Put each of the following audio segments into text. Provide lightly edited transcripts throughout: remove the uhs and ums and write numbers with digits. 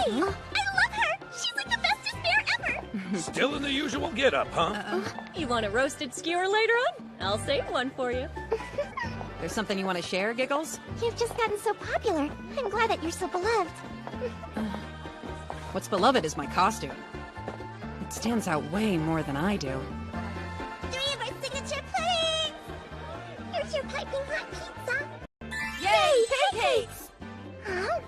I love her! She's like the bestest bear ever! Still in the usual get-up, huh? You want a roasted skewer later on? I'll save one for you. There's something you want to share, Giggles? You've just gotten so popular. I'm glad that you're so beloved. What's beloved is my costume. It stands out way more than I do. 3 of our signature puddings! Here's your piping hot pizza. Yay, pancakes! Huh?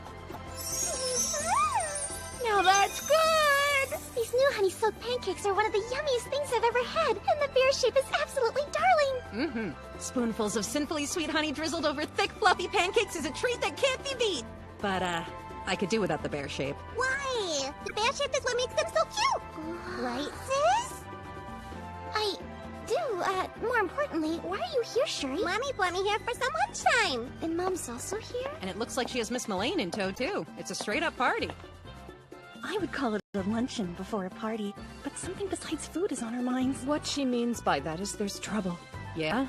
Now that's good! These new honey-soaked pancakes are one of the yummiest things I've ever had, and the bear shape is absolutely darling! Mm-hmm. Spoonfuls of sinfully sweet honey drizzled over thick, fluffy pancakes is a treat that can't be beat! But, I could do without the bear shape. Why? The bear shape is what makes them so cute! Right, sis? I do, more importantly, why are you here, Shuri? Mommy brought me here for some lunchtime! And Mom's also here? And it looks like she has Miss Mullane in tow, too. It's a straight-up party. I would call it a luncheon before a party, but something besides food is on our minds. What she means by that is there's trouble. Yeah?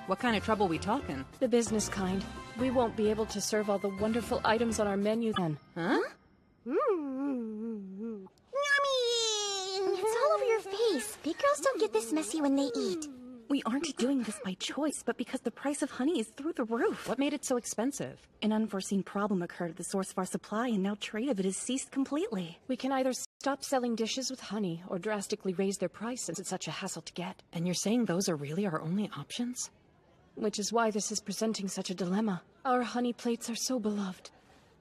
What kind of trouble we talking? The business kind. We won't be able to serve all the wonderful items on our menu then. Huh? Yummy! It's all over your face. Big girls don't get this messy when they eat. We aren't doing this by choice, but because the price of honey is through the roof. What made it so expensive? An unforeseen problem occurred at the source of our supply, and now trade of it has ceased completely. We can either stop selling dishes with honey or drastically raise their price since it's such a hassle to get. And you're saying those are really our only options? Which is why this is presenting such a dilemma. Our honey plates are so beloved,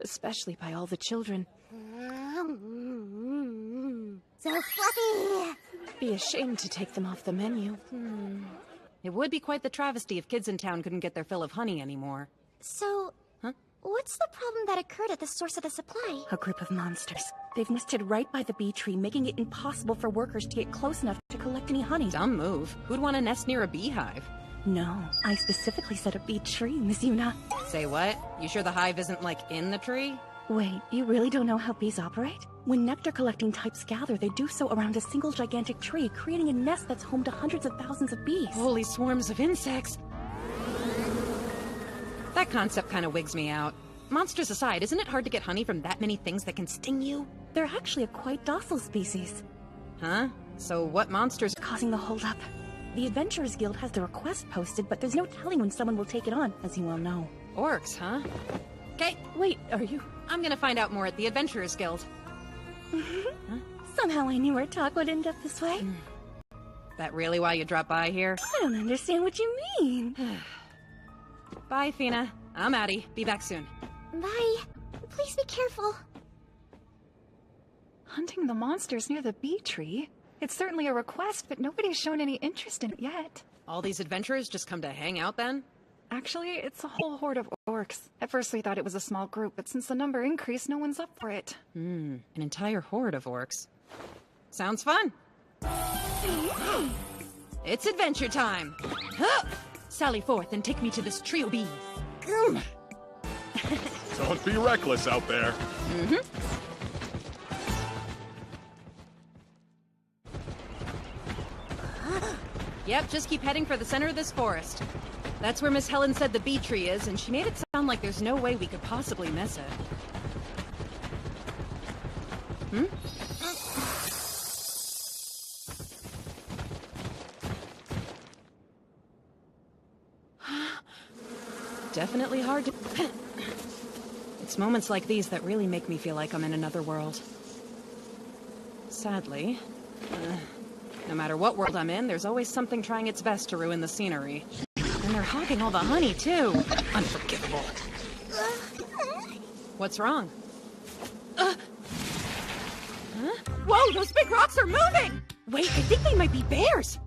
especially by all the children. So fluffy! Be ashamed to take them off the menu. It would be quite the travesty if kids in town couldn't get their fill of honey anymore. So, what's the problem that occurred at the source of the supply? A group of monsters. They've nested right by the bee tree, making it impossible for workers to get close enough to collect any honey. Dumb move. Who'd want to nest near a beehive? No, I specifically said a bee tree, Miss Yuna. Say what? You sure the hive isn't, like, in the tree? Wait, you really don't know how bees operate? When nectar-collecting types gather, they do so around a single gigantic tree, creating a nest that's home to hundreds of thousands of bees. Holy swarms of insects! That concept kind of wigs me out. Monsters aside, isn't it hard to get honey from that many things that can sting you? They're actually a quite docile species. Huh? So what monsters... Causing the holdup. The Adventurers Guild has the request posted, but there's no telling when someone will take it on, as you well know. Orcs, huh? Okay, Wait, are you... I'm gonna find out more at the Adventurers Guild. Somehow I knew our talk would end up this way. That really why you dropped by here? I don't understand what you mean. Bye, Fina. I'm Addie. Be back soon. Bye. Please be careful. Hunting the monsters near the bee tree? It's certainly a request, but nobody's shown any interest in it yet. All these adventurers just come to hang out then? Actually, it's a whole horde of orcs. At first we thought it was a small group, but since the number increased, no one's up for it. An entire horde of orcs. Sounds fun. It's adventure time. Huh! Sally forth and take me to this trio of bees. Don't be reckless out there. Yep, just keep heading for the center of this forest. That's where Miss Helen said the bee tree is, and she made it sound like there's no way we could possibly miss it. Definitely hard to... It's moments like these that really make me feel like I'm in another world. Sadly, no matter what world I'm in, there's always something trying its best to ruin the scenery. And they're hogging all the honey, too. Unforgivable. What's wrong? Huh? Whoa, those big rocks are moving! Wait, I think they might be bears!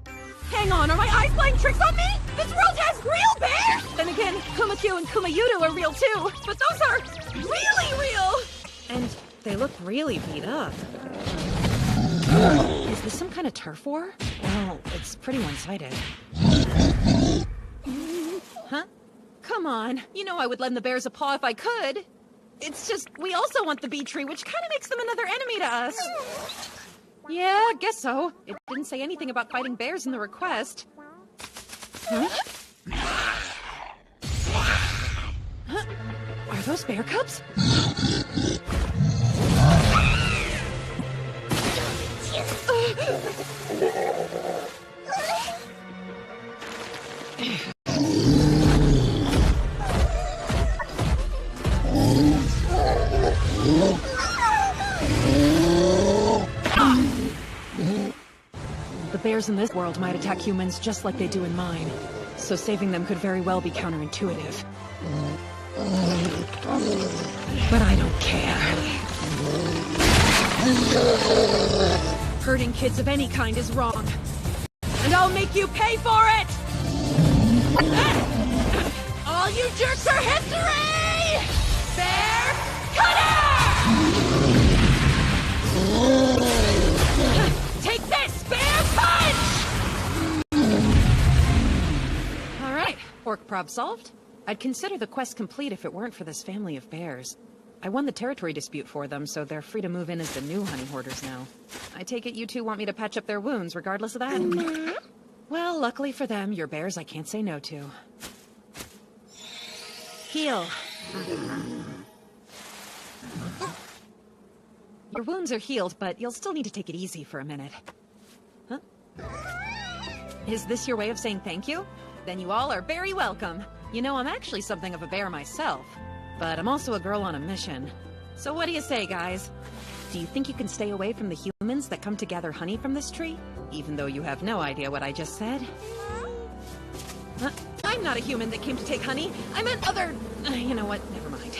Hang on, are my eyes playing tricks on me? This world has real bears! Then again, Kumakyu and Kumayudo are real too, but those are really real! And they look really beat up. Is this some kind of turf war? Well, it's pretty one-sided. Huh? Come on, you know I would lend the bears a paw if I could. It's just, we also want the bee tree, which kind of makes them another enemy to us. Yeah, I guess so. It didn't say anything about fighting bears in the request. Huh? Huh? Are those bear cubs? The bears in this world might attack humans just like they do in mine, so saving them could very well be counterintuitive. But I don't care. Hurting kids of any kind is wrong, and I'll make you pay for it! All you jerks are history! Bear Cutter! Take this, Bear Punch! Alright, orc prob solved. I'd consider the quest complete if it weren't for this family of bears. I won the territory dispute for them, so they're free to move in as the new honey hoarders now. I take it you two want me to patch up their wounds regardless of that? Well, luckily for them, you're bears I can't say no to. Heal. Your wounds are healed, but you'll still need to take it easy for a minute. Huh? Is this your way of saying thank you? Then you all are very welcome. You know, I'm actually something of a bear myself, but I'm also a girl on a mission. So what do you say, guys? Do you think you can stay away from the humans that come to gather honey from this tree? Even though you have no idea what I just said? I'm not a human that came to take honey. I meant other... you know what? Never mind.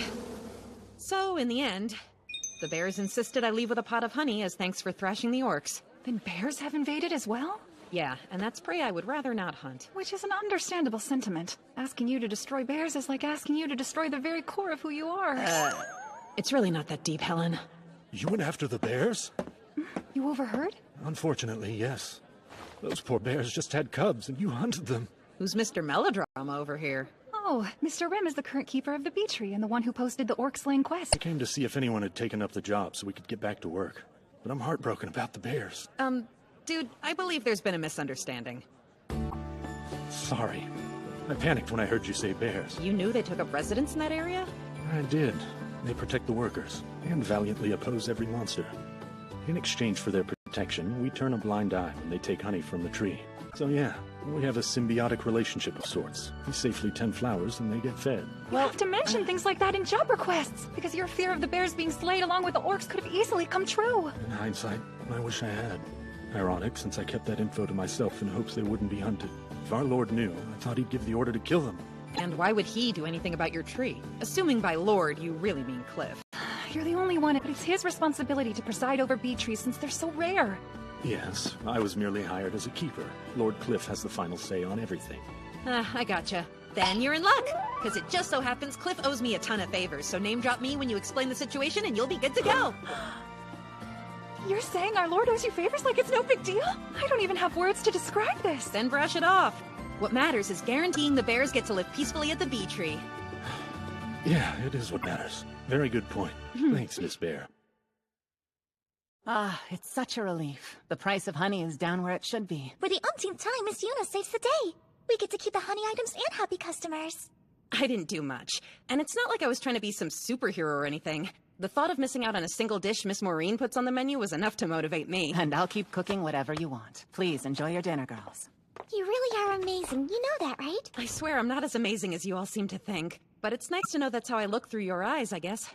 So, in the end, the bears insisted I leave with a pot of honey as thanks for thrashing the orcs. Then bears have invaded as well? Yeah, and that's prey I would rather not hunt. Which is an understandable sentiment. Asking you to destroy bears is like asking you to destroy the very core of who you are. It's really not that deep, Helen. You went after the bears? You overheard? Unfortunately, yes. Those poor bears just had cubs, and you hunted them. Who's Mr. Melodrama over here? Oh, Mr. Rim is the current keeper of the bee tree and the one who posted the orc slaying quest. I came to see if anyone had taken up the job so we could get back to work. But I'm heartbroken about the bears. Dude, I believe there's been a misunderstanding. Sorry. I panicked when I heard you say bears. You knew they took up residence in that area? I did. They protect the workers, and valiantly oppose every monster. In exchange for their protection, we turn a blind eye when they take honey from the tree. So yeah, we have a symbiotic relationship of sorts. We safely tend flowers and they get fed. You have to mention things like that in job requests, because your fear of the bears being slayed along with the orcs could have easily come true. In hindsight, I wish I had. Ironic, since I kept that info to myself in hopes they wouldn't be hunted. If our lord knew, I thought he'd give the order to kill them. And why would he do anything about your tree? Assuming by lord, you really mean Cliff. You're the only one, but it's his responsibility to preside over bee trees since they're so rare. Yes, I was merely hired as a keeper. Lord Cliff has the final say on everything. I gotcha. Then you're in luck, because it just so happens Cliff owes me a ton of favors, so name drop me when you explain the situation and you'll be good to go. You're saying our lord owes you favors like it's no big deal? I don't even have words to describe this. Then brush it off. What matters is guaranteeing the bears get to live peacefully at the bee tree. Yeah, it is what matters. Very good point. Thanks, Miss Bear. Ah, it's such a relief. The price of honey is down where it should be. For the umpteenth time, Miss Yuna saves the day. We get to keep the honey items and happy customers. I didn't do much, and it's not like I was trying to be some superhero or anything. The thought of missing out on a single dish Miss Maureen puts on the menu was enough to motivate me. And I'll keep cooking whatever you want. Please enjoy your dinner, girls. You really are amazing. You know that, right? I swear I'm not as amazing as you all seem to think. But it's nice to know that's how I look through your eyes, I guess.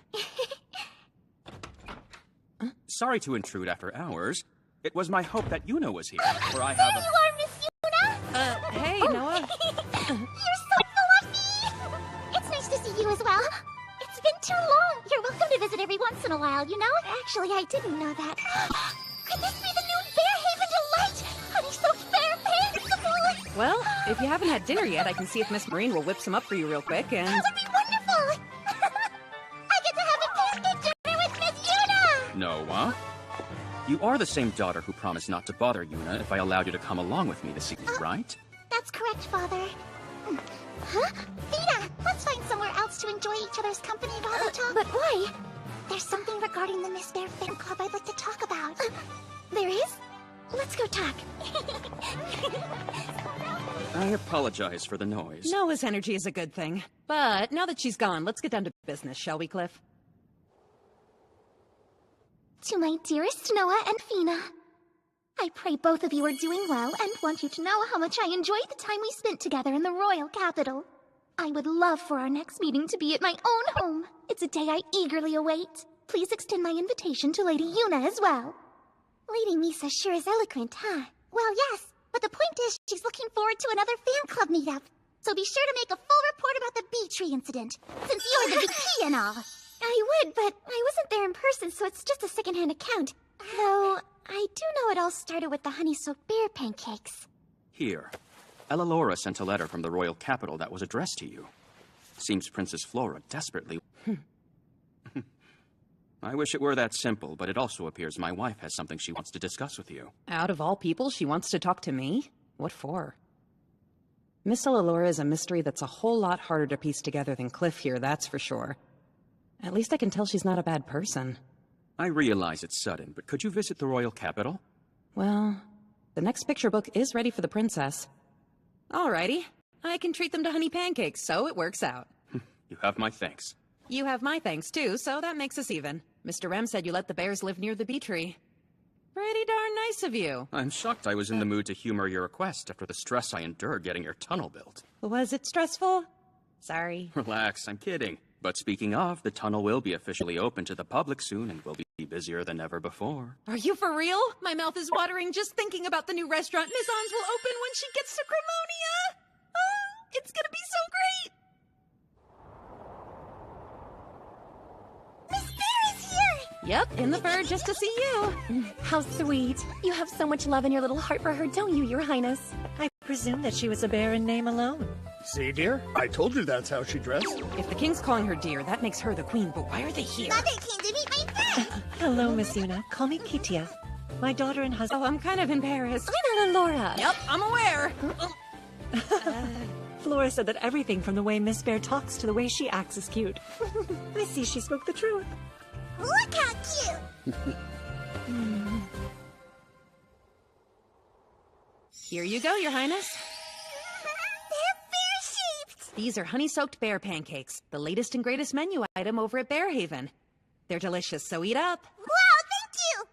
Sorry to intrude after hours. It was my hope that Yuna was here, for I have There you are, Miss Yuna! Hey, Noah. You're so fluffy! It's nice to see you as well. It's been too long. You're welcome to visit every once in a while, you know? Actually, I didn't know that. Could this be the new Bear Haven Delight? Honey-soaked bear pants! Well, if you haven't had dinner yet, I can see if Miss Maureen will whip some up for you real quick, and... That would be wonderful! I get to have a pancake dinner with Miss Yuna! Noah? You are the same daughter who promised not to bother Yuna if I allowed you to come along with me this evening, right? That's correct, Father. Huh? Vita, let's find somewhere else to enjoy each other's company while we talk. But why? There's something regarding the Miss Bear Fan Club I'd like to talk about. There is? Let's go talk. I apologize for the noise. Noah's energy is a good thing. But now that she's gone, let's get down to business, shall we, Cliff? To my dearest Noah and Fina. I pray both of you are doing well and want you to know how much I enjoyed the time we spent together in the royal capital. I would love for our next meeting to be at my own home. It's a day I eagerly await. Please extend my invitation to Lady Yuna as well. Lady Misa sure is eloquent, huh? Well, yes, but the point is she's looking forward to another fan club meetup. So be sure to make a full report about the bee tree incident, since you're the VP and all. I would, but I wasn't there in person, so it's just a secondhand account. Though, I do know it all started with the honey-soaked bear pancakes. Here. Ella Laura sent a letter from the royal capital that was addressed to you. Seems Princess Flora desperately... I wish it were that simple, but it also appears my wife has something she wants to discuss with you. Out of all people, she wants to talk to me? What for? Miss Ellalora is a mystery that's a whole lot harder to piece together than Cliff here, that's for sure. At least I can tell she's not a bad person. I realize it's sudden, but could you visit the royal capital? Well, the next picture book is ready for the princess. Alrighty. I can treat them to honey pancakes, so it works out. You have my thanks. You have my thanks, too, so that makes us even. Mr. Rem said you let the bears live near the bee tree. Pretty darn nice of you. I'm shocked I was in the mood to humor your request after the stress I endured getting your tunnel built. Was it stressful? Sorry. Relax, I'm kidding. But speaking of, the tunnel will be officially open to the public soon and will be busier than ever before. Are you for real? My mouth is watering just thinking about the new restaurant Miss Ons will open when she gets to Cremonia! Oh, it's gonna be so great! Miss Bear is here! Yep, in the fur just to see you. How sweet. You have so much love in your little heart for her, don't you, Your Highness? I presume that she was a bear in name alone. See, dear? I told you that's how she dressed. If the king's calling her dear, that makes her the queen, but why are they here? Mother came to meet my friend! Hello, Miss Yuna. Call me Kitia. My daughter and husband... Oh, I'm kind of embarrassed. I'm Laura. Yep, I'm aware. Flora said that everything from the way Miss Bear talks to the way she acts is cute. I see she spoke the truth. Look how cute! Here you go, Your Highness. They're bear-shaped! These are honey-soaked bear pancakes, the latest and greatest menu item over at Bearhaven. They're delicious, so eat up. Wow, thank you!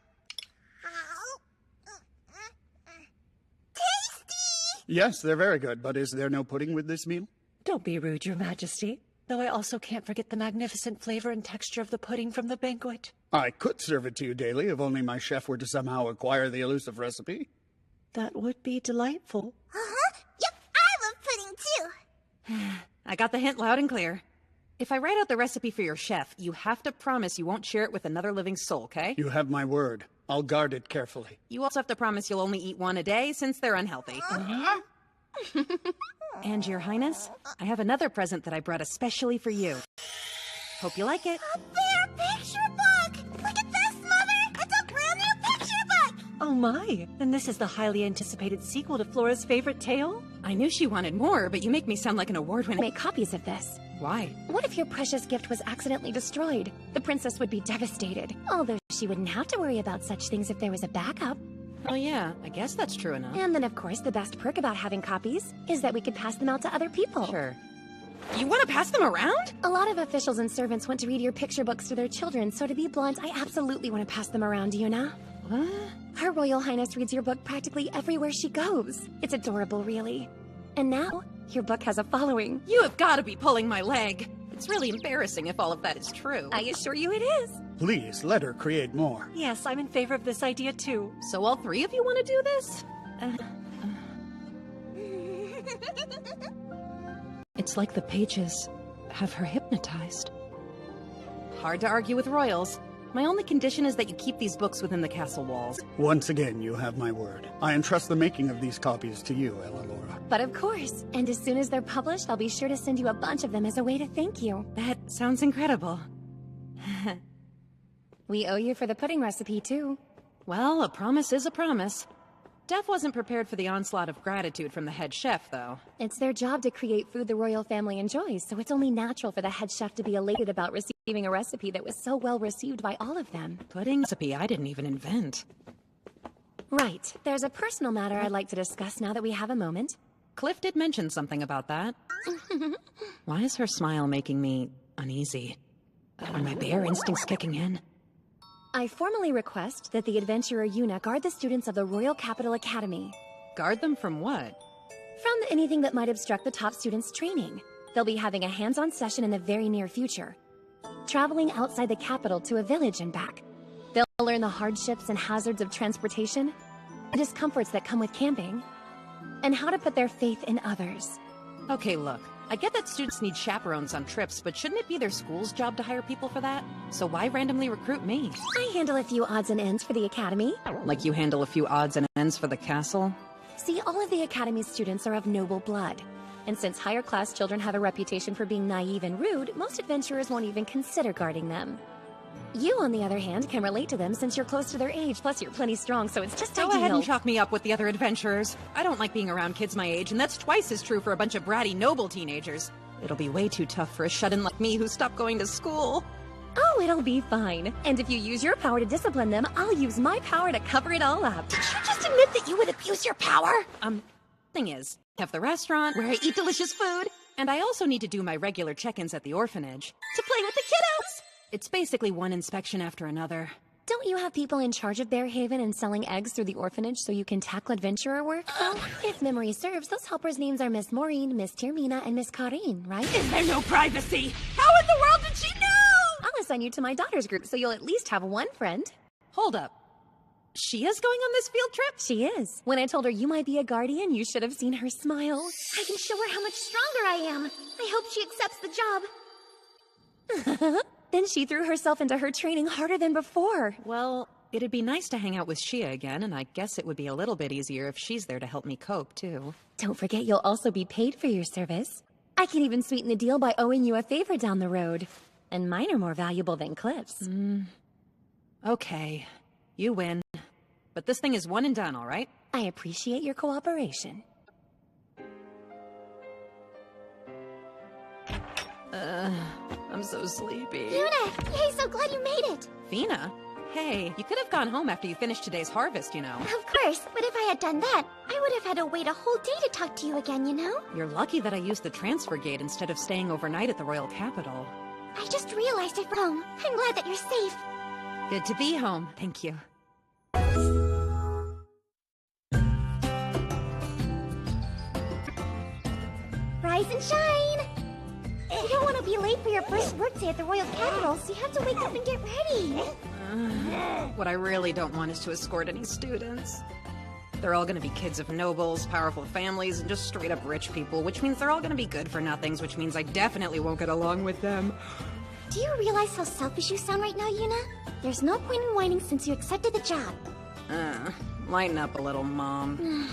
Tasty! Yes, they're very good, but is there no pudding with this meal? Don't be rude, Your Majesty. Though I also can't forget the magnificent flavor and texture of the pudding from the banquet. I could serve it to you daily if only my chef were to somehow acquire the elusive recipe. That would be delightful. Uh-huh. Yep, I love pudding too. I got the hint loud and clear. If I write out the recipe for your chef, you have to promise you won't share it with another living soul, okay? You have my word. I'll guard it carefully. You also have to promise you'll only eat one a day, since they're unhealthy. And Your Highness, I have another present that I brought especially for you. Hope you like it. A bear picture book! Look at this, Mother! It's a brand new picture book! Oh my! And this is the highly anticipated sequel to Flora's favorite tale? I knew she wanted more, but you make me sound like an award-winning... Make copies of this. Why? What if your precious gift was accidentally destroyed? The princess would be devastated. Although she wouldn't have to worry about such things if there was a backup. Oh yeah, I guess that's true enough. And then, of course, the best perk about having copies is that we could pass them out to other people. Sure. You want to pass them around? A lot of officials and servants want to read your picture books to their children, so to be blunt, I absolutely want to pass them around, Yuna. What? Her Royal Highness reads your book practically everywhere she goes. It's adorable, really. And now, your book has a following. You have got to be pulling my leg. It's really embarrassing if all of that is true. I assure you it is. Please, let her create more. Yes, I'm in favor of this idea too. So all three of you want to do this? It's like the pages have her hypnotized. Hard to argue with royals. My only condition is that you keep these books within the castle walls. Once again, you have my word. I entrust the making of these copies to you, Ella Laura. But of course. And as soon as they're published, I'll be sure to send you a bunch of them as a way to thank you. That sounds incredible. We owe you for the pudding recipe, too. Well, a promise is a promise. Def wasn't prepared for the onslaught of gratitude from the head chef, though. It's their job to create food the royal family enjoys, so it's only natural for the head chef to be elated about receiving a recipe that was so well received by all of them. Pudding recipe I didn't even invent. Right. There's a personal matter I'd like to discuss now that we have a moment. Cliff did mention something about that. Why is her smile making me uneasy? Are my bear instincts kicking in? I formally request that the adventurer Yuna guard the students of the Royal Capital Academy. Guard them from what? From anything that might obstruct the top students' training. They'll be having a hands-on session in the very near future. Traveling outside the capital to a village and back. They'll learn the hardships and hazards of transportation, the discomforts that come with camping, and how to put their faith in others. Okay, look. I get that students need chaperones on trips, but shouldn't it be their school's job to hire people for that? So why randomly recruit me? I handle a few odds and ends for the Academy. Like you handle a few odds and ends for the castle? See, all of the Academy's students are of noble blood. And since higher class children have a reputation for being naive and rude, most adventurers won't even consider guarding them. You, on the other hand, can relate to them since you're close to their age, plus you're plenty strong, so it's just Go ideal. ahead and chalk me up with the other adventurers. I don't like being around kids my age, and that's twice as true for a bunch of bratty, noble teenagers. It'll be way too tough for a shut-in like me who stopped going to school. Oh, it'll be fine. And if you use your power to discipline them, I'll use my power to cover it all up. Did you just admit that you would abuse your power? Thing is, I have the restaurant where I eat delicious food, and I also need to do my regular check-ins at the orphanage to play with the kiddos. It's basically one inspection after another. Don't you have people in charge of Bear Haven and selling eggs through the orphanage so you can tackle adventurer work? Well, if memory serves, those helpers' names are Miss Maureen, Miss Termina, and Miss Karine, right? Is there no privacy? How in the world did she know? I'll assign you to my daughter's group so you'll at least have one friend. Hold up. She is going on this field trip? She is. When I told her you might be a guardian, you should have seen her smile. I can show her how much stronger I am. I hope she accepts the job. Then she threw herself into her training harder than before. Well, it'd be nice to hang out with Shia again, and I guess it would be a little bit easier if she's there to help me cope, too. Don't forget you'll also be paid for your service. I can even sweeten the deal by owing you a favor down the road. And mine are more valuable than Cliff's. Okay. You win. But this thing is one and done, all right? I appreciate your cooperation. I'm so sleepy. Yuna! Yay, so glad you made it! Fina? Hey, you could have gone home after you finished today's harvest, you know. Of course, but if I had done that, I would have had to wait a whole day to talk to you again, you know? You're lucky that I used the transfer gate instead of staying overnight at the Royal Capital. I just realized it from home. I'm glad that you're safe. Good to be home, thank you. Rise and shine! You don't want to be late for your first workday at the Royal Capital, so you have to wake up and get ready. What I really don't want is to escort any students. They're all gonna be kids of nobles, powerful families, and just straight up rich people, which means they're all gonna be good for nothings, which means I definitely won't get along with them. Do you realize how selfish you sound right now, Yuna? There's no point in whining since you accepted the job. Lighten up a little, Mom.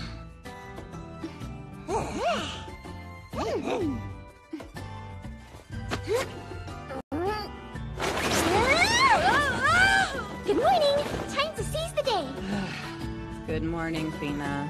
Good morning! Time to seize the day! Good morning, Fina.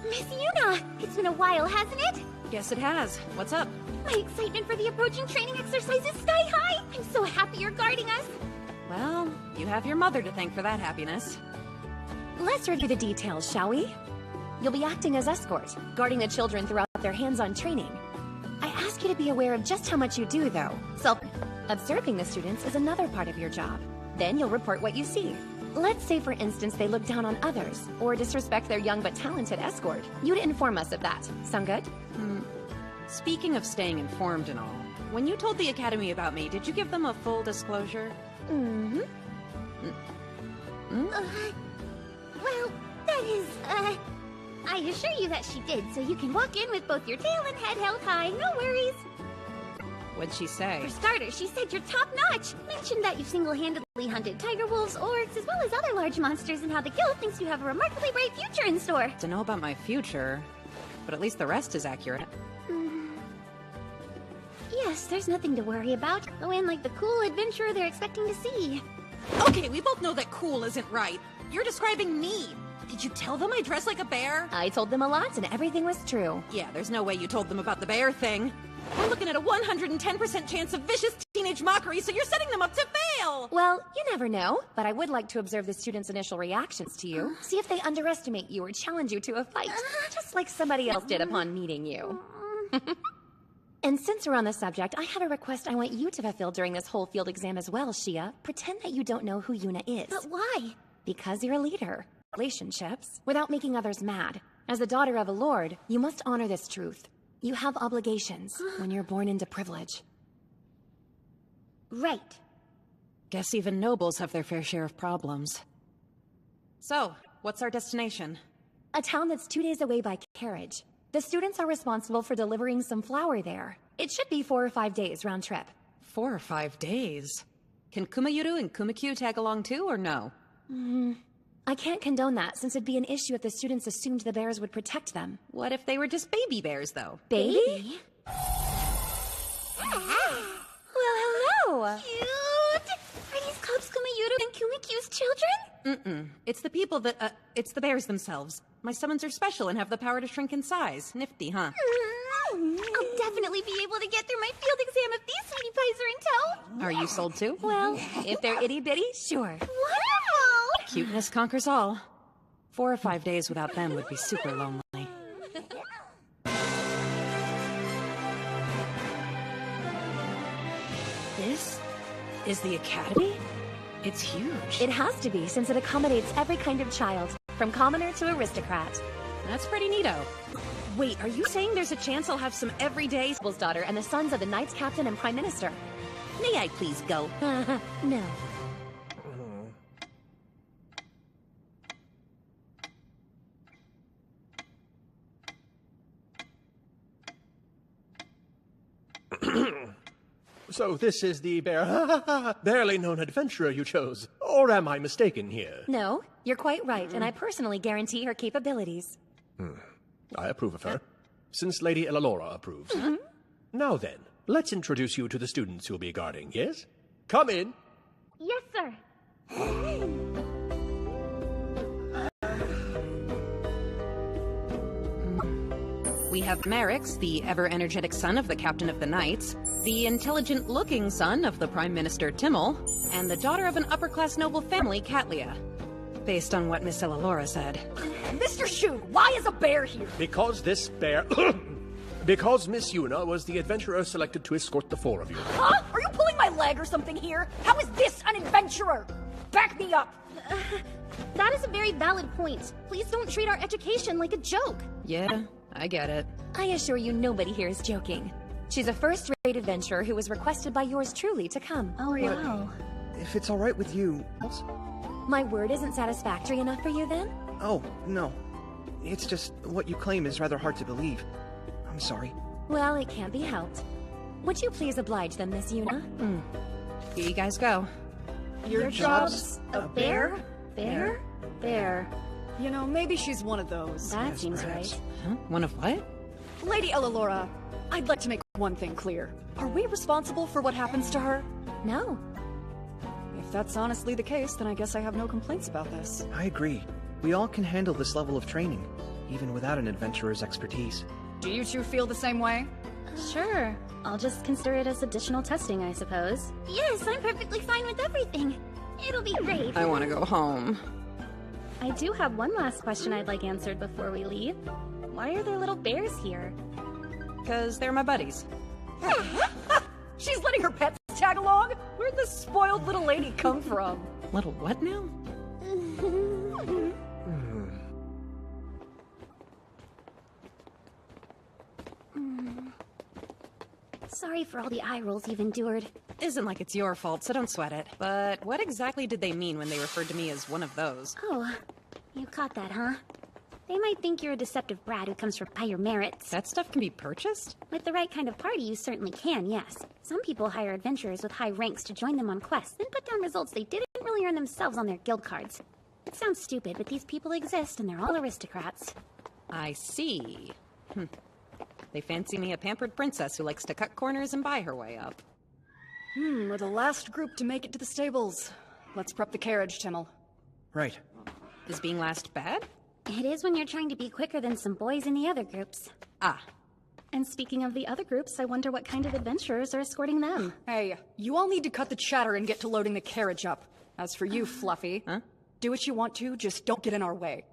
Miss Yuna! It's been a while, hasn't it? Yes, it has. What's up? My excitement for the approaching training exercise is sky high! I'm so happy you're guarding us! Well, you have your mother to thank for that happiness. Let's review the details, shall we? You'll be acting as escort, guarding the children throughout their hands-on training. I ask you to be aware of just how much you do, though. Observing the students is another part of your job. Then you'll report what you see. Let's say, for instance, they look down on others, or disrespect their young but talented escort. You'd inform us of that. Sound good? Speaking of staying informed and all, when you told the Academy about me, did you give them a full disclosure? Well, that is, I assure you that she did, so you can walk in with both your tail and head held high, no worries. What'd she say? For starters, she said you're top-notch. Mentioned that you've single-handedly hunted tiger wolves, orcs, as well as other large monsters, and how the guild thinks you have a remarkably bright future in store. To know about my future, but at least the rest is accurate. Yes, there's nothing to worry about. Go in like the cool adventurer they're expecting to see. Okay, we both know that cool isn't right. You're describing me. Did you tell them I dress like a bear? I told them a lot, and everything was true. Yeah, there's no way you told them about the bear thing. We're looking at a 110% chance of vicious teenage mockery, so you're setting them up to fail! Well, you never know, but I would like to observe the students' initial reactions to you. See if they underestimate you or challenge you to a fight, just like somebody else did upon meeting you. And since we're on the subject, I have a request I want you to fulfill during this whole field exam as well, Shia. Pretend that you don't know who Yuna is. But why? Because you're a leader. Relationships, without making others mad. As the daughter of a lord, you must honor this truth. You have obligations when you're born into privilege. Right. Guess even nobles have their fair share of problems. So, what's our destination? A town that's 2 days away by carriage. The students are responsible for delivering some flour there. It should be 4 or 5 days round trip. 4 or 5 days? Can Kumayuru and Kumakyu tag along too, or no? I can't condone that, since it'd be an issue if the students assumed the bears would protect them. What if they were just baby bears, though? Baby? Well, hello! Cute! Are these cubs Kumayuru and Kumikyu's children? It's the people that, it's the bears themselves. My summons are special and have the power to shrink in size. Nifty, huh? I'll definitely be able to get through my field exam if these sweetie pies are in tow. Are you sold too? Well, if they're itty-bitty, sure. Wonderful! Cuteness conquers all. 4 or 5 days without them would be super lonely. This is the academy? It's huge. It has to be, since it accommodates every kind of child, from commoner to aristocrat. That's pretty neato. Wait, are you saying there's a chance I'll have some everyday... People's daughter and the sons of the Knights Captain and Prime Minister. May I please go? No. So this is the barely known adventurer you chose. Or am I mistaken here? No, you're quite right, and I personally guarantee her capabilities. I approve of her, since Lady Ellalora approves. Now then, let's introduce you to the students you'll be guarding, yes? Come in. Yes, sir. We have Merrick's, the ever-energetic son of the Captain of the Knights, the intelligent-looking son of the Prime Minister Timmel, and the daughter of an upper-class noble family, Catlia. Based on what Miss Ellalora said. Mr. Shug, why is a bear here? Because this bear... Because Miss Yuna was the adventurer selected to escort the 4 of you. Huh? Are you pulling my leg or something here? How is this an adventurer? Back me up! That is a very valid point. Please don't treat our education like a joke. Yeah, I get it. I assure you nobody here is joking. She's a first-rate adventurer who was requested by yours truly to come. Oh, wow. If it's all right with you... My word isn't satisfactory enough for you, then? Oh, no. It's just what you claim is rather hard to believe. I'm sorry. Well, it can't be helped. Would you please oblige them, Miss Yuna? Here you guys go. Your job's a bear? Bear? Bear. You know, maybe she's one of those. That seems right. Huh? One of what? Lady Ellalora, I'd like to make one thing clear. Are we responsible for what happens to her? No. If that's honestly the case, then I guess I have no complaints about this. I agree. We all can handle this level of training, even without an adventurer's expertise. Do you two feel the same way? Sure. I'll just consider it as additional testing, I suppose. Yes, I'm perfectly fine with everything. It'll be great. I want to go home. I do have one last question I'd like answered before we leave. Why are there little bears here? Because they're my buddies. She's letting her pets tag along? Where'd this spoiled little lady come from? Little what now? Sorry for all the eye rolls you've endured. Isn't like it's your fault, so don't sweat it. But what exactly did they mean when they referred to me as one of those? Oh, you caught that, huh? They might think you're a deceptive brat who comes from higher merits. That stuff can be purchased? With the right kind of party, you certainly can, yes. Some people hire adventurers with high ranks to join them on quests, then put down results they didn't really earn themselves on their guild cards. It sounds stupid, but these people exist, and they're all aristocrats. I see. They fancy me a pampered princess who likes to cut corners and buy her way up. We're the last group to make it to the stables. Let's prep the carriage, Timmel. Right. Is being last bad? It is when you're trying to be quicker than some boys in the other groups. Ah. And speaking of the other groups, I wonder what kind of adventurers are escorting them. Hey, you all need to cut the chatter and get to loading the carriage up. As for you, Fluffy, do what you want to, just don't get in our way.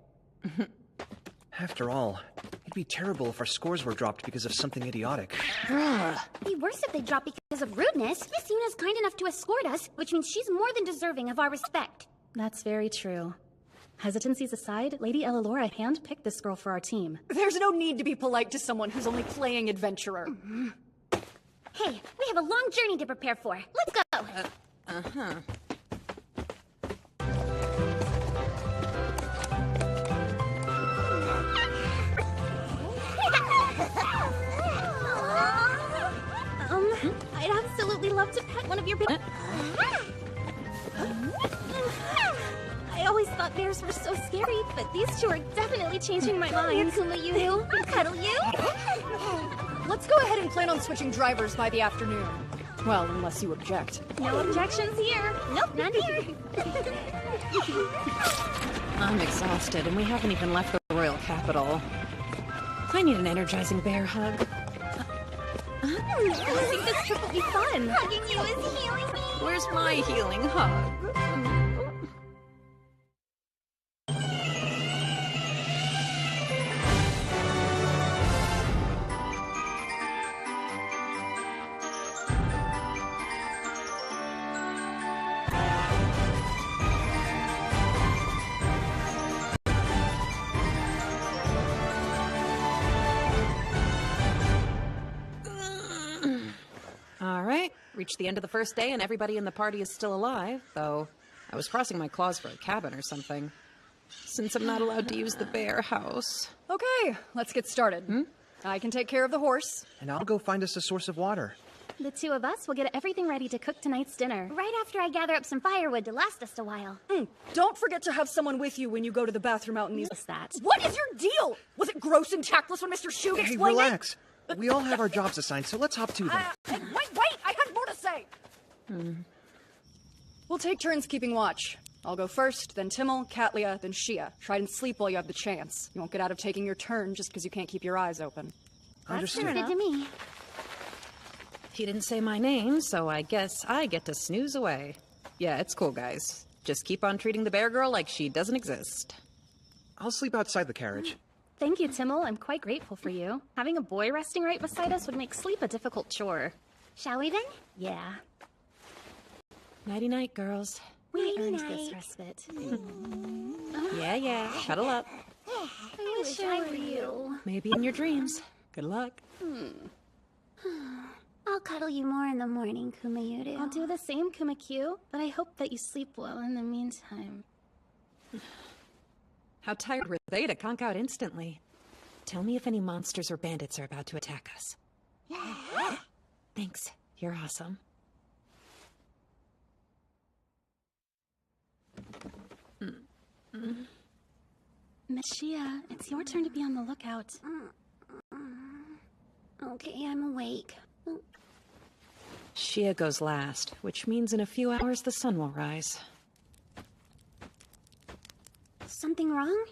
After all, it'd be terrible if our scores were dropped because of something idiotic. It'd be worse if they dropped because of rudeness. Miss Yuna's kind enough to escort us, which means she's more than deserving of our respect. That's very true. Hesitancies aside, Lady Elelora handpicked this girl for our team. There's no need to be polite to someone who's only playing adventurer. Hey, we have a long journey to prepare for. Let's go! I'd absolutely love to pet one of your I always thought bears were so scary, but these two are definitely changing my mind. Kumayuru, I'll cuddle you. Let's go ahead and plan on switching drivers by the afternoon. Well, unless you object. No objections here. Nope, none here. I'm exhausted, and we haven't even left the royal capital. I need an energizing bear hug. I think this trip will be fun. Hugging you is healing me. Where's my healing hug? Reached the end of the first day and everybody in the party is still alive, though I was crossing my claws for a cabin or something. Since I'm not allowed to use the bear house. Okay, let's get started. I can take care of the horse. And I'll go find us a source of water. The two of us will get everything ready to cook tonight's dinner. Right after I gather up some firewood to last us a while. Don't forget to have someone with you when you go to the bathroom out in these... What's that? What is your deal? Was it gross and tactless when Mr. Shug explained relax. We all have our jobs assigned, so let's hop to them. Wait! I have more to say! We'll take turns keeping watch. I'll go first, then Timmel, Katlia, then Shia. Try and sleep while you have the chance. You won't get out of taking your turn just because you can't keep your eyes open. That's good to me. He didn't say my name, so I guess I get to snooze away. Yeah, it's cool, guys. Just keep on treating the bear girl like she doesn't exist. I'll sleep outside the carriage. Thank you, Timmel. I'm quite grateful for you. Having a boy resting right beside us would make sleep a difficult chore. Shall we then? Yeah. Nighty-night, girls. We earned this respite. Yeah. Cuddle up. I wish I were you. Maybe in your dreams. Good luck. I'll cuddle you more in the morning, Kumayuru. I'll do the same, Kumakyu, but I hope that you sleep well in the meantime. How tired were they to conk out instantly? Tell me if any monsters or bandits are about to attack us. Thanks. You're awesome. Miss Shia, it's your turn to be on the lookout. Okay, I'm awake. Shia goes last, which means in a few hours the sun will rise. Something wrong?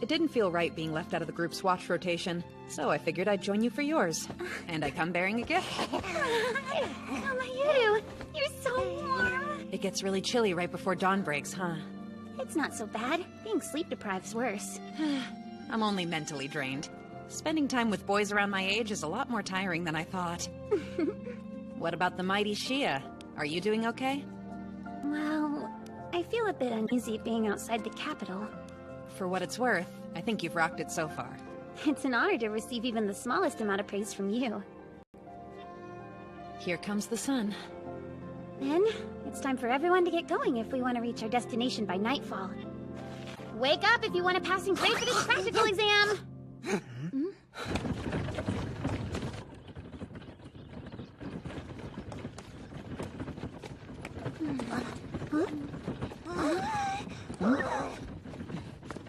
It didn't feel right being left out of the group's watch rotation, so I figured I'd join you for yours. And I come bearing a gift. Kumayuru, you're so warm. It gets really chilly right before dawn breaks, huh? It's not so bad. Being sleep-deprived's worse. I'm only mentally drained. Spending time with boys around my age is a lot more tiring than I thought. What about the mighty Shia? Are you doing okay? Well, I feel a bit uneasy being outside the capital. For what it's worth, I think you've rocked it so far. It's an honor to receive even the smallest amount of praise from you. Here comes the sun. Then, it's time for everyone to get going if we want to reach our destination by nightfall. Wake up if you want a passing grade for this practical exam!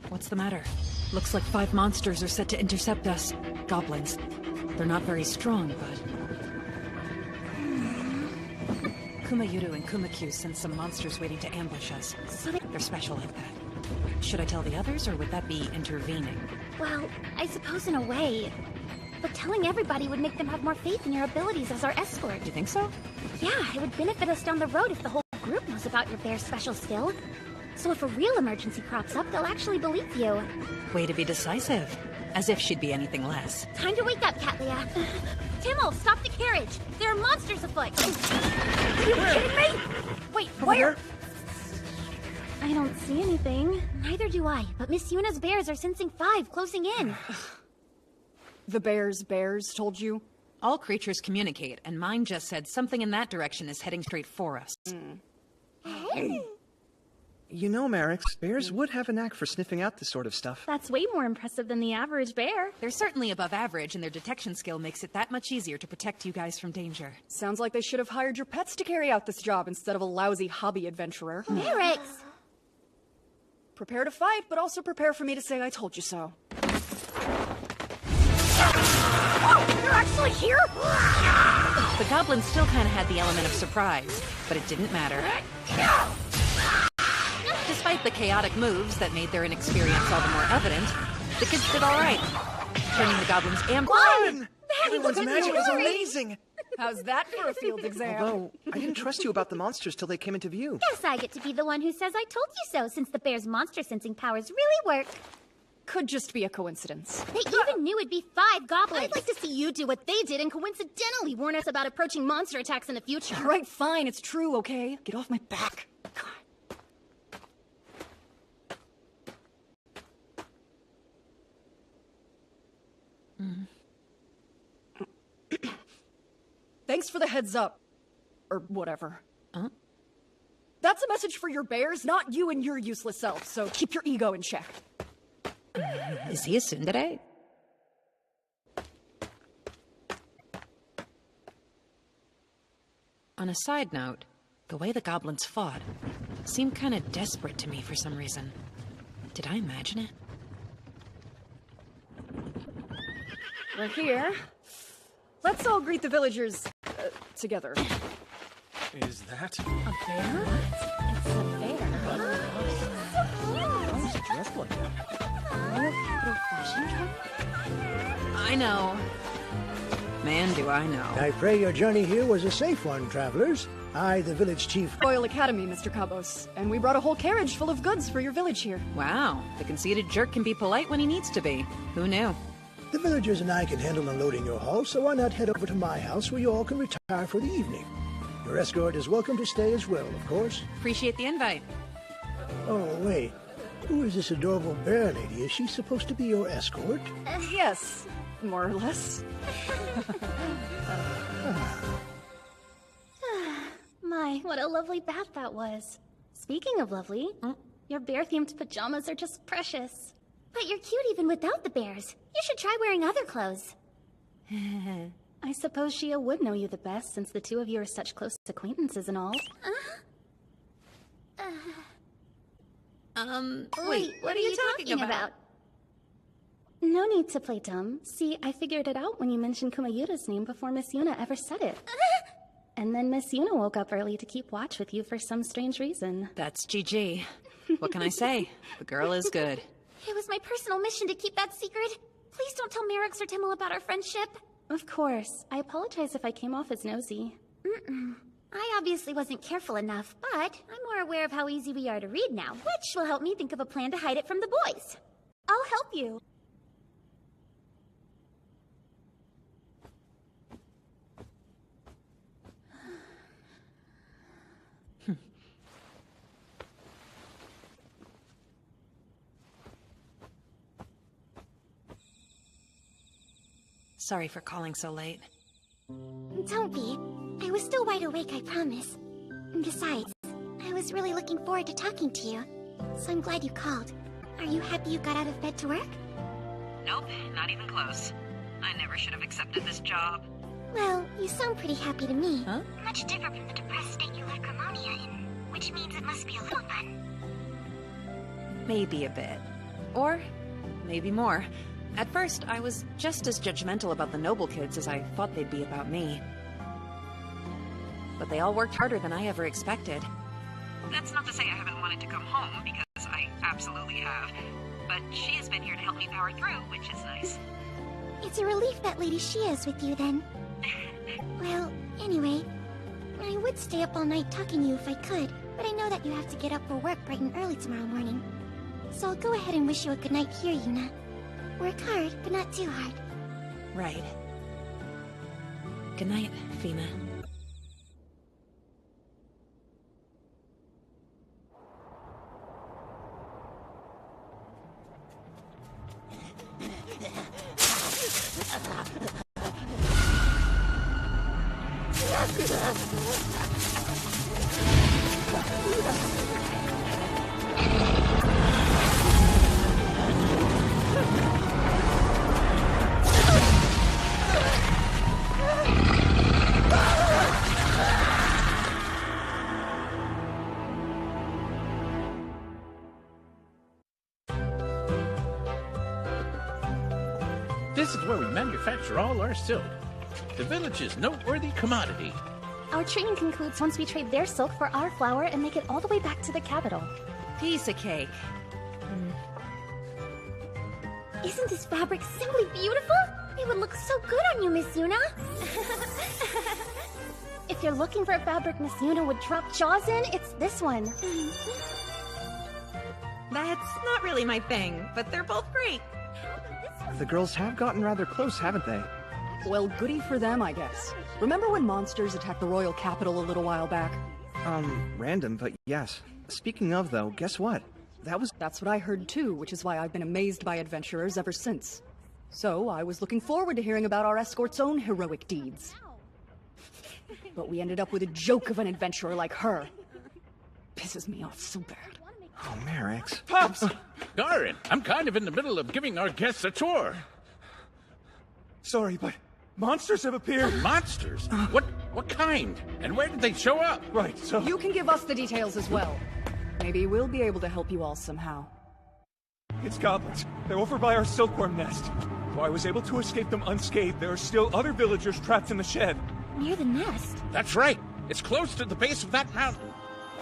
What's the matter? Looks like 5 monsters are set to intercept us. Goblins. They're not very strong, but... Kumayuru and Kumakyu sent some monsters waiting to ambush us. They're special like that. Should I tell the others, or would that be intervening? Well, I suppose in a way. But telling everybody would make them have more faith in your abilities as our escort. You think so? Yeah, it would benefit us down the road if the whole group knows about your bear's special skill. So if a real emergency crops up, they'll actually believe you. Way to be decisive. As if she'd be anything less. Time to wake up, Katlia. Timmel, stop the carriage! There are monsters afoot! Are you kidding me? Wait, where? I don't see anything. Neither do I, but Miss Yuna's bears are sensing 5, closing in. The bears told you? All creatures communicate, and mine just said something in that direction is heading straight for us. You know, Marix, bears would have a knack for sniffing out this sort of stuff. That's way more impressive than the average bear. They're certainly above average, and their detection skill makes it that much easier to protect you guys from danger. Sounds like they should have hired your pets to carry out this job instead of a lousy hobby adventurer. Marix! Prepare to fight, but also prepare for me to say I told you so. Oh, you're actually here? The goblins still kind of had the element of surprise, but it didn't matter. Despite the chaotic moves that made their inexperience all the more evident, the kids did all right, turning the goblins Run! Everyone's magic is amazing! How's that for a field exam? Although, I didn't trust you about the monsters till they came into view. Guess I get to be the one who says I told you so, since the bear's monster sensing powers really work. Could just be a coincidence. They even knew it'd be 5 goblins. I'd like to see you do what they did and coincidentally warn us about approaching monster attacks in the future. All right, fine, it's true, okay? Get off my back. Thanks for the heads up. Or whatever. Huh? That's a message for your bears, not you and your useless self, so keep your ego in check. Is he a tsundere? On a side note, the way the goblins fought seemed kind of desperate to me for some reason. Did I imagine it? We're here. Let's all greet the villagers together. Is that? A bear? It's a bear. Who's dressed like that? I know. Man, do I know. I pray your journey here was a safe one, travelers. I, the village chief... Royal Academy, Mr. Cabos. And we brought a whole carriage full of goods for your village here. Wow, the conceited jerk can be polite when he needs to be. Who knew? The villagers and I can handle unloading your haul, so why not head over to my house where you all can retire for the evening? Your escort is welcome to stay as well, of course. Appreciate the invite. Oh, wait. Who is this adorable bear lady? Is she supposed to be your escort? Yes, more or less. My, what a lovely bath that was. Speaking of lovely, your bear-themed pajamas are just precious. But you're cute even without the bears. You should try wearing other clothes. I suppose Shia would know you the best, since the two of you are such close acquaintances and all. Wait, what are you talking about? No need to play dumb. See, I figured it out when you mentioned Kumayura's name before Miss Yuna ever said it. And then Miss Yuna woke up early to keep watch with you for some strange reason. That's GG. What can I say? The girl is good. It was my personal mission to keep that secret. Please don't tell Marix or Timmel about our friendship. Of course. I apologize if I came off as nosy. I obviously wasn't careful enough, but I'm more aware of how easy we are to read now, which will help me think of a plan to hide it from the boys. I'll help you. Sorry for calling so late. Don't be. I was still wide awake, I promise. And besides, I was really looking forward to talking to you. So I'm glad you called. Are you happy you got out of bed to work? Nope, not even close. I never should have accepted this job. Well, you sound pretty happy to me. Huh? Much different from the depressed state you left Carmonia in, which means it must be a little fun. Maybe a bit. Or maybe more. At first, I was just as judgmental about the noble kids as I thought they'd be about me. But they all worked harder than I ever expected. That's not to say I haven't wanted to come home, because I absolutely have. But she has been here to help me power through, which is nice. It's a relief that Lady Shia is with you, then. Well, anyway, I would stay up all night talking to you if I could, but I know that you have to get up for work bright and early tomorrow morning. So I'll go ahead and wish you a good night here, Yuna. Work hard, but not too hard. Right. Good night, Fina. This is where we manufacture all our silk. The village's noteworthy commodity. Our trading concludes once we trade their silk for our flour and make it all the way back to the capital. Piece of cake. Isn't this fabric simply beautiful? It would look so good on you, Miss Yuna. If you're looking for a fabric Miss Yuna would drop jaws in, it's this one. That's not really my thing, but they're both great. The girls have gotten rather close, haven't they? Well, goody for them, I guess. Remember when monsters attacked the royal capital a little while back? Random, but yes. Speaking of, though, guess what? That's what I heard too, which is why I've been amazed by adventurers ever since. So, I was looking forward to hearing about our escort's own heroic deeds. But we ended up with a joke of an adventurer like her. Pisses me off so bad. Oh, Merrick's. Pops! Garin, I'm kind of in the middle of giving our guests a tour. Sorry, but monsters have appeared. Monsters? What kind? And where did they show up? Right, so... You can give us the details as well. Maybe we'll be able to help you all somehow. It's goblins. They're over by our silkworm nest. Though I was able to escape them unscathed, there are still other villagers trapped in the shed. Near the nest? That's right. It's close to the base of that mountain.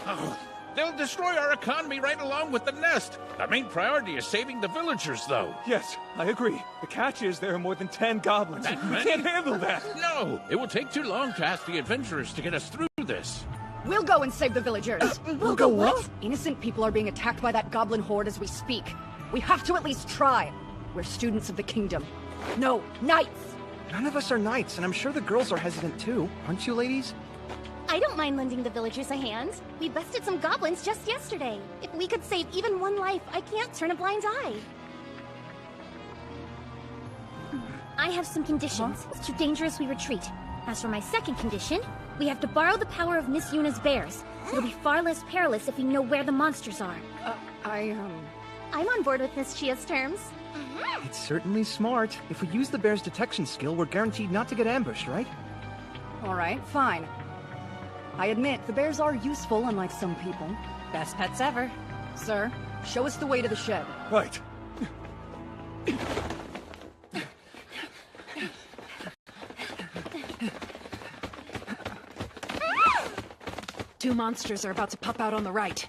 Oh, they'll destroy our economy right along with the nest. Our main priority is saving the villagers, though. Yes, I agree. The catch is there are more than 10 goblins. That We many? can't handle that. No, it will take too long to ask the adventurers to get us through this. We'll go and save the villagers. We'll go what? Innocent people are being attacked by that goblin horde as we speak. We have to at least try. We're students of the kingdom. No, knights! None of us are knights, and I'm sure the girls are hesitant too. Aren't you, ladies? I don't mind lending the villagers a hand. We bested some goblins just yesterday. If we could save even one life, I can't turn a blind eye. I have some conditions. It's too dangerous we retreat. As for my second condition, we have to borrow the power of Miss Yuna's bears. It'll be far less perilous if we know where the monsters are. I'm on board with Miss Chia's terms. It's certainly smart. If we use the bear's detection skill, we're guaranteed not to get ambushed, right? Alright, fine. I admit, the bears are useful, unlike some people. Best pets ever. Sir, show us the way to the shed. Right. Two monsters are about to pop out on the right.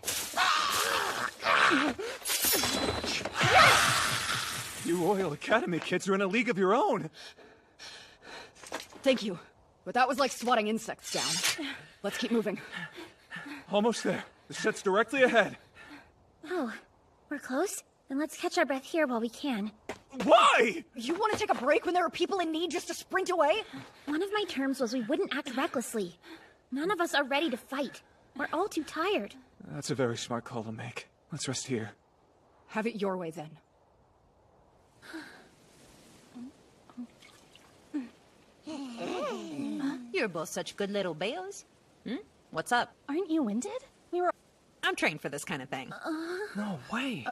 You Royal Academy kids are in a league of your own. Thank you. But that was like swatting insects down. Let's keep moving. Almost there. The shed's directly ahead. Oh, we're close? Then let's catch our breath here while we can. Why? You want to take a break when there are people in need just to sprint away? One of my terms was we wouldn't act recklessly. None of us are ready to fight. We're all too tired. That's a very smart call to make. Let's rest here. Have it your way, then. You're both such good little bears. What's up? Aren't you winded? I'm trained for this kind of thing. No way.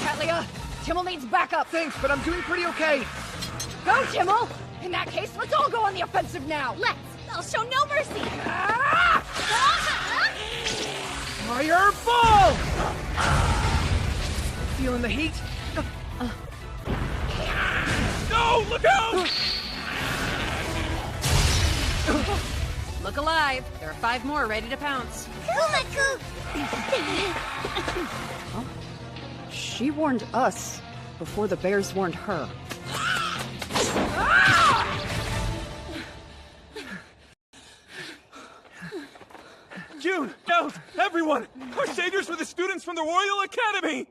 Katlia, Timmel needs backup. Thanks, but I'm doing pretty okay. Go, Timmel! In that case, let's all go on the offensive now. Let's! I'll show no mercy! Fireball! Feeling the heat? No, look out! Look alive. There are 5 more ready to pounce. She warned us. before the bears warned her. June! No! Everyone! Our saviors were the students from the Royal Academy!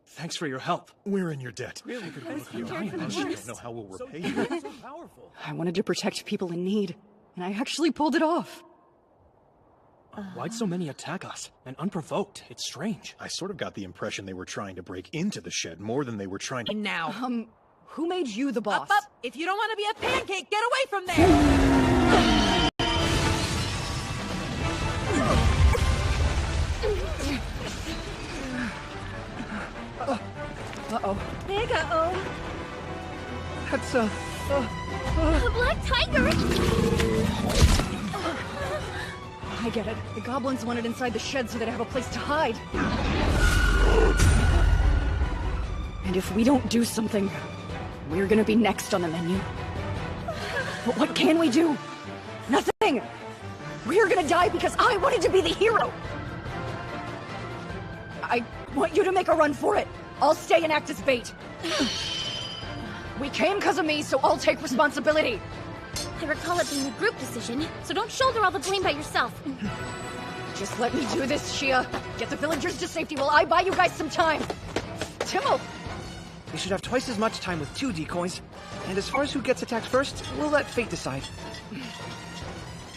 Thanks for your help. We're in your debt. Really good work. I don't know how we'll repay you. So powerful. I wanted to protect people in need, and I actually pulled it off. Why'd so many attack us? And unprovoked. It's strange. I sort of got the impression they were trying to break into the shed more than they were trying to... Now. Who made you the boss? Up! If you don't want to be a pancake, get away from there! Uh-oh. Big uh-oh. That's, A black tiger! I get it. The goblins want it inside the shed so they'd have a place to hide. And if we don't do something, we're gonna be next on the menu. But what can we do? Nothing! We're gonna die because I wanted to be the hero! I want you to make a run for it. I'll stay and act as bait. We came because of me, so I'll take responsibility. I recall it being a group decision, so don't shoulder all the blame by yourself. Just let me do this, Shia. Get the villagers to safety while I buy you guys some time. Timo! We should have twice as much time with 2 decoys. And as far as who gets attacked first, we'll let fate decide.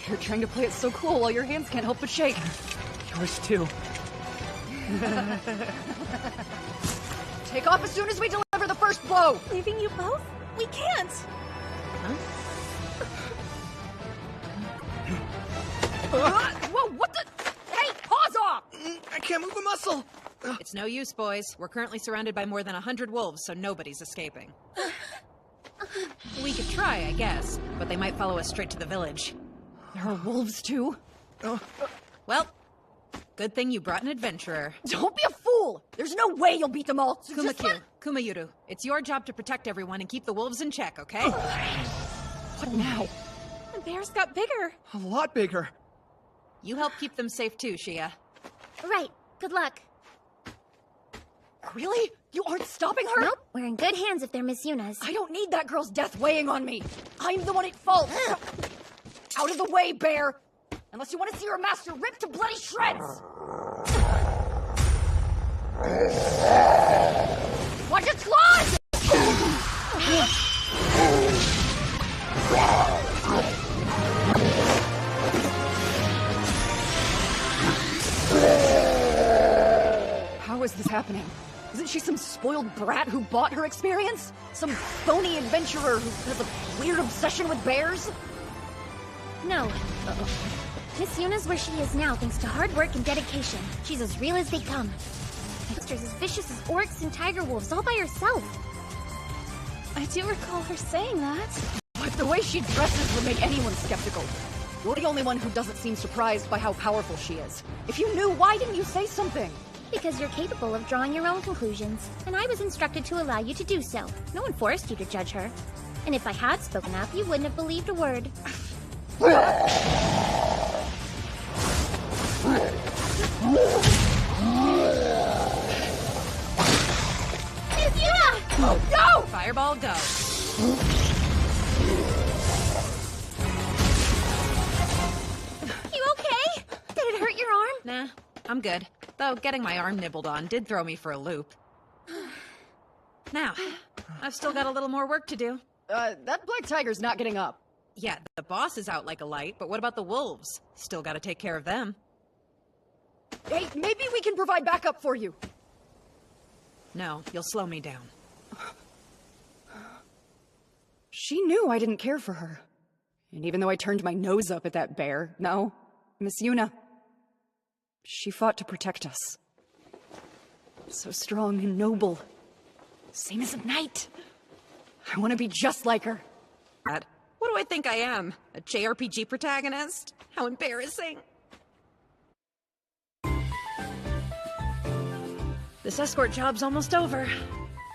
You're trying to play it so cool while your hands can't help but shake. Yours too. Take off as soon as we deliver the first blow! Leaving you both? We can't! Whoa, what the? Hey, paws off! I can't move a muscle! It's no use, boys. We're currently surrounded by more than 100 wolves, so nobody's escaping. We could try, I guess, but they might follow us straight to the village. There are wolves, too? Well, good thing you brought an adventurer. Don't be a fool! There's no way you'll beat them all! So Kumayuru, it's your job to protect everyone and keep the wolves in check, okay? What now? The bears got bigger. A lot bigger. You help keep them safe too, Shia. Right. Good luck. Really? You aren't stopping her? Nope. We're in good hands if they're Miss Yuna's. I don't need that girl's death weighing on me. I'm the one at fault. Out of the way, bear! Unless you want to see your master ripped to bloody shreds! Watch its claws! How is this happening? Isn't she some spoiled brat who bought her experience? Some phony adventurer who has a weird obsession with bears? No. Miss Yuna's where she is now thanks to hard work and dedication. She's as real as they come. My sister's as vicious as orcs and tiger wolves all by herself. I do recall her saying that. But the way she dresses would make anyone skeptical. You're the only one who doesn't seem surprised by how powerful she is. If you knew, why didn't you say something? Because you're capable of drawing your own conclusions, and I was instructed to allow you to do so. No one forced you to judge her. And if I had spoken up, you wouldn't have believed a word. Yeah! Go! Fireball, go. You okay? Did it hurt your arm? Nah, I'm good. Though getting my arm nibbled on did throw me for a loop. Now, I've still got a little more work to do. That black tiger's not getting up. Yeah, the boss is out like a light, but what about the wolves? Still gotta take care of them. Hey, maybe we can provide backup for you. No, you'll slow me down. She knew I didn't care for her. And even though I turned my nose up at that bear, no, Miss Yuna, she fought to protect us. So strong and noble. Same as a knight. I want to be just like her. What do I think I am? A JRPG protagonist? How embarrassing. This escort job's almost over.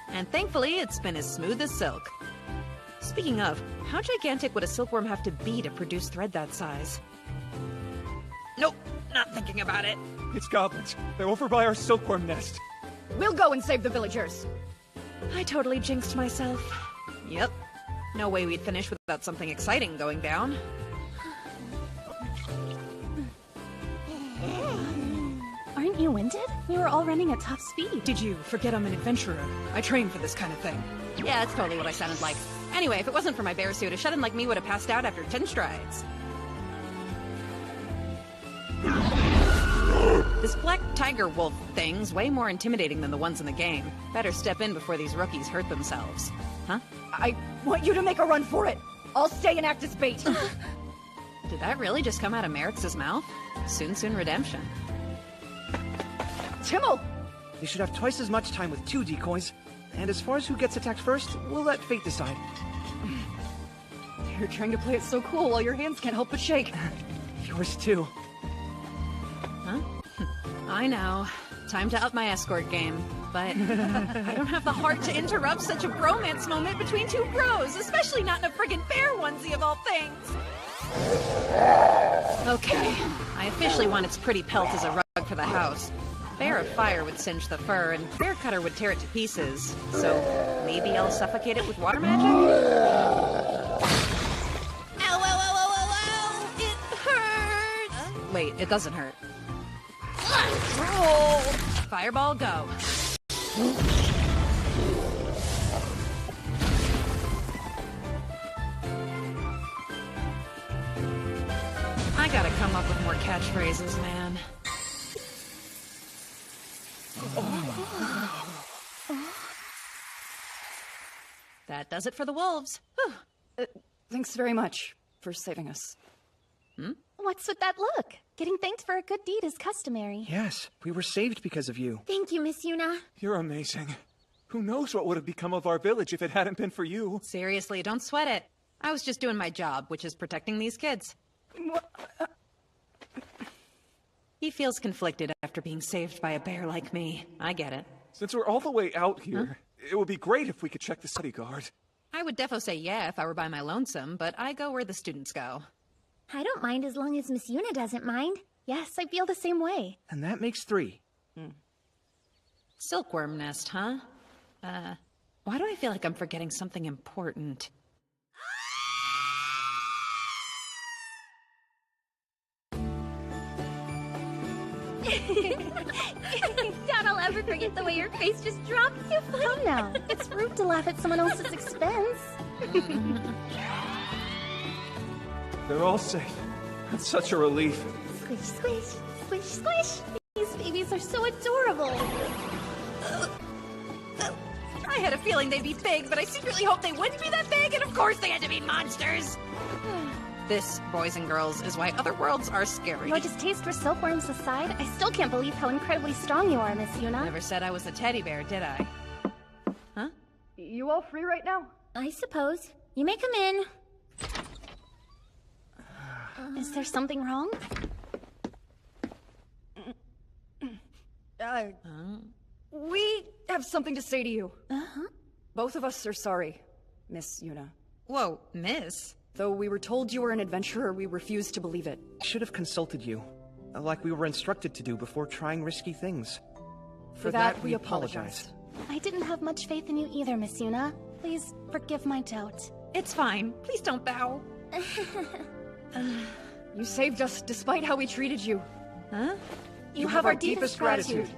And thankfully, it's been as smooth as silk. Speaking of, how gigantic would a silkworm have to be to produce thread that size? Nope, not thinking about it. It's goblins. They're over by our silkworm nest. We'll go and save the villagers. I totally jinxed myself. Yep. No way we'd finish without something exciting going down. Aren't you winded? We were all running at top speed. Did you forget I'm an adventurer? I train for this kind of thing. Yeah, that's totally what I sounded like. Anyway, if it wasn't for my bear suit, a shut-in like me would have passed out after 10 strides. This black tiger wolf thing's way more intimidating than the ones in the game. Better step in before these rookies hurt themselves. Huh? I want you to make a run for it. I'll stay and act as bait. Did that really just come out of Merrick's mouth? Soon redemption. Timmel! You should have twice as much time with 2 decoys. And as far as who gets attacked first, we'll let fate decide. You're trying to play it so cool while your hands can't help but shake. Yours too. Huh? I know. Time to up my escort game. But I don't have the heart to interrupt such a bromance moment between 2 bros, especially not in a friggin' bear onesie of all things. Okay, I officially want its pretty pelt as a rug for the house. Bear of fire would singe the fur, and bear cutter would tear it to pieces. So maybe I'll suffocate it with water magic? Ow, ow, ow, ow, ow, ow! It hurts! Wait, it doesn't hurt. Roll! Fireball, go. I gotta come up with more catchphrases, man. That does it for the wolves. Thanks very much for saving us. What's with that look? Getting thanked for a good deed is customary. Yes, we were saved because of you. Thank you, Miss Yuna. You're amazing. Who knows what would have become of our village if it hadn't been for you? Seriously, don't sweat it. I was just doing my job, which is protecting these kids. He feels conflicted after being saved by a bear like me. I get it. Since we're all the way out here, it would be great if we could check the study guard. I would defo say yeah if I were by my lonesome, but I go where the students go. I don't mind as long as Miss Yuna doesn't mind. Yes, I feel the same way. And that makes 3. Silkworm nest, huh? Why do I feel like I'm forgetting something important? Doubt I'll ever forget the way your face just dropped. Too funny. Come now. It's rude to laugh at someone else's expense. They're all safe. That's such a relief. Squish, squish, squish, squish. These babies are so adorable. I had a feeling they'd be big, but I secretly hoped they wouldn't be that big, and of course they had to be monsters! This, boys and girls, is why other worlds are scary. Your distaste for silkworms aside, I still can't believe how incredibly strong you are, Miss Yuna. Never said I was a teddy bear, did I? Huh? You all free right now? I suppose. You may come in. Is there something wrong? We have something to say to you. Both of us are sorry, Miss Yuna. Whoa, miss? Though we were told you were an adventurer, we refused to believe it. Should have consulted you, like we were instructed to do before trying risky things. For that, we apologize. I didn't have much faith in you either, Miss Yuna. Please forgive my doubt. It's fine. Please don't bow. You saved us despite how we treated you. Huh? You have our deepest gratitude.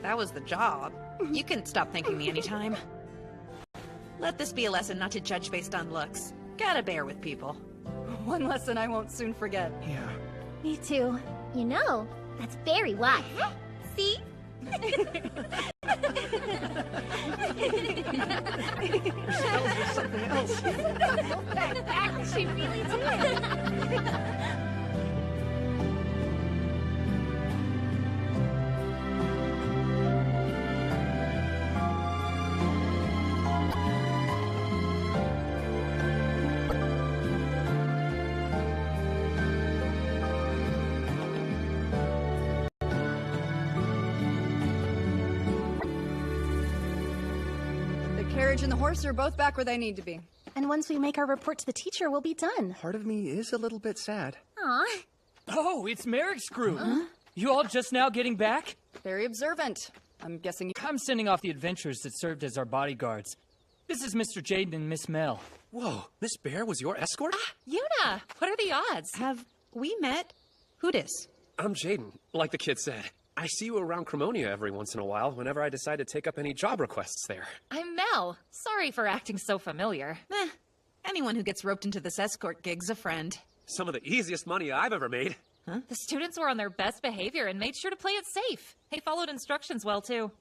That was the job. You can stop thanking me anytime. Let this be a lesson not to judge based on looks. Gotta bear with people. One lesson I won't soon forget. Yeah. Me too. You know, that's very wise. See? Something else. She really did. The carriage and the horse are both back where they need to be. And once we make our report to the teacher, we'll be done. Part of me is a little bit sad. Aw. Oh, it's Merrick's crew. You all just now getting back? Very observant. I'm guessing I'm sending off the adventurers that served as our bodyguards. This is Mr. Jaden and Miss Mel. Whoa, Miss Bear was your escort? Yuna, what are the odds? Have we met? Who dis? I'm Jaden, like the kid said. I see you around Cremonia every once in a while whenever I decide to take up any job requests there. I'm Mel. Sorry for acting so familiar. Anyone who gets roped into this escort gig's a friend. Some of the easiest money I've ever made. Huh? The students were on their best behavior and made sure to play it safe. They followed instructions well, too.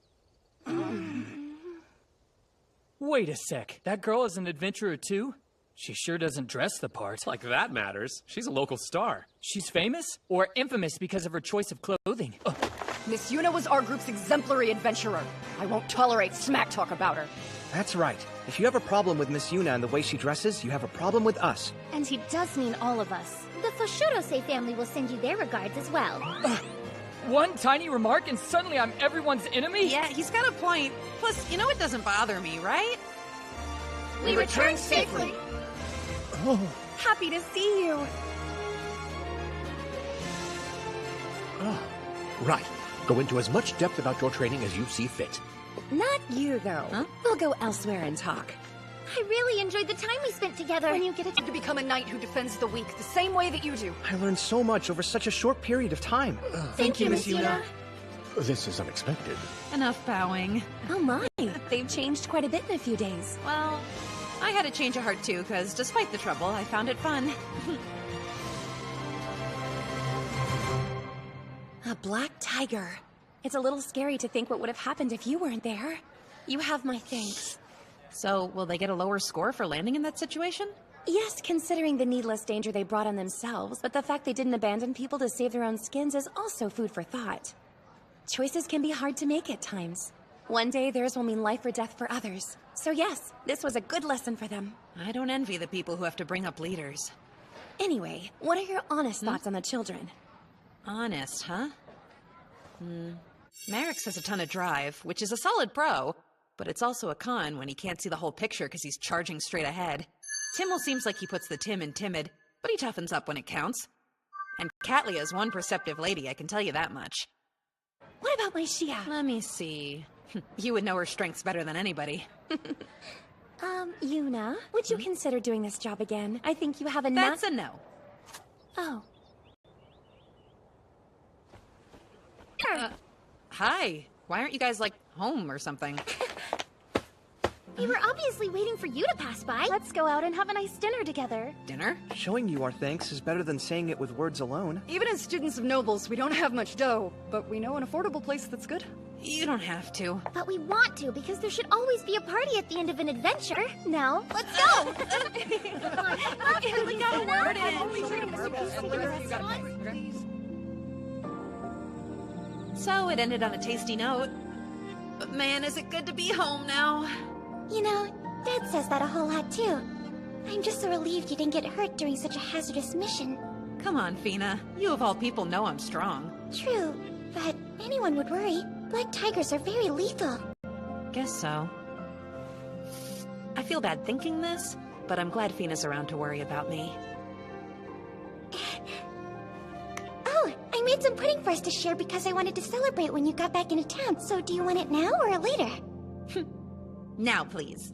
Wait a sec. That girl is an adventurer, too? She sure doesn't dress the part. Like that matters. She's a local star. She's famous? Or infamous because of her choice of clothing? Miss Yuna was our group's exemplary adventurer. I won't tolerate smack talk about her. That's right. If you have a problem with Miss Yuna and the way she dresses, you have a problem with us. And he does mean all of us. The Foshurose family will send you their regards as well. One tiny remark and suddenly I'm everyone's enemy? Yeah, he's got a point. Plus, you know it doesn't bother me, right? We returned safely. Oh. Happy to see you. Oh, right. Go into as much depth about your training as you see fit. Not you, though. Huh? We'll go elsewhere and talk. I really enjoyed the time we spent together. When you get it to become a knight who defends the weak the same way that you do. I learned so much over such a short period of time. Thank you, Miss Yuna. This is unexpected. Enough bowing. Oh my, they've changed quite a bit in a few days. Well, I had a change of heart too, because despite the trouble, I found it fun. A black tiger. It's a little scary to think what would have happened if you weren't there. You have my thanks. So, will they get a lower score for landing in that situation? Yes, considering the needless danger they brought on themselves, but the fact they didn't abandon people to save their own skins is also food for thought. Choices can be hard to make at times. One day theirs will mean life or death for others. So yes, this was a good lesson for them. I don't envy the people who have to bring up leaders. Anyway, what are your honest thoughts on the children? Honest, huh? Merrick's has a ton of drive, which is a solid pro, but it's also a con when he can't see the whole picture because he's charging straight ahead. Timmel seems like he puts the Tim in timid, but he toughens up when it counts. And Catlia's one perceptive lady, I can tell you that much. What about my Shia? Let me see. You would know her strengths better than anybody. Yuna, would you consider doing this job again? I think you have That's a no. Oh. Hi. Why aren't you guys, like, home or something? We were obviously waiting for you to pass by. Let's go out and have a nice dinner together. Dinner? Showing you our thanks is better than saying it with words alone. Even as students of nobles, we don't have much dough, but we know an affordable place that's good. You don't have to. But we want to, because there should always be a party at the end of an adventure. Now, let's go! We got a word in. So it ended on a tasty note. But man, is it good to be home now. You know, Dad says that a whole lot too. I'm just so relieved you didn't get hurt during such a hazardous mission. Come on, Fina. You of all people know I'm strong. True, but anyone would worry. Black tigers are very lethal. Guess so. I feel bad thinking this, but I'm glad Fina's around to worry about me. Oh, I made some pudding for us to share because I wanted to celebrate when you got back into town. So do you want it now or later? Now, please.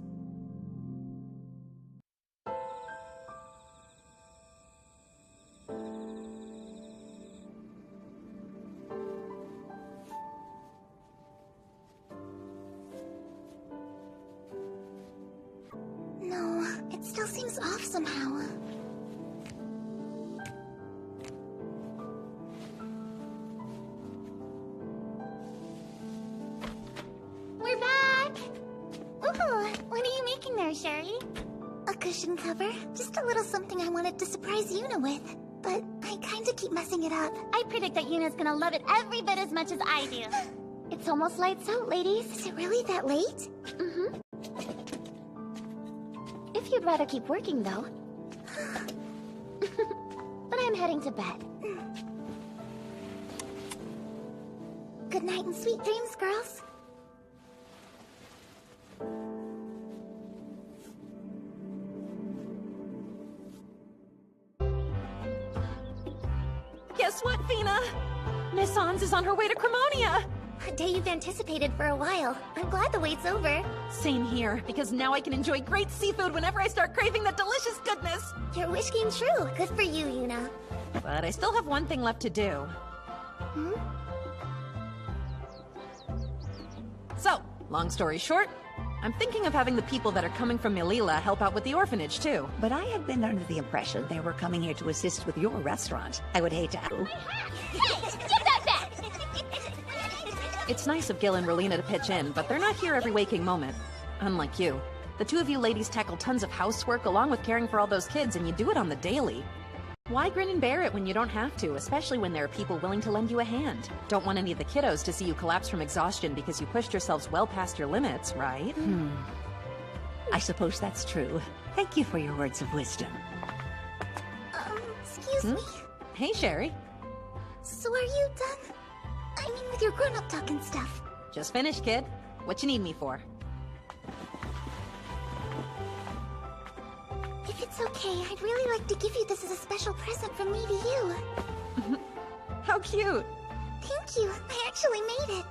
No, it still seems off somehow. We're back! Ooh, what are you making there, Sherry? A cushion cover. Just a little something I wanted to surprise Yuna with. But I kinda keep messing it up. I predict that Yuna's gonna love it every bit as much as I do. It's almost lights out, ladies. Is it really that late? Mm-hmm. If you'd rather keep working, though. But I'm heading to bed. Good night and sweet dreams, girls. Guess what, Fina? Miss Ons is on her way to Cremonia. A day you've anticipated for a while. I'm glad the wait's over. Same here, because now I can enjoy great seafood whenever I start craving that delicious goodness. Your wish came true. Good for you, Yuna. But I still have one thing left to do. Hmm? So, long story short, I'm thinking of having the people that are coming from Melilla help out with the orphanage, too. But I had been under the impression they were coming here to assist with your restaurant. I would hate to... Hey, give that back! It's nice of Gil and Rolina to pitch in, but they're not here every waking moment. Unlike you. The two of you ladies tackle tons of housework along with caring for all those kids, and you do it on the daily. Why grin and bear it when you don't have to, especially when there are people willing to lend you a hand? Don't want any of the kiddos to see you collapse from exhaustion because you pushed yourselves well past your limits, right? I suppose that's true. Thank you for your words of wisdom. Excuse me. Hey, Sherry. So are you done? I mean, with your grown-up talk and stuff. Just finished, kid. What you need me for? If it's okay, I'd really like to give you this as a special present from me to you. How cute! Thank you. I actually made it.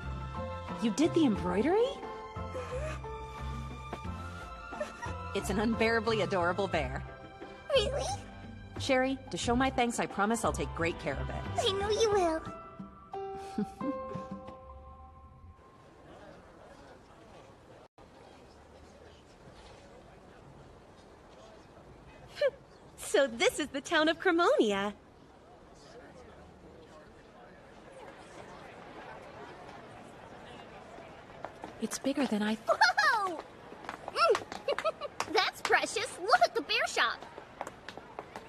You did the embroidery? It's an unbearably adorable bear. Really? Sherry, to show my thanks, I promise I'll take great care of it. I know you will. So this is the town of Cremonia. It's bigger than I thought. Whoa! That's precious. Look at the bear shop.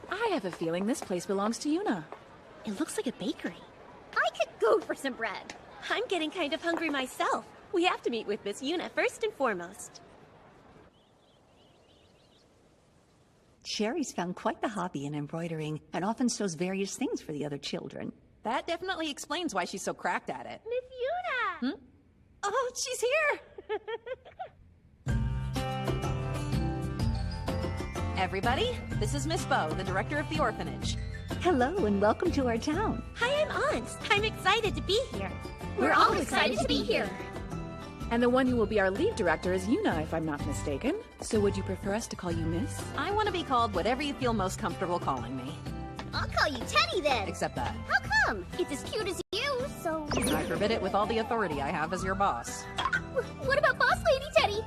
I have a feeling this place belongs to Yuna. It looks like a bakery. I could go for some bread. I'm getting kind of hungry myself. We have to meet with Miss Yuna first and foremost. Sherry's found quite the hobby in embroidering and often sews various things for the other children. That definitely explains why she's so cracked at it. Miss Yuna! Oh, she's here! Everybody, this is Miss Bo, the director of the orphanage. Hello and welcome to our town. Hi, I'm Ans. I'm excited to be here. We're all excited to be here. And the one who will be our lead director is Yuna, if I'm not mistaken. So would you prefer us to call you Miss? I want to be called whatever you feel most comfortable calling me. I'll call you Teddy then. Except that. How come? It's as cute as you, so... I forbid it with all the authority I have as your boss. What about Boss Lady Teddy?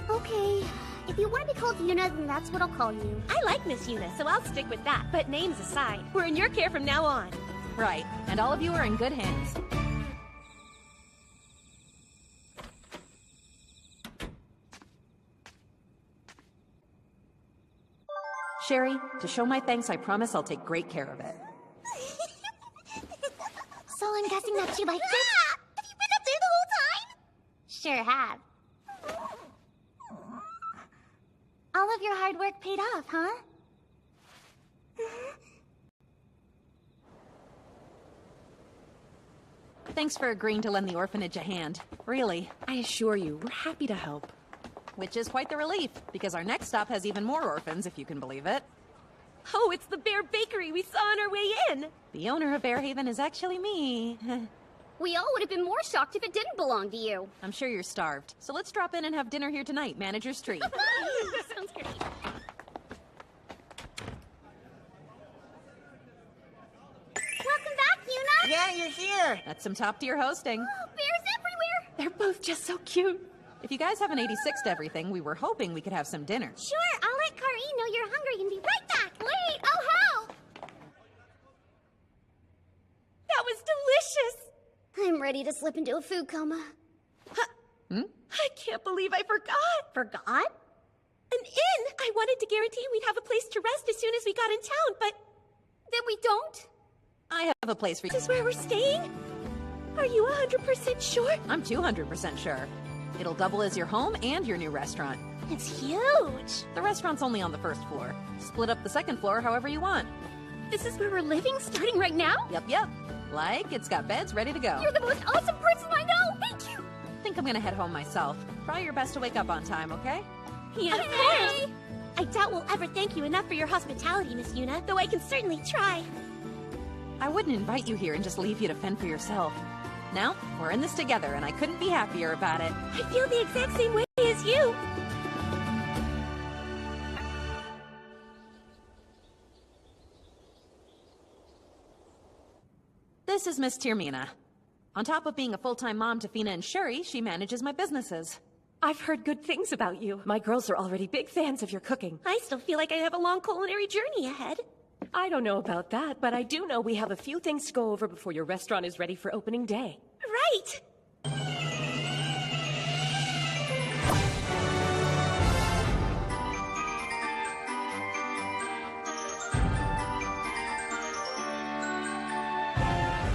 Okay, if you want to be called Yuna, then that's what I'll call you. I like Miss Yuna, so I'll stick with that. But names aside, we're in your care from now on. Right, and all of you are in good hands. Sherry, to show my thanks, I promise I'll take great care of it. So I'm guessing that you liked it? Have you been up there the whole time? Sure have. All of your hard work paid off, huh? Thanks for agreeing to lend the orphanage a hand. Really. I assure you, we're happy to help. Which is quite the relief, because our next stop has even more orphans, if you can believe it. Oh, it's the Bear Bakery we saw on our way in. The owner of Bearhaven is actually me. We all would have been more shocked if it didn't belong to you. I'm sure you're starved. So let's drop in and have dinner here tonight, manager's treat. Sounds great. Welcome back, Yuna! Yeah, you're here! That's some top-tier hosting. Oh, bears everywhere! They're both just so cute. If you guys haven't 86'd everything, we were hoping we could have some dinner. Sure, I'll let Kari know you're hungry and be right back. Wait, oh how? That was delicious! I'm ready to slip into a food coma. I can't believe I forgot. Forgot? An inn! I wanted to guarantee we'd have a place to rest as soon as we got in town, but... then we don't? I have a place for you. This is where we're staying? Are you 100% sure? I'm 200% sure. It'll double as your home and your new restaurant. It's huge! The restaurant's only on the first floor. Split up the second floor however you want. This is where we're living, starting right now? Yep. Like, it's got beds ready to go. You're the most awesome person I know! Thank you! I think I'm gonna head home myself. Try your best to wake up on time, okay? Yeah, of course! I doubt we'll ever thank you enough for your hospitality, Miss Yuna, though I can certainly try. I wouldn't invite you here and just leave you to fend for yourself. Now, we're in this together, and I couldn't be happier about it. I feel the exact same way as you. This is Miss Tyrmina. On top of being a full-time mom to Fina and Shuri, she manages my businesses. I've heard good things about you. My girls are already big fans of your cooking. I still feel like I have a long culinary journey ahead. I don't know about that, but I do know we have a few things to go over before your restaurant is ready for opening day. Right!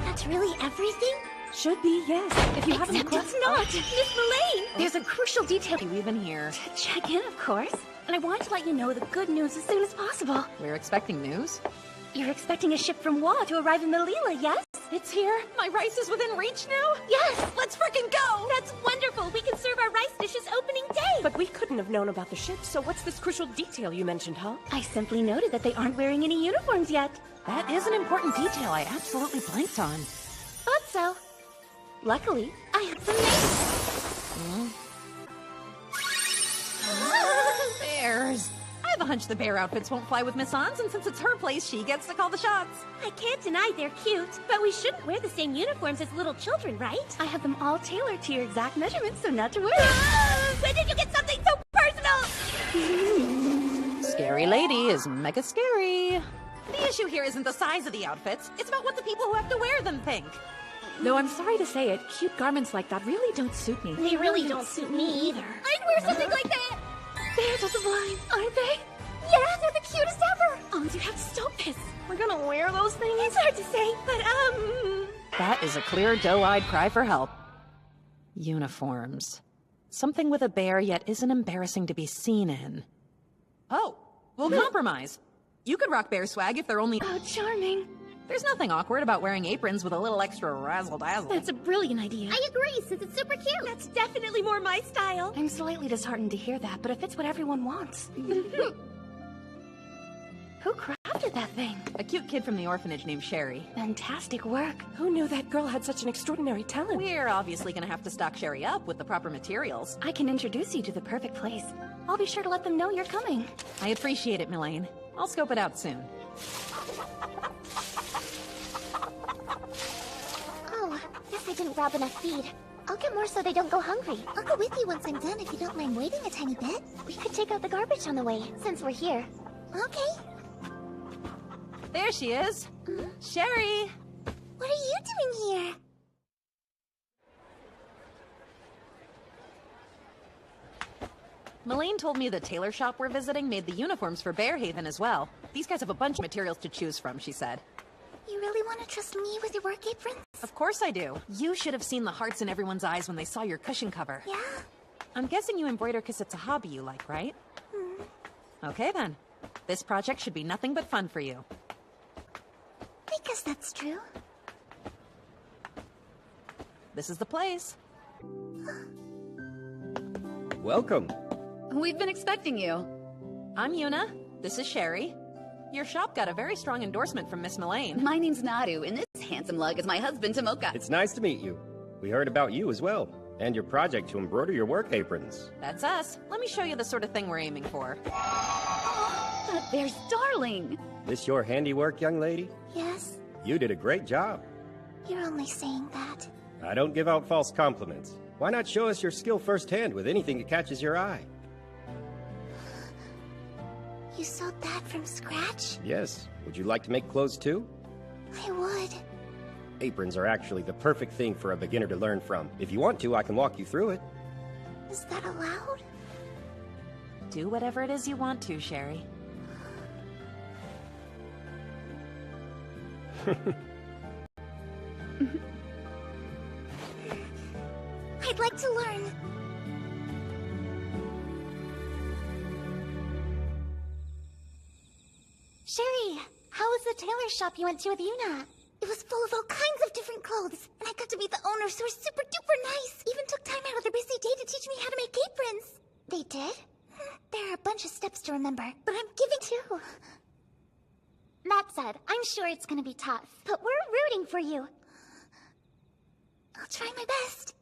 That's really everything? Should be, yes. If you have any Except questions... it's not! Miss Mullane! There's a crucial detail. You even here? To check in, of course. And I want to let you know the good news as soon as possible. We're expecting news? You're expecting a ship from Wa to arrive in Melilla, yes? It's here? My rice is within reach now? Yes! Let's frickin' go! That's wonderful! We can serve our rice dishes opening day! But we couldn't have known about the ship, so what's this crucial detail you mentioned, huh? I simply noted that they aren't wearing any uniforms yet. That is an important detail I absolutely blanked on. Thought so. Luckily, I had some names. Bears. I have a hunch the bear outfits won't fly with Miss Ons, and since it's her place, she gets to call the shots. I can't deny they're cute, but we shouldn't wear the same uniforms as little children, right? I have them all tailored to your exact measurements, so not to worry. When did you get something so personal? Scary lady is mega scary. The issue here isn't the size of the outfits, it's about what the people who have to wear them think. Though I'm sorry to say it, cute garments like that really don't suit me. They really don't suit me either. I'd wear something like that! Bears are sublime, aren't they? Yeah, they're the cutest ever! You have to stop this. We're gonna wear those things? It's hard to say, but That is a clear, doe-eyed cry for help. Uniforms. Something with a bear yet isn't embarrassing to be seen in. Oh, we'll compromise. You could rock bear swag if they're only— Oh, charming. There's nothing awkward about wearing aprons with a little extra razzle-dazzle. That's a brilliant idea. I agree, since it's super cute. That's definitely more my style. I'm slightly disheartened to hear that, but if it's what everyone wants. Who crafted that thing? A cute kid from the orphanage named Sherry. Fantastic work. Who knew that girl had such an extraordinary talent? We're obviously gonna have to stock Sherry up with the proper materials. I can introduce you to the perfect place. I'll be sure to let them know you're coming. I appreciate it, Mullane. I'll scope it out soon. Oh, guess I didn't grab enough feed. I'll get more so they don't go hungry. I'll go with you once I'm done if you don't mind waiting a tiny bit. We could take out the garbage on the way, since we're here. Okay. There she is. Sherry! What are you doing here? Mullane told me the tailor shop we're visiting made the uniforms for Bearhaven as well. These guys have a bunch of materials to choose from, she said. You really want to trust me with your work aprons? Of course I do. You should have seen the hearts in everyone's eyes when they saw your cushion cover. Yeah? I'm guessing you embroider because it's a hobby you like, right? Okay then. This project should be nothing but fun for you. I guess that's true. This is the place. Welcome. We've been expecting you. I'm Yuna. This is Sherry. Your shop got a very strong endorsement from Miss Mullane. My name's Nadu, and this handsome lug is my husband, Tomoka. It's nice to meet you. We heard about you as well, and your project to embroider your work aprons. That's us. Let me show you the sort of thing we're aiming for. That bear's darling. This your handiwork, young lady? Yes? You did a great job. You're only saying that. I don't give out false compliments. Why not show us your skill firsthand with anything that catches your eye? You sewed that from scratch? Yes. Would you like to make clothes too? I would. Aprons are actually the perfect thing for a beginner to learn from. If you want to, I can walk you through it. Is that allowed? Do whatever it is you want to, Sherry. I'd like to learn. Sherry, how was the tailor shop you went to with Yuna? It was full of all kinds of different clothes, and I got to meet the owners who were super duper nice. Even took time out of their busy day to teach me how to make aprons. They did? There are a bunch of steps to remember, but I'm giving too. That said, I'm sure it's gonna be tough. But we're rooting for you. I'll try my best.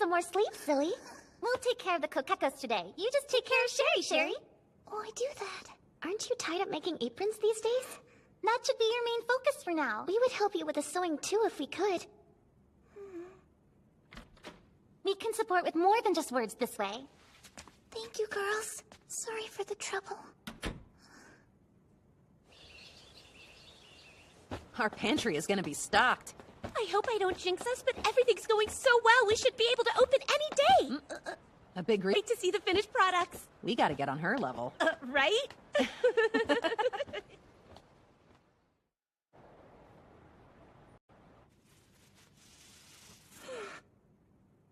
More sleep, silly. We'll take care of the coquetos today. You just take care of Sherry. Oh, I do that. Aren't you tied up making aprons these days? That should be your main focus for now. We would help you with the sewing too if we could. We can support with more than just words this way. Thank you, girls. Sorry for the trouble. Our pantry is gonna be stocked. I hope I don't jinx us, but everything's going so well, we should be able to open any day! A big Wait to see the finished products. We gotta get on her level. Right? I'm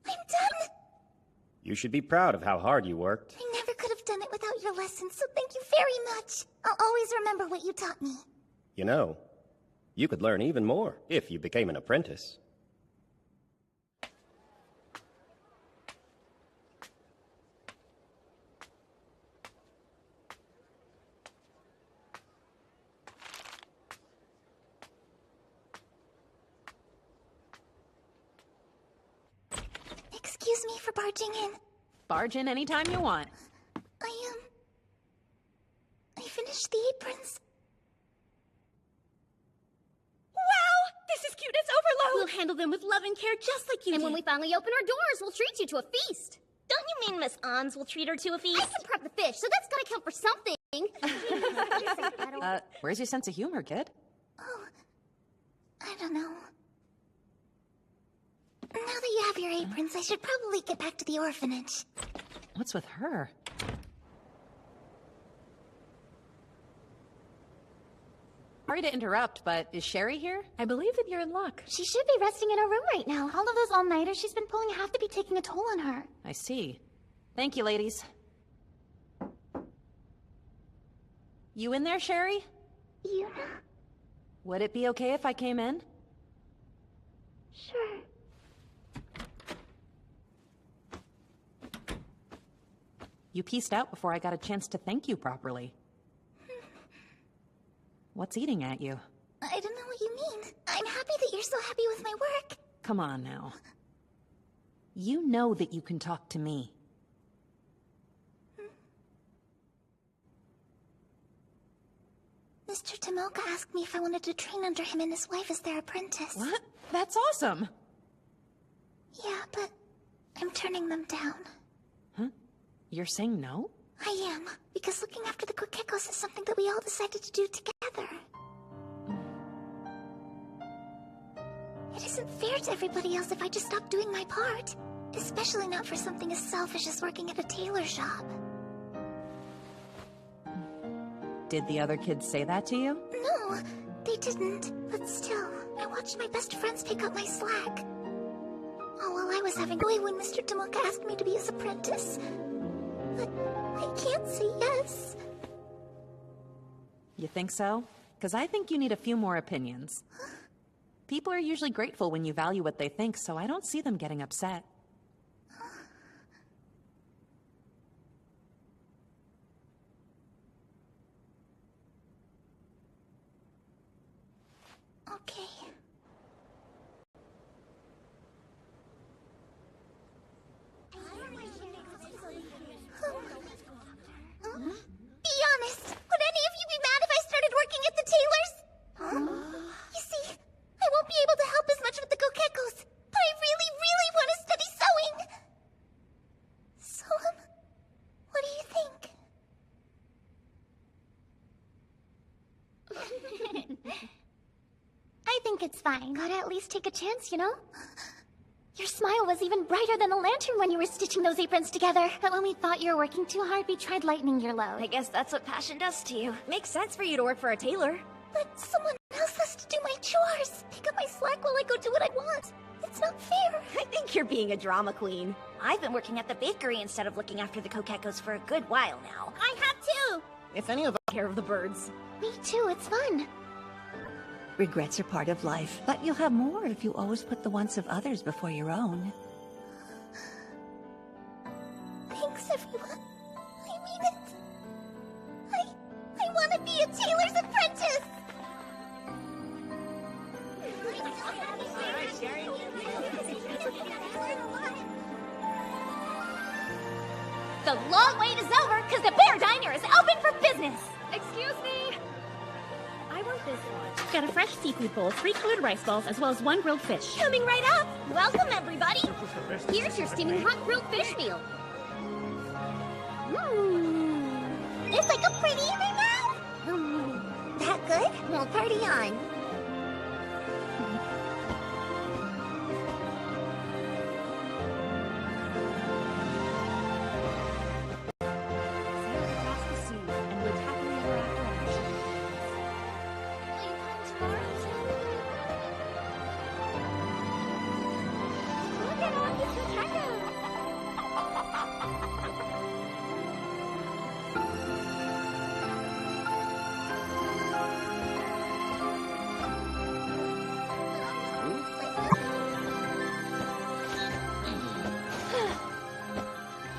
done! You should be proud of how hard you worked. I never could have done it without your lessons, so thank you very much. I'll always remember what you taught me. You know, you could learn even more if you became an apprentice. Excuse me for barging in. Barge in anytime you want. I finished the aprons. This is cuteness overload! We'll handle them with love and care just like you did. And when we finally open our doors, we'll treat you to a feast. Don't you mean Miss Ons will treat her to a feast? I can prep the fish, so that's gotta count for something. Where's your sense of humor, kid? Oh, I don't know. Now that you have your aprons, I should probably get back to the orphanage. What's with her? Sorry to interrupt, but is Sherry here? I believe that you're in luck. She should be resting in her room right now. All of those all-nighters she's been pulling have to be taking a toll on her. I see. Thank you, ladies. You in there, Sherry? Yuna? Would it be okay if I came in? Sure. You pieced out before I got a chance to thank you properly. What's eating at you? I don't know what you mean. I'm happy that you're so happy with my work. Come on now. You know that you can talk to me. Mr. Tomoka asked me if I wanted to train under him and his wife as their apprentice. What? That's awesome! Yeah, but I'm turning them down. Huh? You're saying no? I am, because looking after the Kokekos is something that we all decided to do together. It isn't fair to everybody else if I just stop doing my part. Especially not for something as selfish as working at a tailor shop. Did the other kids say that to you? No, they didn't. But still, I watched my best friends take up my slack. All while I was having joy when Mr. Tomoka asked me to be his apprentice. But I can't say yes. You think so? Because I think you need a few more opinions. People are usually grateful when you value what they think, so I don't see them getting upset. Okay. Be honest. Would any of you be mad if I started working at the tailor's? You see, I won't be able to help as much with the Kokekos, but I really, really want to study sewing. So, what do you think? I think it's fine. Gotta at least take a chance, you know? smile was even brighter than the lantern when you were stitching those aprons together. But when we thought you were working too hard, we tried lightening your load. I guess that's what passion does to you. Makes sense for you to work for a tailor. But someone else has to do my chores. Pick up my slack while I go do what I want. It's not fair. I think you're being a drama queen. I've been working at the bakery instead of looking after the Kokekos for a good while now. I have too. If any of us Care of the birds. Me too, it's fun. Regrets are part of life, but you'll have more if you always put the wants of others before your own. Thanks, everyone. I mean it. I want to be a tailor's apprentice. The long wait is over because the Bear Diner is open for business. Excuse me. I want this one. Got a fresh seafood bowl, 3 colored rice balls, as well as 1 grilled fish. Coming right up. Welcome, everybody. Here's your steaming hot grilled fish meal. It's like a pretty in my mouth. That good? Well, party on.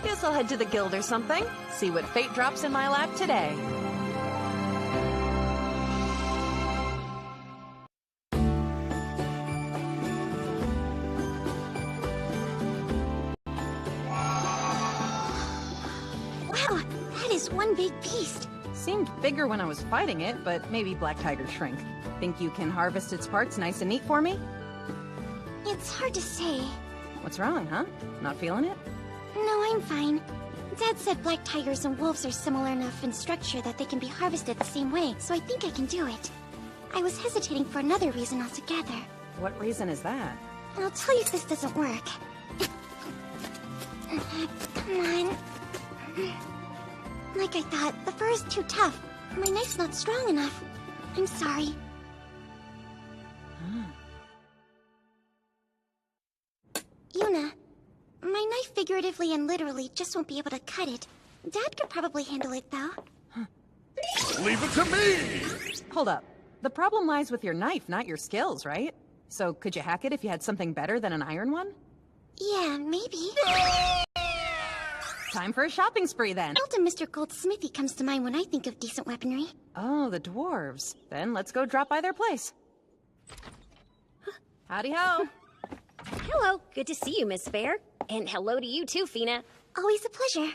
Guess I'll head to the guild or something. See what fate drops in my lap today. Wow, that is one big beast. Seemed bigger when I was fighting it, but maybe Black Tiger shrink. Think you can harvest its parts nice and neat for me? It's hard to say. What's wrong, huh? Not feeling it? No, I'm fine. Dad said black tigers and wolves are similar enough in structure that they can be harvested the same way, so I think I can do it. I was hesitating for another reason altogether. What reason is that? I'll tell you if this doesn't work. Come on. Like I thought, the fur is too tough. My knife's not strong enough. I'm sorry. Yuna, my knife figuratively and literally just won't be able to cut it. Dad could probably handle it, though. Leave it to me! Hold up. The problem lies with your knife, not your skills, right? So could you hack it if you had something better than an iron one? Yeah, maybe. Time for a shopping spree, then. Elton Mr. Gold's smithy comes to mind when I think of decent weaponry. Oh, the dwarves. Then let's go drop by their place. Howdy ho. Hello, good to see you, Miss Fair. And hello to you too, Fina. Always a pleasure.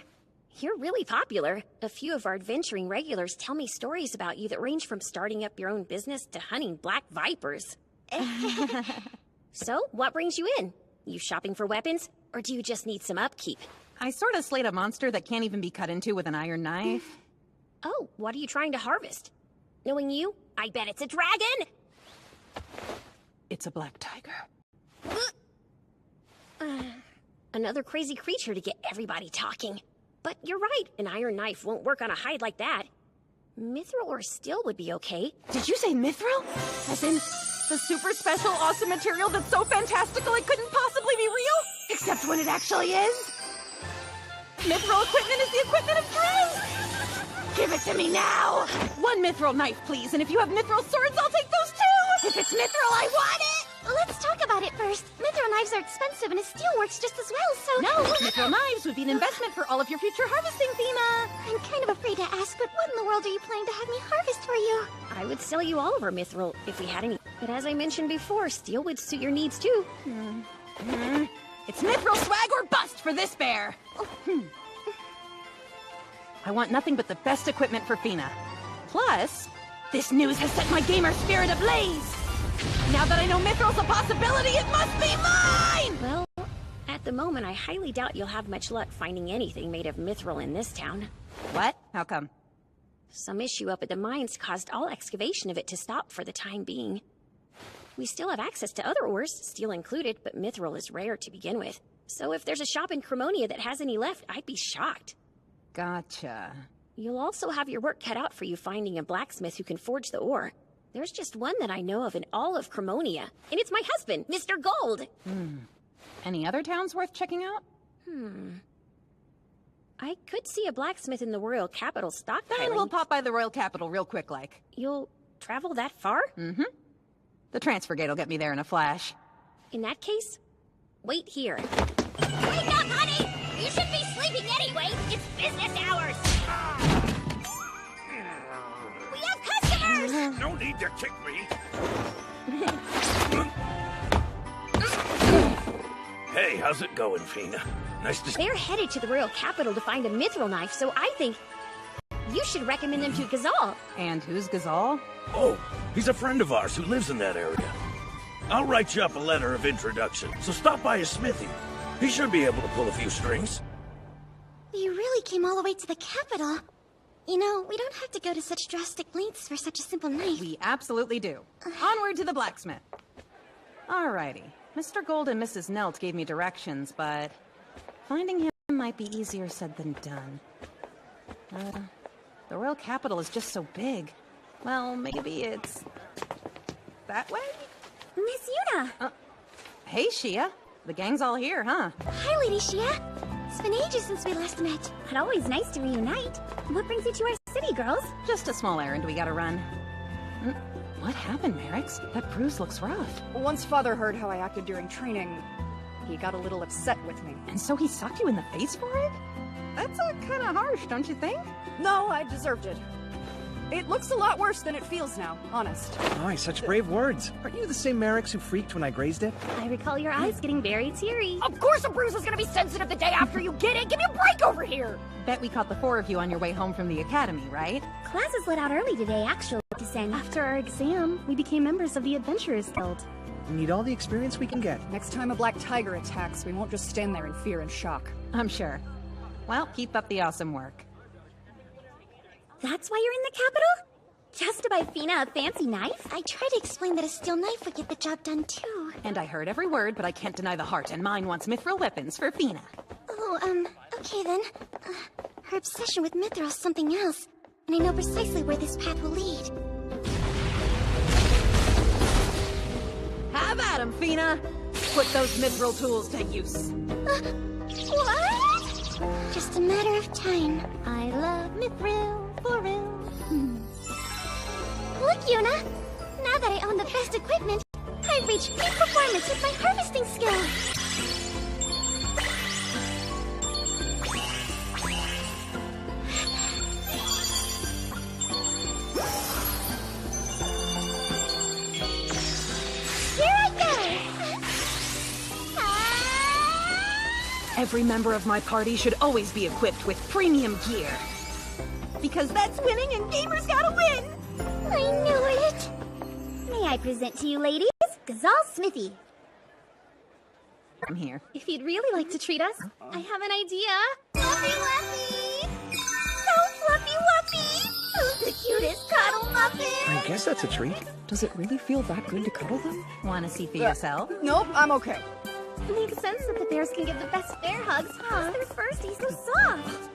You're really popular. A few of our adventuring regulars tell me stories about you that range from starting up your own business to hunting black vipers. So, what brings you in? You shopping for weapons, or do you just need some upkeep? I sort of slayed a monster that can't even be cut into with an iron knife. Oh, what are you trying to harvest? Knowing you, I bet it's a dragon! It's a black tiger. Another crazy creature to get everybody talking. But you're right, an iron knife won't work on a hide like that. Mithril or steel would be okay. Did you say mithril? As in, the super special awesome material that's so fantastical it couldn't possibly be real? Except when it actually is? Mithril equipment is the equipment of dreams! Give it to me now! 1 mithril knife, please, and if you have mithril swords, I'll take those too! If it's mithril, I want it! Let's talk about it first. Mithril knives are expensive and a steel works just as well, so... No, mithril knives would be an investment for all of your future harvesting, Fina! I'm kind of afraid to ask, but what in the world are you planning to have me harvest for you? I would sell you all of our mithril if we had any. But as I mentioned before, steel would suit your needs too. It's mithril swag or bust for this bear! I want nothing but the best equipment for Fina. Plus, this news has set my gamer spirit ablaze! Now that I know Mithril's a possibility, it must be mine! Well, at the moment, I highly doubt you'll have much luck finding anything made of mithril in this town. What? How come? Some issue up at the mines caused all excavation of it to stop for the time being. We still have access to other ores, steel included, but mithril is rare to begin with. So if there's a shop in Cremonia that has any left, I'd be shocked. Gotcha. You'll also have your work cut out for you finding a blacksmith who can forge the ore. There's just one that I know of in all of Cremonia, and it's my husband, Mr. Gold. Any other towns worth checking out? I could see a blacksmith in the royal capital stockpiling. Then we'll pop by the royal capital real quick, like. You'll travel that far? The transfer gate will get me there in a flash. In that case, wait here. Wake up, honey! You should be sleeping anyway. It's business hours. We have customers! No need to kick me. Hey, how's it going, Fina? Nice to... They're headed to the royal capital to find a mithril knife, so I think you should recommend them to Ghazal. And who's Ghazal? Oh, he's a friend of ours who lives in that area. I'll write you up a letter of introduction, so stop by his smithy. He should be able to pull a few strings. You really came all the way to the capital. You know, we don't have to go to such drastic lengths for such a simple knife. We absolutely do. Onward to the blacksmith. Alrighty. Mr. Gold and Mrs. Nelt gave me directions, but finding him might be easier said than done. The royal capital is just so big. Well, maybe it's that way? Miss Yuna! Hey, Shia. The gang's all here, huh? Hi, Lady Shia. It's been ages since we last met. But always nice to reunite. What brings you to our city, girls? Just a small errand we gotta run. What happened, Merrick's? That bruise looks rough. Once Father heard how I acted during training, he got a little upset with me. And so he socked you in the face for it? That's kind of harsh, don't you think? No, I deserved it. It looks a lot worse than it feels now, honest. My, such brave words. Aren't you the same Merrick's who freaked when I grazed it? I recall your eyes getting very teary. Of course a bruise is gonna be sensitive the day after you get it! Give me a break over here! Bet we caught the four of you on your way home from the academy, right? Classes let out early today, actually. After our exam, we became members of the Adventurers Guild. We need all the experience we can get. Next time a black tiger attacks, we won't just stand there in fear and shock. I'm sure. Well, keep up the awesome work. That's why you're in the capital? Just to buy Fina a fancy knife? I tried to explain that a steel knife would get the job done too. And I heard every word, but I can't deny the heart, and mine wants mithril weapons for Fina. Oh, okay then. Her obsession with mithril is something else, and I know precisely where this path will lead. Have at 'em, Fina! Put those mithril tools to use. What? Just a matter of time. I love mithril for real. Look, Yuna! Now that I own the best equipment, I've reached peak performance with my harvesting skills. Here I go! Every member of my party should always be equipped with premium gear. Because that's winning and gamers gotta win! I knew it! May I present to you, ladies, Ghazal Smithy. I'm here. If you'd really like to treat us, I have an idea. Fluffy Wuffy! So Fluffy Wuffy! Who's the cutest cuddle muffin? I guess that's a treat. Does it really feel that good to cuddle them? Wanna see for yourself? Nope, I'm okay. It makes sense that the bears can give the best bear hugs because their fur stays so soft.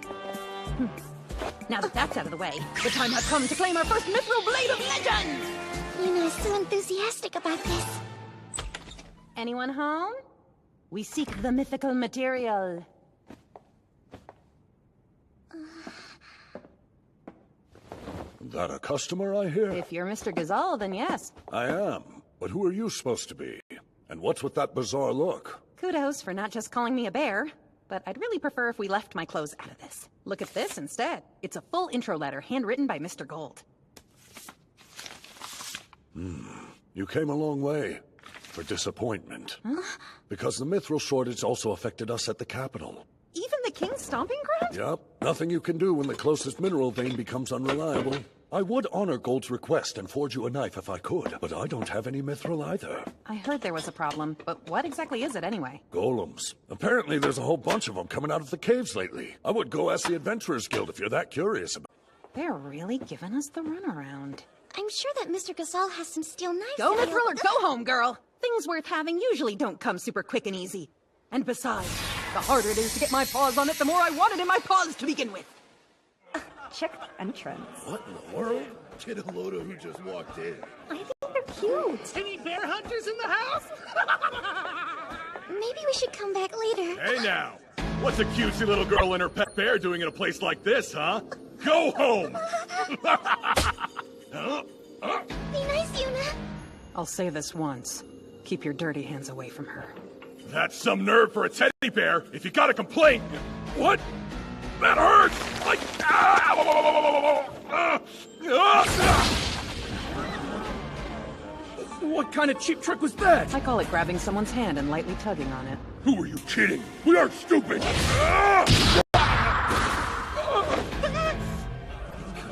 Now that that's out of the way, the time has come to claim our first mithril blade of legend! Yuna is so enthusiastic about this. Anyone home? We seek the mythical material. That a customer, I hear? If you're Mr. Ghazal, then yes. I am. But who are you supposed to be? And what's with that bizarre look? Kudos for not just calling me a bear, but I'd really prefer if we left my clothes out of this. Look at this instead. It's a full intro letter handwritten by Mr. Gold. You came a long way. For disappointment. Huh? Because the mithril shortage also affected us at the capital. Even the king's stomping ground? Yep. Nothing you can do when the closest mineral vein becomes unreliable. I would honor Gold's request and forge you a knife if I could, but I don't have any mithril either. I heard there was a problem, but what exactly is it anyway? Golems. Apparently there's a whole bunch of them coming out of the caves lately. I would go ask the Adventurers Guild if you're that curious about it. They're really giving us the runaround. I'm sure that Mr. Gazelle has some steel knives. Go, Mithril, or go home, girl. Things worth having usually don't come super quick and easy. And besides, the harder it is to get my paws on it, the more I want it in my paws to begin with. Check the entrance. What in the world? Get a load of who just walked in. I think they're cute. Any bear hunters in the house? Maybe we should come back later. Hey now, what's a cutesy little girl and her pet bear doing in a place like this, huh? Go home! Be nice, Yuna. I'll say this once. Keep your dirty hands away from her. That's some nerve for a teddy bear. If you got a complaint... What? That hurts! Like... What kind of cheap trick was that? I call it grabbing someone's hand and lightly tugging on it. Who are you kidding? We aren't stupid!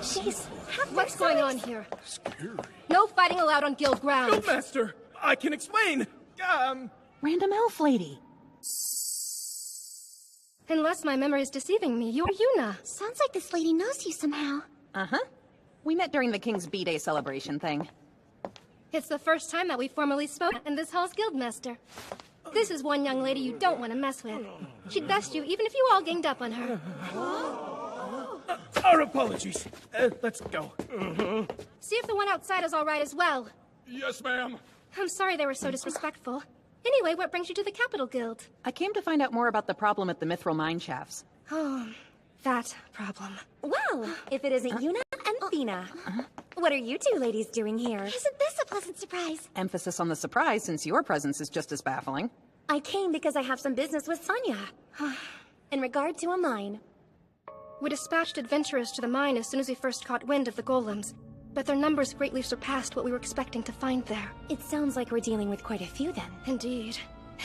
Jeez, what's going on here? Scary. No fighting allowed on guild grounds. No, Master! I can explain! Random elf lady. Unless my memory is deceiving me, you're Yuna. Sounds like this lady knows you somehow. Uh-huh. We met during the King's B-Day celebration thing. It's the first time that we formally spoke in this hall's guildmaster. This is one young lady you don't want to mess with. She'd best you even if you all ganged up on her. Our apologies. Let's go. See if the one outside is all right as well. Yes, ma'am. I'm sorry they were so disrespectful. Anyway, what brings you to the Capital Guild? I came to find out more about the problem at the Mithril mine shafts. Oh, that problem. Well, if it isn't Yuna and Fina. What are you two ladies doing here? Isn't this a pleasant surprise? Emphasis on the surprise, since your presence is just as baffling. I came because I have some business with Sonia. In regard to a mine. We dispatched adventurers to the mine as soon as we first caught wind of the golems, but their numbers greatly surpassed what we were expecting to find there. It sounds like we're dealing with quite a few then. Indeed.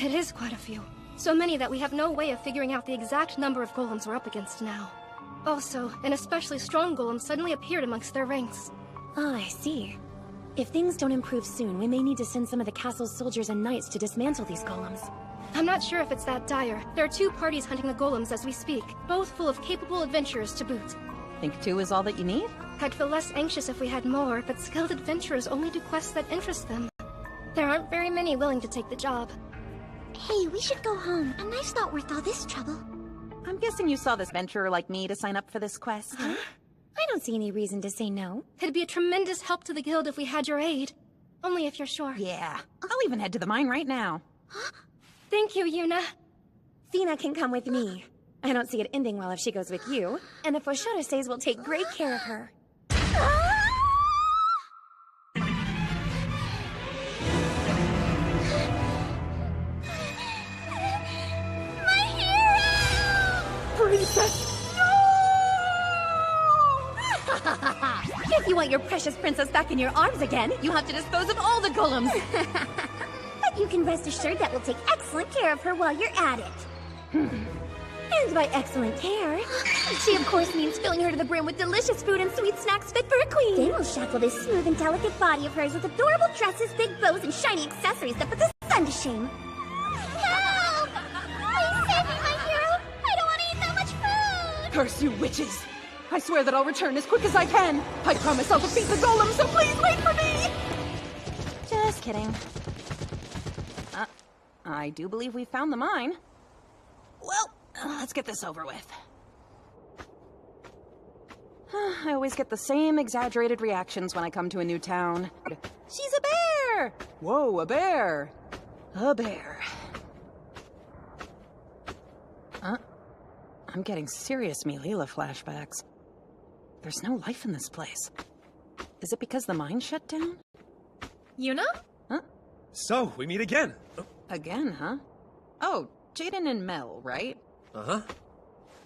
It is quite a few. So many that we have no way of figuring out the exact number of golems we're up against now. Also, an especially strong golem suddenly appeared amongst their ranks. Ah, I see. If things don't improve soon, we may need to send some of the castle's soldiers and knights to dismantle these golems. I'm not sure if it's that dire. There are 2 parties hunting the golems as we speak, both full of capable adventurers to boot. Think 2 is all that you need? I'd feel less anxious if we had more, but skilled adventurers only do quests that interest them. There aren't very many willing to take the job. Hey, we should go home. A knife's not worth all this trouble. I'm guessing you saw this venturer like me to sign up for this quest. Huh? I don't see any reason to say no. It'd be a tremendous help to the guild if we had your aid. Only if you're sure. Yeah, I'll even head to the mine right now. Thank you, Yuna. Fina can come with me. I don't see it ending well if she goes with you. And the Foshoda says we'll take great care of her. My hero! Princess! If you want your precious princess back in your arms again, you have to dispose of all the golems. But you can rest assured that we'll take excellent care of her while you're at it. And by excellent care, she of course means filling her to the brim with delicious food and sweet snacks fit for a queen. Then we'll shackle this smooth and delicate body of hers with adorable dresses, big bows, and shiny accessories that put the sun to shame. Help! Please save me, my hero! I don't want to eat that much food! Curse you witches! I swear that I'll return as quick as I can. I promise I'll defeat the golem, so please wait for me! Just kidding. I do believe we found the mine. Well, let's get this over with. I always get the same exaggerated reactions when I come to a new town. She's a bear! Whoa, a bear! A bear. I'm getting serious Leela flashbacks. There's no life in this place. Is it because the mine shut down? Yuna? Huh? So, we meet again. Again, huh? Oh, Jaden and Mel, right? Uh-huh.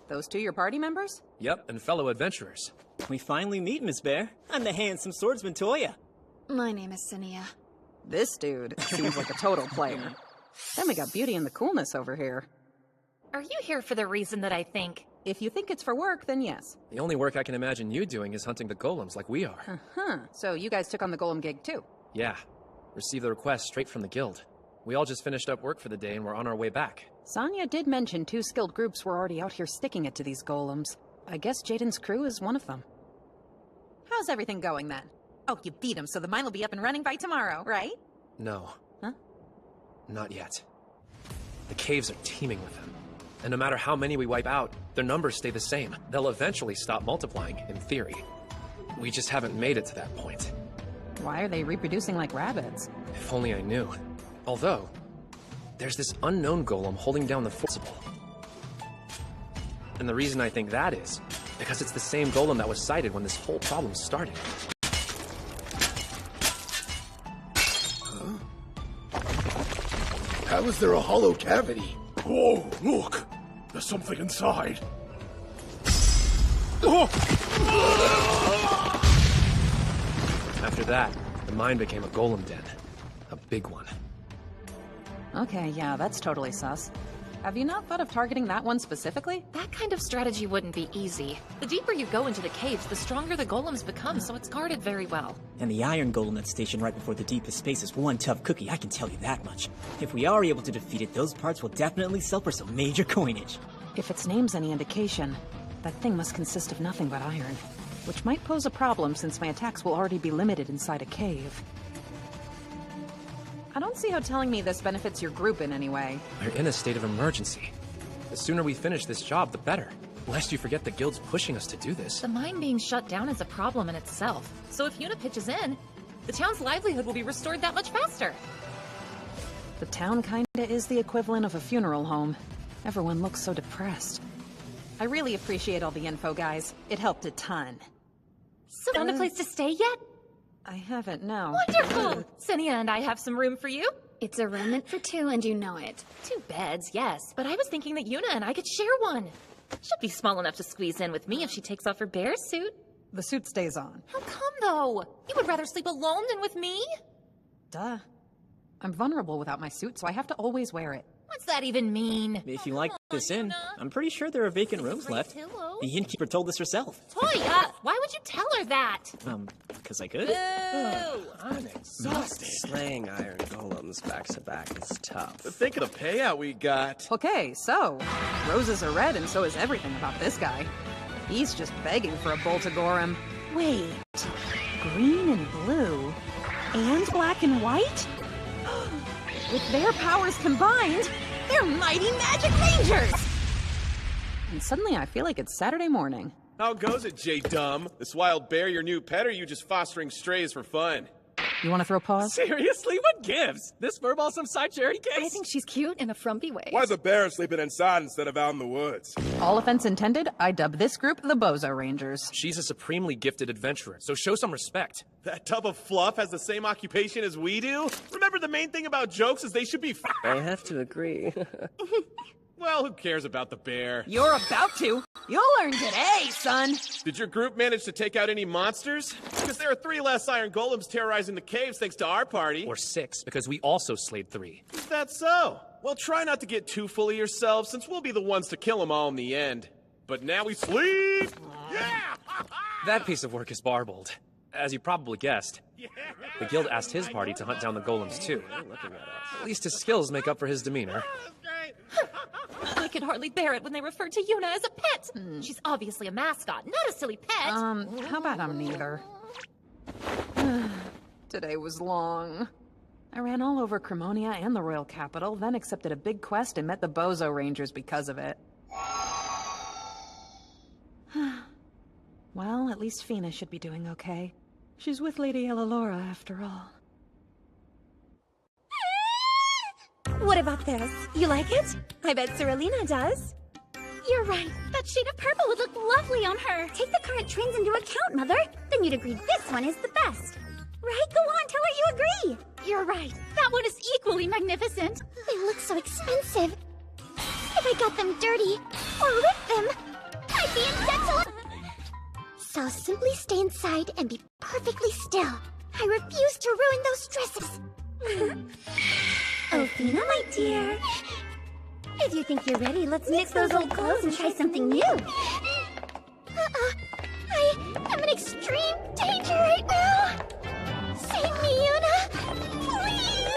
Those 2 your party members? Yep, and fellow adventurers. We finally meet, Miss Bear. I'm the handsome swordsman Toya. My name is Sinia. This dude seems like a total player. Then we got Beauty and the Coolness over here. Are you here for the reason that I think? If you think it's for work, then yes. The only work I can imagine you doing is hunting the golems like we are. Uh-huh. So you guys took on the golem gig too? Yeah. Received the request straight from the guild. We all just finished up work for the day and we're on our way back. Sonia did mention 2 skilled groups were already out here sticking it to these golems. I guess Jaden's crew is one of them. How's everything going then? Oh, you beat him, so the mine will be up and running by tomorrow, right? No. Huh? Not yet. The caves are teeming with them. And no matter how many we wipe out, their numbers stay the same. They'll eventually stop multiplying, in theory. We just haven't made it to that point. Why are they reproducing like rabbits? If only I knew. Although, there's this unknown golem holding down the forcible. And the reason I think that is, because it's the same golem that was sighted when this whole problem started. How is there a hollow cavity? Whoa, look! There's something inside. After that, the mine became a golem den. A big one. Okay, yeah, that's totally sus. Have you not thought of targeting that one specifically? That kind of strategy wouldn't be easy. The deeper you go into the caves, the stronger the golems become, so it's guarded very well. And the iron golem that's stationed right before the deepest space is one tough cookie, I can tell you that much. If we are able to defeat it, those parts will definitely sell for some major coinage. If its name's any indication, that thing must consist of nothing but iron. Which might pose a problem since my attacks will already be limited inside a cave. I don't see how telling me this benefits your group in any way. We're in a state of emergency. The sooner we finish this job, the better. Lest you forget the guild's pushing us to do this. The mine being shut down is a problem in itself. So if Yuna pitches in, the town's livelihood will be restored that much faster. The town kinda is the equivalent of a funeral home. Everyone looks so depressed. I really appreciate all the info, guys. It helped a ton. So found a place to stay yet? I haven't, no. Wonderful! Senia and I have some room for you. It's a room meant for two, and you know it. 2 beds, yes. But I was thinking that Yuna and I could share one. She'll be small enough to squeeze in with me if she takes off her bear suit. The suit stays on. How come, though? You would rather sleep alone than with me? Duh. I'm vulnerable without my suit, so I have to always wear it. What's that even mean? If you like this inn, I'm pretty sure there are vacant rooms left. Pillow? The innkeeper told us herself. Toya, why would you tell her that? Because I could. I'm exhausted. Slaying iron golems back to back is tough. But think of the payout we got. Okay, so, roses are red and so is everything about this guy. He's just begging for a bowl to gore him. Wait, green and blue, and black and white? With their powers combined, they're mighty magic rangers! And suddenly I feel like it's Saturday morning. How goes it, J-Dumb? This wild bear your new pet, or you just fostering strays for fun? You want to throw paws? Seriously? What gives? This furball some side charity case? I think she's cute in a frumpy way. Why's a bear sleeping inside instead of out in the woods? All offense intended, I dub this group the Bozo Rangers. She's a supremely gifted adventurer, so show some respect. That tub of fluff has the same occupation as we do? Remember, the main thing about jokes is they should be I have to agree. Well, who cares about the bear? You're about to. You'll learn today, son. Did your group manage to take out any monsters? Because there are 3 less iron golems terrorizing the caves thanks to our party. Or 6, because we also slayed 3. Is that so? Well, try not to get too full of yourselves, since we'll be the ones to kill them all in the end. But now we sleep! Yeah! That piece of work is barbled. As you probably guessed, the guild asked his party to hunt down the golems too. At least his skills make up for his demeanor. I could hardly bear it when they referred to Yuna as a pet. She's obviously a mascot, not a silly pet. How about I'm neither? Today was long. I ran all over Cremonia and the royal capital, then accepted a big quest and met the Bozo Rangers because of it. Well, at least Fina should be doing okay. She's with Lady Ellalora, after all. What about this? You like it? I bet Cirillina does. You're right. That shade of purple would look lovely on her. Take the current trends into account, Mother. Then you'd agree this one is the best. Right? Go on, tell her you agree. You're right. That one is equally magnificent. They look so expensive. If I got them dirty, or ripped them, I'd be in debt to... So simply stay inside and be perfectly still. I refuse to ruin those dresses. Oh, Fina, my dear. If you think you're ready, let's mix those old clothes and try something new. I am in extreme danger right now. Save me, Yuna. Please.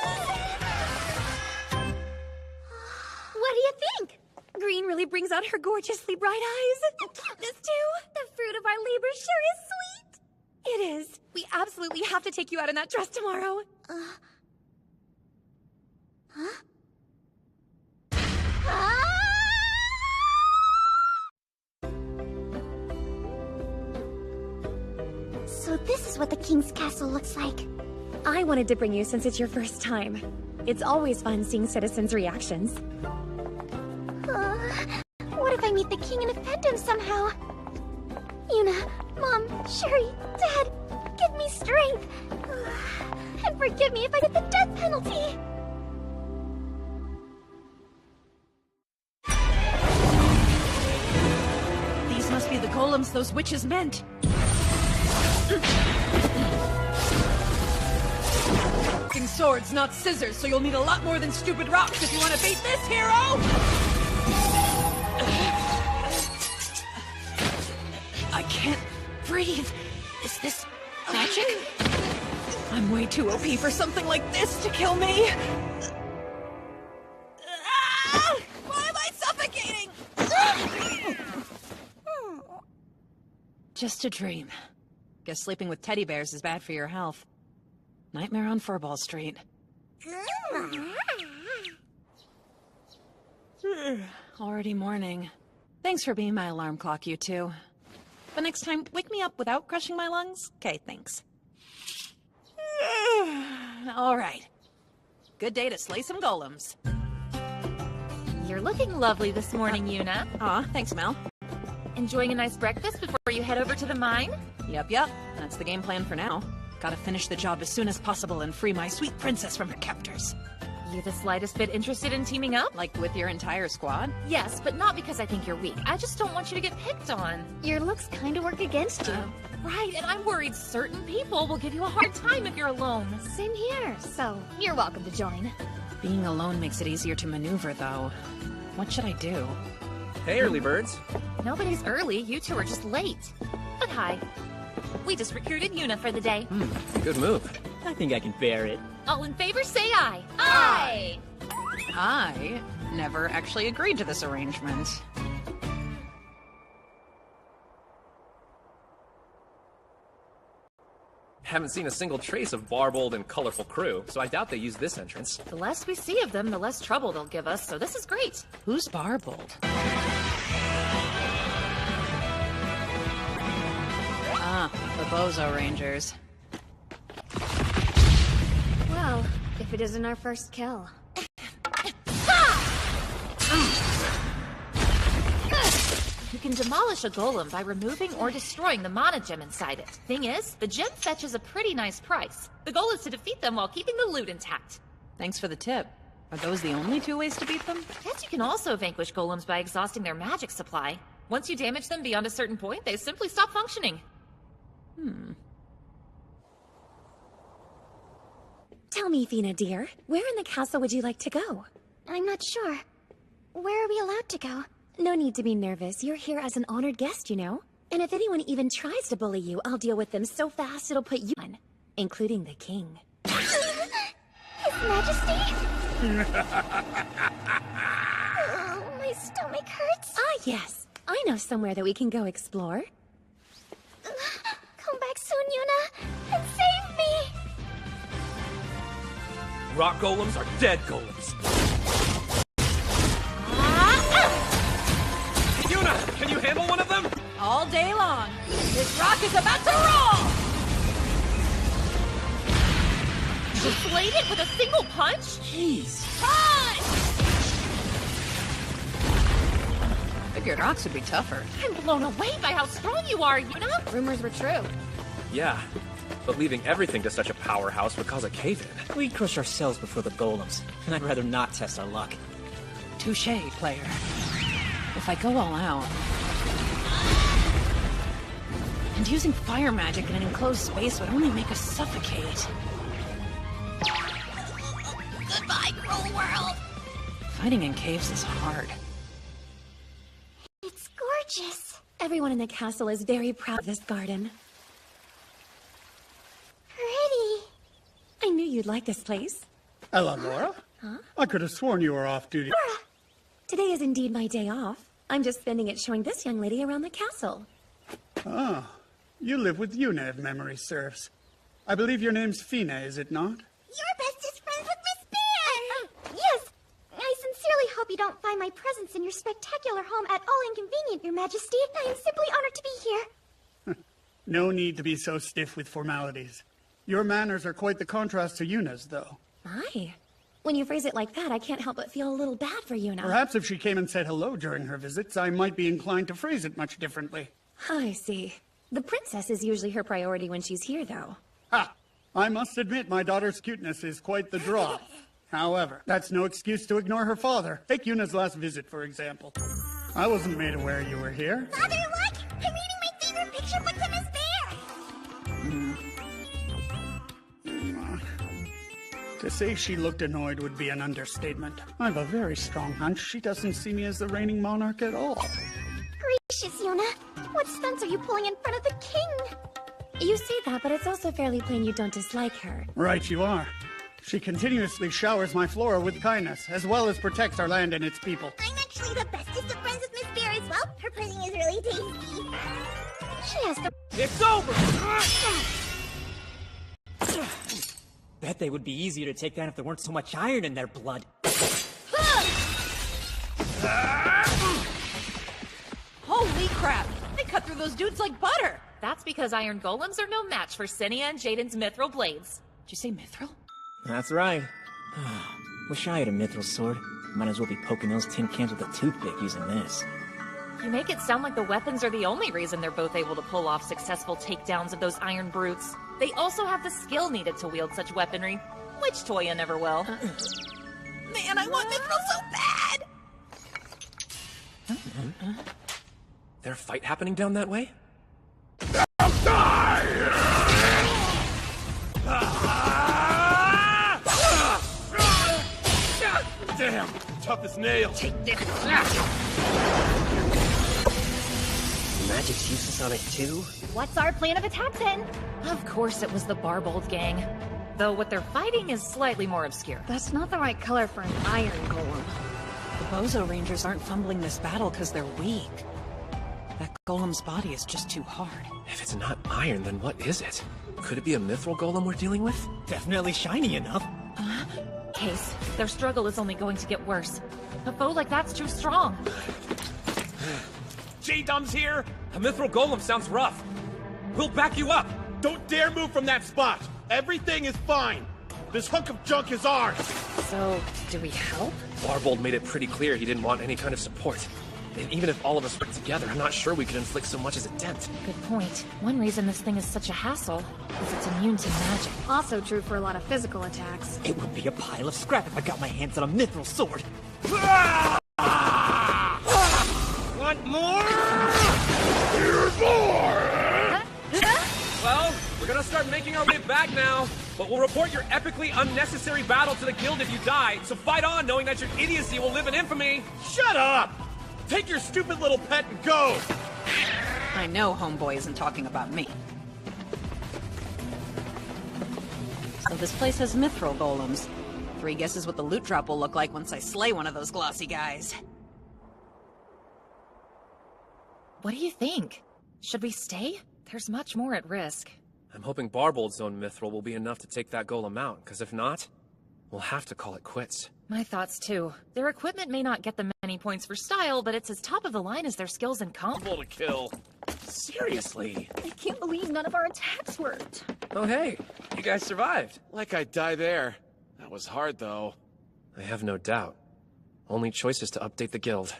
What do you think? Green really brings out her gorgeously bright eyes. And cuteness, too. The fruit of our labor sure is sweet. It is. We absolutely We have to take you out in that dress tomorrow. Huh? So this is what the king's castle looks like. I wanted to bring you since it's your first time. It's always fun seeing citizens' reactions. What if I meet the king and offend him somehow? Yuna, Mom, Sherry, Dad, give me strength. And forgive me if I get the death penalty. These must be the golems those witches meant. Using swords, not scissors, so you'll need a lot more than stupid rocks if you want to beat this hero! I can't breathe. Is this magic? I'm way too OP for something like this to kill me. Why am I suffocating? Just a dream. Guess sleeping with teddy bears is bad for your health. Nightmare on Furball Street. Already morning. Thanks for being my alarm clock, you two. But next time, wake me up without crushing my lungs? Okay, thanks. Alright. Good day to slay some golems. You're looking lovely this morning, Yuna. Aw, thanks, Mel. Enjoying a nice breakfast before you head over to the mine? Yep. That's the game plan for now. Gotta finish the job as soon as possible and free my sweet princess from her captors. You the slightest bit interested in teaming up? Like with your entire squad? Yes, but not because I think you're weak. I just don't want you to get picked on. Your looks kind of work against you. Right, and I'm worried certain people will give you a hard time if you're alone. Same here, so you're welcome to join. Being alone makes it easier to maneuver, though. What should I do? Hey, early birds. Nobody's early, you two are just late. But hi. We just recruited Yuna for the day. Good move. I think I can bear it. All in favor, say aye. Aye! I never actually agreed to this arrangement. Haven't seen a single trace of Barbold and colorful crew, so I doubt they use this entrance. The less we see of them, the less trouble they'll give us, so this is great. Who's Barbold? Ah, the Bozo Rangers. Well, if it isn't our first kill. You can demolish a golem by removing or destroying the mana gem inside it. Thing is, the gem fetches a pretty nice price. The goal is to defeat them while keeping the loot intact. Thanks for the tip. Are those the only two ways to beat them? Guess you can also vanquish golems by exhausting their magic supply. Once you damage them beyond a certain point, they simply stop functioning. Tell me, Athena dear, where in the castle would you like to go? I'm not sure. Where are we allowed to go? No need to be nervous. You're here as an honored guest, you know? And if anyone even tries to bully you, I'll deal with them so fast it'll put you on, including the king. His Majesty? Oh, my stomach hurts. Ah, yes. I know somewhere that we can go explore. Come back soon, Yuna, and save me! Rock golems are dead golems. Yuna, can you handle one of them? All day long. This rock is about to roll! You slayed it with a single punch? Jeez. Punch! Figured rocks would be tougher. I'm blown away by how strong you are, Yuna. Rumors were true. Yeah, but leaving everything to such a powerhouse would cause a cave-in. We'd crush ourselves before the golems, and I'd rather not test our luck. Touché, player. If I go all out... And using fire magic in an enclosed space would only make us suffocate. Goodbye, cruel world! Fighting in caves is hard. It's gorgeous. Everyone in the castle is very proud of this garden. Pretty. I knew you'd like this place. Eleanor? Huh? I could have sworn you were off duty. Today is indeed my day off. I'm just spending it showing this young lady around the castle. Ah, you live with Yuna if memory serves. I believe your name's Fina, is it not? You're bestest friends with Miss Bear! Yes! I sincerely hope you don't find my presence in your spectacular home at all inconvenient, Your Majesty. I am simply honored to be here. No need to be so stiff with formalities. Your manners are quite the contrast to Yuna's, though. My. When you phrase it like that, I can't help but feel a little bad for Yuna. Perhaps if she came and said hello during her visits, I might be inclined to phrase it much differently. I see. The princess is usually her priority when she's here, though. Ha! I must admit my daughter's cuteness is quite the draw. However, that's no excuse to ignore her father. Take Yuna's last visit, for example. I wasn't made aware you were here. Father, look! I'm reading my favorite picture book to Miss Bear! To say she looked annoyed would be an understatement. I've a very strong hunch she doesn't see me as the reigning monarch at all. Gracious, Yuna. What stunts are you pulling in front of the king? You say that, but it's also fairly plain you don't dislike her. Right you are. She continuously showers my flora with kindness, as well as protects our land and its people. I'm actually the bestest of friends with Miss Bear as well. Her pudding is really tasty. She has to... It's over! Bet they would be easier to take down if there weren't so much iron in their blood. Holy crap! They cut through those dudes like butter! That's because iron golems are no match for Senia and Jaden's mithril blades. Did you say mithril? That's right. Wish I had a mithril sword. Might as well be poking those tin cans with a toothpick using this. You make it sound like the weapons are the only reason they're both able to pull off successful takedowns of those iron brutes. They also have the skill needed to wield such weaponry, which Toya never will. Man, I want mithril so bad! There a fight happening down that way? Damn! Tough as nails. Take this. Magic's useless on it too? What's our plan of attack then? Of course it was the Barbold gang. Though what they're fighting is slightly more obscure. That's not the right color for an iron golem. The Bozo Rangers aren't fumbling this battle because they're weak. That golem's body is just too hard. If it's not iron, then what is it? Could it be a mithril golem we're dealing with? Definitely shiny enough. Case, their struggle is only going to get worse. A foe like that's too strong. J-Dumb's here! A mithril golem sounds rough. We'll back you up! Don't dare move from that spot! Everything is fine! This hunk of junk is ours! So, do we help? Barbold made it pretty clear he didn't want any kind of support. And even if all of us work together, I'm not sure we could inflict so much as a dent. Good point. One reason this thing is such a hassle is it's immune to magic. Also true for a lot of physical attacks. It would be a pile of scrap if I got my hands on a mithril sword. Want more? Here's more! Well, we're gonna start making our way back now. But we'll report your epically unnecessary battle to the guild if you die, so fight on knowing that your idiocy will live in infamy. Shut up! Take your stupid little pet and go! I know Homeboy isn't talking about me. So this place has mithril golems. 3 guesses what the loot drop will look like once I slay one of those glossy guys. What do you think? Should we stay? There's much more at risk. I'm hoping Barbold's own mithril will be enough to take that golem out, because if not, we'll have to call it quits. My thoughts too. Their equipment may not get them many points for style, but it's as top of the line as their skills and comp. To kill. Seriously? I can't believe none of our attacks worked. Oh hey, you guys survived. Like I'd die there. That was hard though. I have no doubt. Only choice is to update the guild.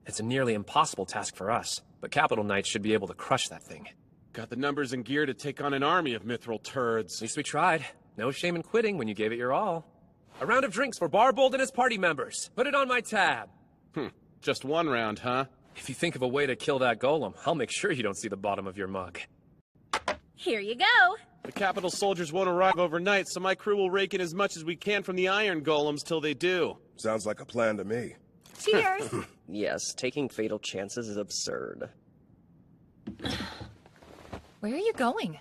It's a nearly impossible task for us, but Capital Knights should be able to crush that thing. Got the numbers and gear to take on an army of mithril turds. At least we tried. No shame in quitting when you gave it your all. A round of drinks for Barbold and his party members. Put it on my tab. Just one round, huh? If you think of a way to kill that golem, I'll make sure you don't see the bottom of your mug. Here you go. The capital soldiers won't arrive overnight, so my crew will rake in as much as we can from the iron golems till they do. Sounds like a plan to me. Cheers. Yes, taking fatal chances is absurd. Where are you going?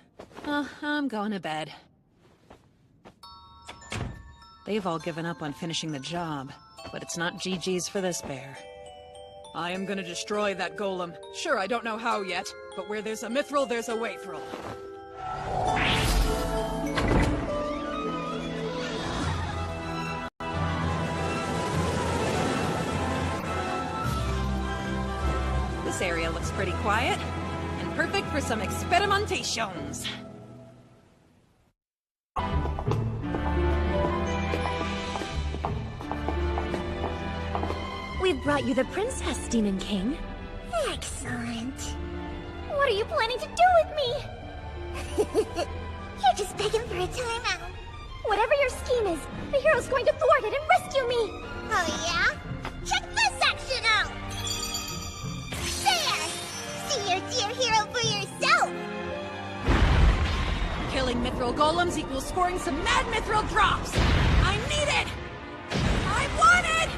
I'm going to bed. They've all given up on finishing the job, but it's not GG's for this bear. I am gonna destroy that golem. Sure, I don't know how yet, but where there's a mithril, there's a waithril. This area looks pretty quiet, and perfect for some experimentations. We've brought you the princess, Demon King. Excellent. What are you planning to do with me? You're just begging for a timeout. Whatever your scheme is, the hero's going to thwart it and rescue me. Oh yeah? Check this action out! There! See your dear hero for yourself! Killing mithril golems equals scoring some mad mithril drops! I need it! I want it!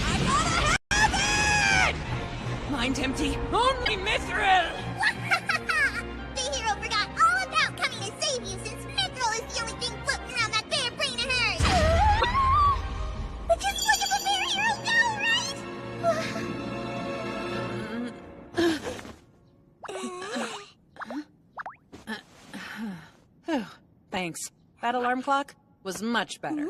I gotta have it! Mind empty, only mithril! The hero forgot all about coming to save you since mithril is the only thing floating around that bear brain of hers! Just look at the bear hero go, right? Thanks. That alarm clock was much better.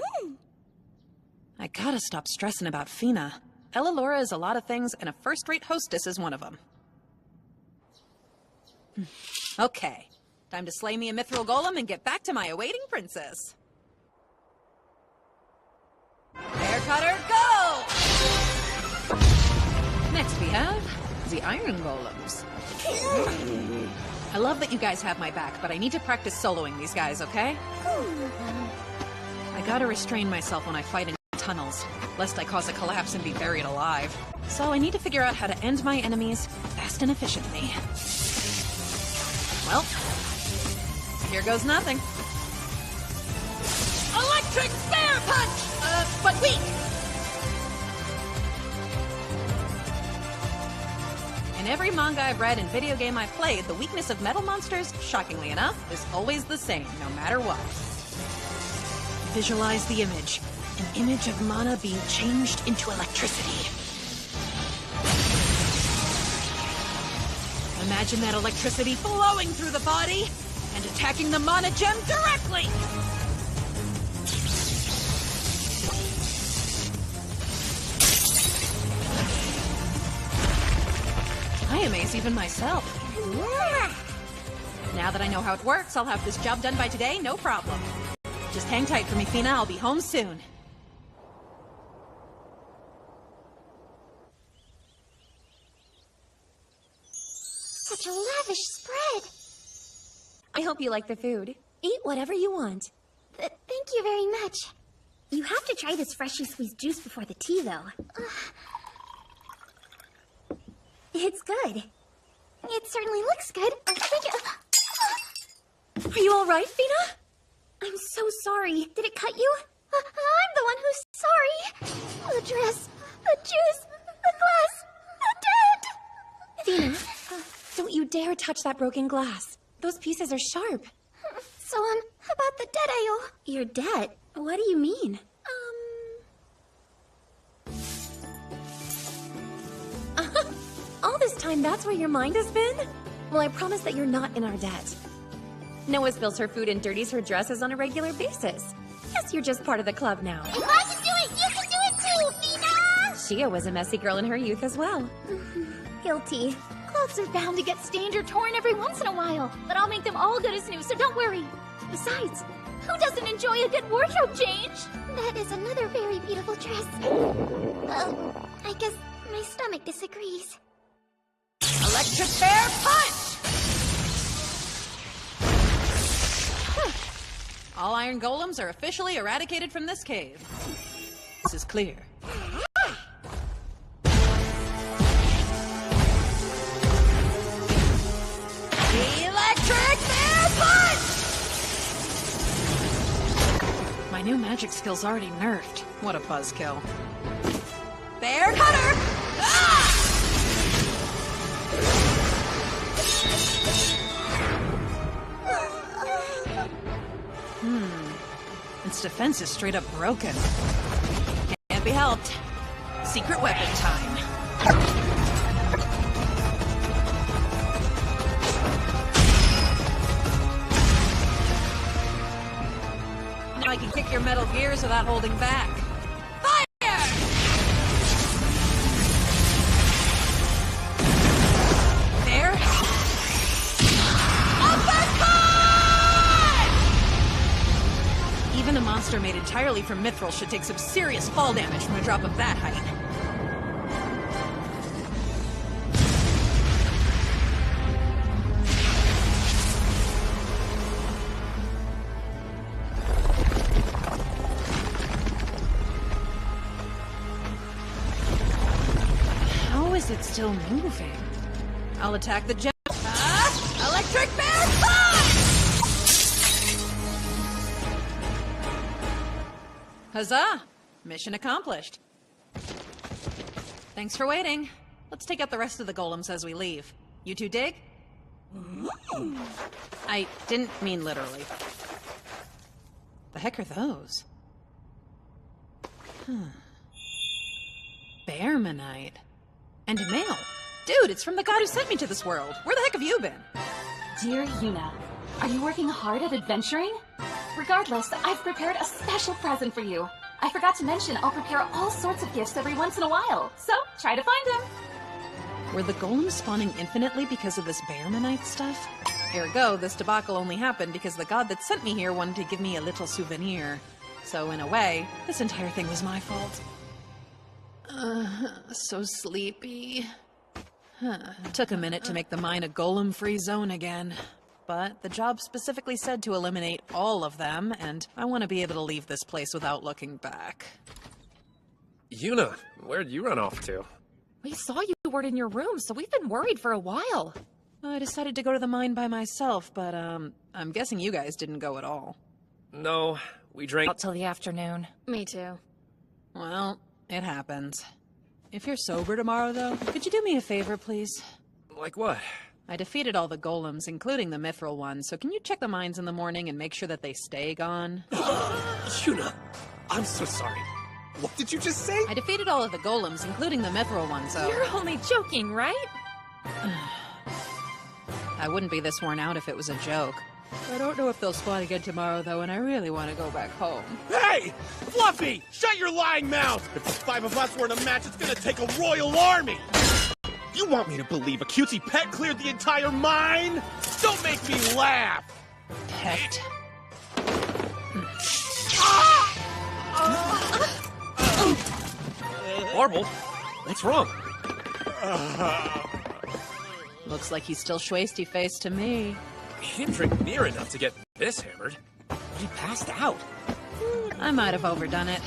I gotta stop stressing about Fina. Ellalora is a lot of things, and a first-rate hostess is one of them. Okay, time to slay me a mithril golem and get back to my awaiting princess. Bear cutter, go! Next we have the iron golems. I love that you guys have my back, but I need to practice soloing these guys, okay? I gotta restrain myself when I fight in tunnels, lest I cause a collapse and be buried alive. So I need to figure out how to end my enemies fast and efficiently. Well, here goes nothing. Electric bear punch! But weak! In every manga I've read and video game I've played, the weakness of metal monsters, shockingly enough, is always the same, no matter what. Visualize the image. An image of mana being changed into electricity. Imagine that electricity flowing through the body and attacking the mana gem directly! I amaze even myself. Now that I know how it works, I'll have this job done by today, no problem. Just hang tight for me, Fina. I'll be home soon. Such a lavish spread. I hope you like the food. Eat whatever you want. Thank you very much. You have to try this freshly squeezed juice before the tea, though. It's good. It certainly looks good. Are you all right, Fina? I'm so sorry. Did it cut you? I'm the one who's sorry. The dress, the juice, the glass, the dead. Fina, don't you dare touch that broken glass. Those pieces are sharp. So, about the dead ale. Your debt? What do you mean? All this time, that's where your mind has been? Well, I promise that you're not in our debt. Noah spills her food and dirties her dresses on a regular basis. Guess you're just part of the club now. If I can do it, you can do it too, Fina! Shia was a messy girl in her youth as well. Guilty. Clothes are bound to get stained or torn every once in a while, but I'll make them all good as new, so don't worry. Besides, who doesn't enjoy a good wardrobe change? That is another very beautiful dress. I guess my stomach disagrees. Electric bear punch! All iron golems are officially eradicated from this cave. This is clear. Electric bear punch! My new magic skill's already nerfed. What a buzzkill. Bear cutter! Ah! Its defense is straight up broken. Can't be helped. Secret weapon time. Now I can kick your metal gears without holding back. Fire! monster made entirely from mithril should take some serious fall damage from a drop of that height. How is it still moving? I'll attack the gem. Electric bear punch! Huzzah! Mission accomplished. Thanks for waiting. Let's take out the rest of the golems as we leave. You two dig? I didn't mean literally. The heck are those? Bearmanite. And mail. Dude, it's from the god who sent me to this world. Where the heck have you been? Dear Yuna, are you working hard at adventuring? Regardless, I've prepared a special present for you. I forgot to mention I'll prepare all sorts of gifts every once in a while, so try to find them. Were the golems spawning infinitely because of this Bearmanite stuff? Ergo, this debacle only happened because the god that sent me here wanted to give me a little souvenir. So in a way, this entire thing was my fault. So sleepy. Took a minute to make the mine a golem-free zone again. But the job specifically said to eliminate all of them, and I want to be able to leave this place without looking back. Yuna, where'd you run off to? We saw you weren't in your room, so we've been worried for a while. I decided to go to the mine by myself, but I'm guessing you guys didn't go at all. No, we drank out till the afternoon. Me too. Well, it happens. If you're sober tomorrow, though, could you do me a favor, please? Like what? I defeated all the golems, including the mithril one, so can you check the mines in the morning and make sure that they stay gone? Yuna, I'm so sorry. What did you just say? I defeated all of the golems, including the mithril one, so... You're only joking, right? I wouldn't be this worn out if it was a joke. I don't know if they'll spawn again tomorrow, though, and I really want to go back home. Hey! Fluffy! Shut your lying mouth! If the 5 of us were in a match, it's gonna take a royal army! You want me to believe a cutesy pet cleared the entire mine? Don't make me laugh! Pet? Marble? What's wrong? Looks like he's still schwasty-faced to me. He didn't drink near enough to get this hammered. He passed out. I might have overdone it.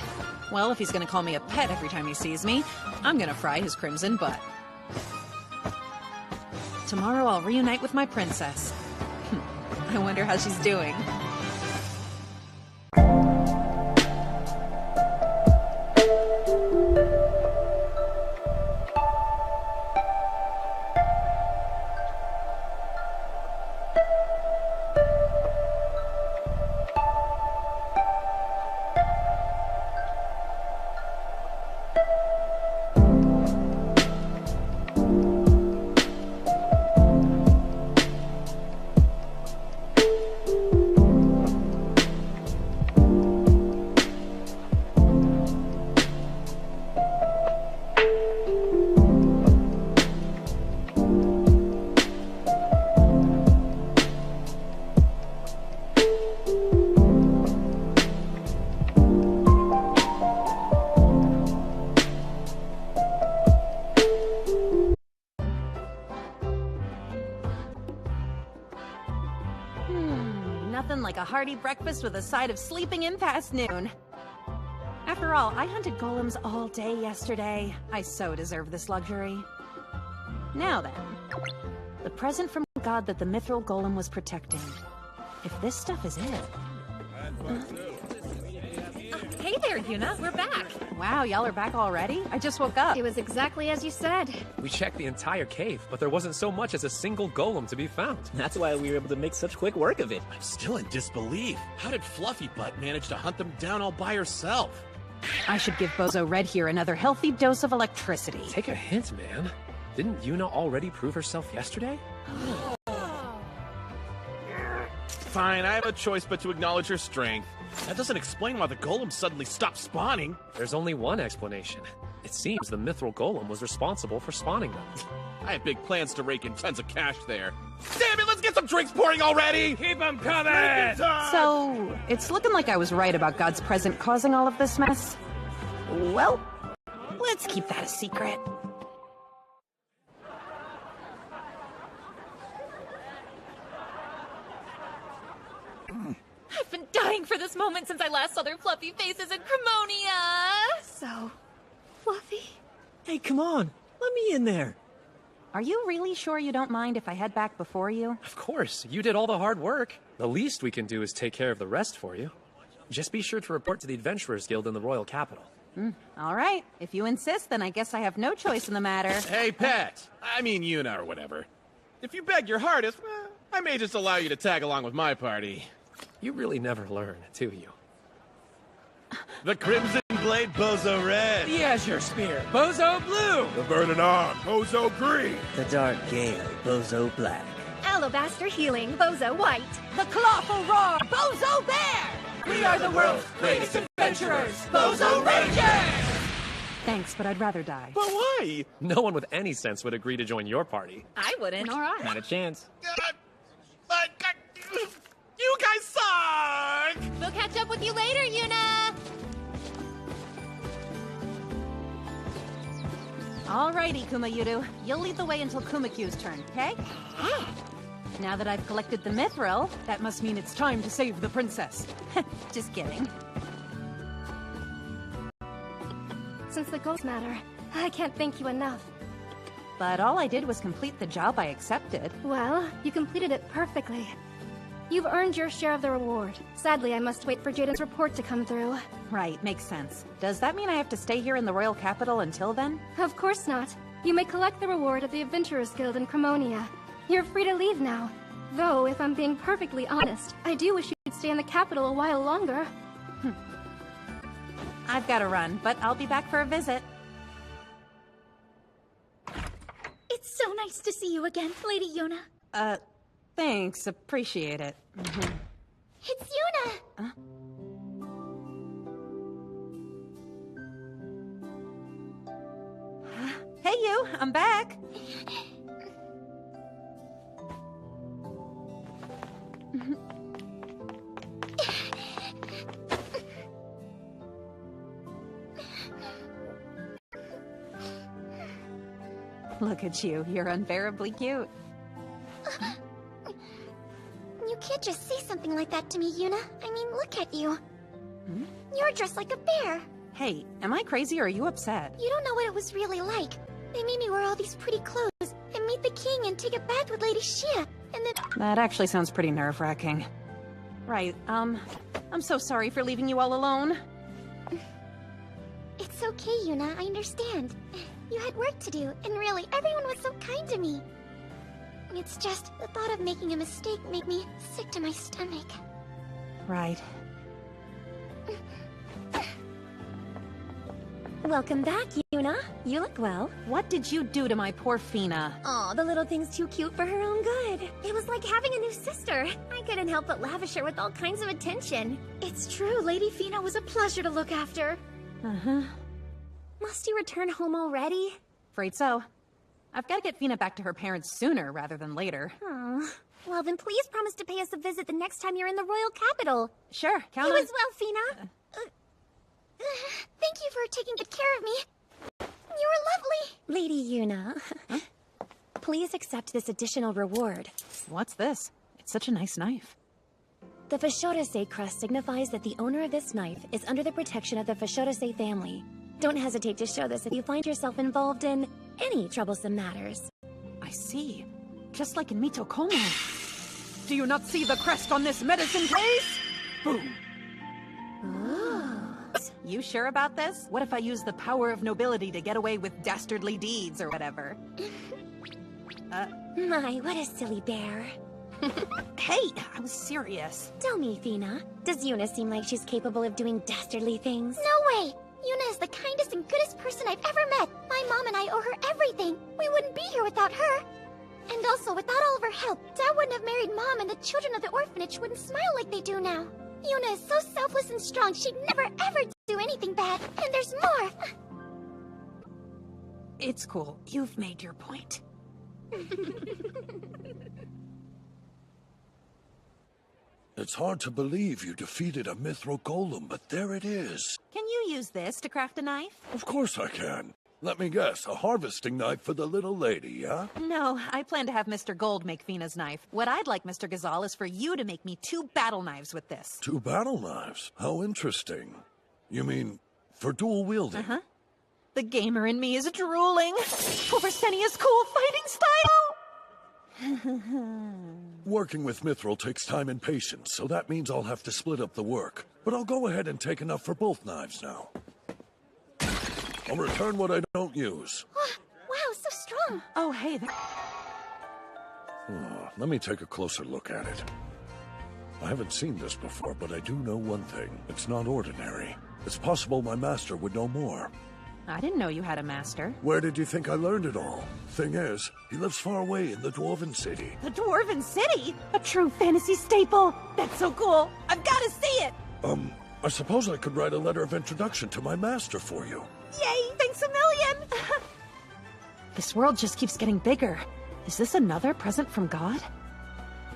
Well, if he's gonna call me a pet every time he sees me, I'm gonna fry his crimson butt. Tomorrow I'll reunite with my princess. I wonder how she's doing. Nothing like a hearty breakfast with a side of sleeping in past noon. After all, I hunted golems all day yesterday. I so deserve this luxury. Now then, the present from God that the mithril golem was protecting. If this stuff is it... Hey there, Yuna. We're back. Wow, y'all are back already? I just woke up. It was exactly as you said. We checked the entire cave, but there wasn't so much as a single golem to be found. That's why we were able to make such quick work of it. I'm still in disbelief. How did Fluffy Butt manage to hunt them down all by herself? I should give Bozo Red here another healthy dose of electricity. Take a hint, man. Didn't Yuna already prove herself yesterday? Fine, I have a choice but to acknowledge her strength. That doesn't explain why the golem suddenly stopped spawning. There's only one explanation. It seems the mithril golem was responsible for spawning them. I have big plans to rake in tons of cash there. Damn it, let's get some drinks pouring already! Keep them coming! So, it's looking like I was right about God's present causing all of this mess. Well, let's keep that a secret. I've been dying for this moment since I last saw their fluffy faces in Cremonia! So, fluffy. Hey, come on. Let me in there. Are you really sure you don't mind if I head back before you? Of course, you did all the hard work. The least we can do is take care of the rest for you. Just be sure to report to the Adventurers Guild in the Royal Capital. All right. If you insist, then I guess I have no choice in the matter. Hey, Pet. I mean Yuna or whatever. If you beg your hardest, well, I may just allow you to tag along with my party. You really never learn, do you? The Crimson Blade Bozo Red. The Azure Spear, Bozo Blue. The Burning Arm, Bozo Green. The Dark Gale, Bozo Black. Alabaster Healing, Bozo White. The Clawful Roar, Bozo Bear! We are the world's greatest adventurers, Bozo Rangers! Thanks, but I'd rather die. But why? No one with any sense would agree to join your party. I wouldn't. All right. Not a chance. You guys suck! We'll catch up with you later, Yuna! Alrighty, Kumayuru. You'll lead the way until Kumakyu's turn, okay? Now that I've collected the mithril, that must mean it's time to save the princess. Just kidding. Since the goals matter, I can't thank you enough. But all I did was complete the job I accepted. Well, you completed it perfectly. You've earned your share of the reward. Sadly, I must wait for Jaden's report to come through. Right, makes sense. Does that mean I have to stay here in the royal capital until then? Of course not. You may collect the reward at the Adventurers Guild in Cremonia. You're free to leave now. Though, if I'm being perfectly honest, I do wish you'd stay in the capital a while longer. I've got to run, but I'll be back for a visit. It's so nice to see you again, Lady Yuna. Thanks. Appreciate it. It's Yuna! Hey, you! I'm back! Look at you. You're unbearably cute. You can't just say something like that to me, Yuna. I mean, look at you. You're dressed like a bear. Hey, am I crazy or are you upset? You don't know what it was really like. They made me wear all these pretty clothes and meet the king and take a bath with Lady Shia, and then... That actually sounds pretty nerve-wracking. Right, I'm so sorry for leaving you all alone. It's okay, Yuna, I understand. You had work to do, and really, everyone was so kind to me. It's just, the thought of making a mistake made me sick to my stomach. Right. Welcome back, Yuna. You look well. What did you do to my poor Fina? Aw, the little thing's too cute for her own good. It was like having a new sister. I couldn't help but lavish her with all kinds of attention. It's true, Lady Fina was a pleasure to look after. Must you return home already? Afraid so. I've got to get Fina back to her parents sooner rather than later. Aw. Well, then please promise to pay us a visit the next time you're in the royal capital. Sure, count You on... as well, Fina. Thank you for taking good care of me. You were lovely. Lady Yuna, please accept this additional reward. What's this? It's such a nice knife. The Fashorase crest signifies that the owner of this knife is under the protection of the Fashorase family. Don't hesitate to show this if you find yourself involved in any troublesome matters. I see. Just like in Mitokomo. Do you not see the crest on this medicine case? Boom. You sure about this? What if I use the power of nobility to get away with dastardly deeds or whatever? My, what a silly bear. Hey, I was serious. Tell me, Fina, does Yuna seem like she's capable of doing dastardly things? No way! Yuna is the kindest and goodest person I've ever met. My mom and I owe her everything. We wouldn't be here without her. And also, without all of her help, Dad wouldn't have married Mom and the children of the orphanage wouldn't smile like they do now. Yuna is so selfless and strong, she'd never ever do anything bad. And there's more! It's cool. You've made your point. It's hard to believe you defeated a mithril golem, but there it is. Can you use this to craft a knife? Of course I can. Let me guess, a harvesting knife for the little lady, yeah? No, I plan to have Mr. Gold make Fina's knife. What I'd like, Mr. Gazal, is for you to make me 2 battle knives with this. 2 battle knives? How interesting. You mean for dual wielding? Uh-huh. The gamer in me is drooling over Senia's cool fighting style! Working with mithril takes time and patience, so that means I'll have to split up the work. But I'll go ahead and take enough for both knives now. I'll return what I don't use. Wow, so strong. Oh, hey. Let me take a closer look at it. I haven't seen this before, but I do know one thing. It's not ordinary. It's possible my master would know more. I didn't know you had a master. Where did you think I learned it all? Thing is, he lives far away in the Dwarven City. The Dwarven City? A true fantasy staple. That's so cool. I've got to see it. I suppose I could write a letter of introduction to my master for you. Yay, thanks a million! This world just keeps getting bigger. Is this another present from God?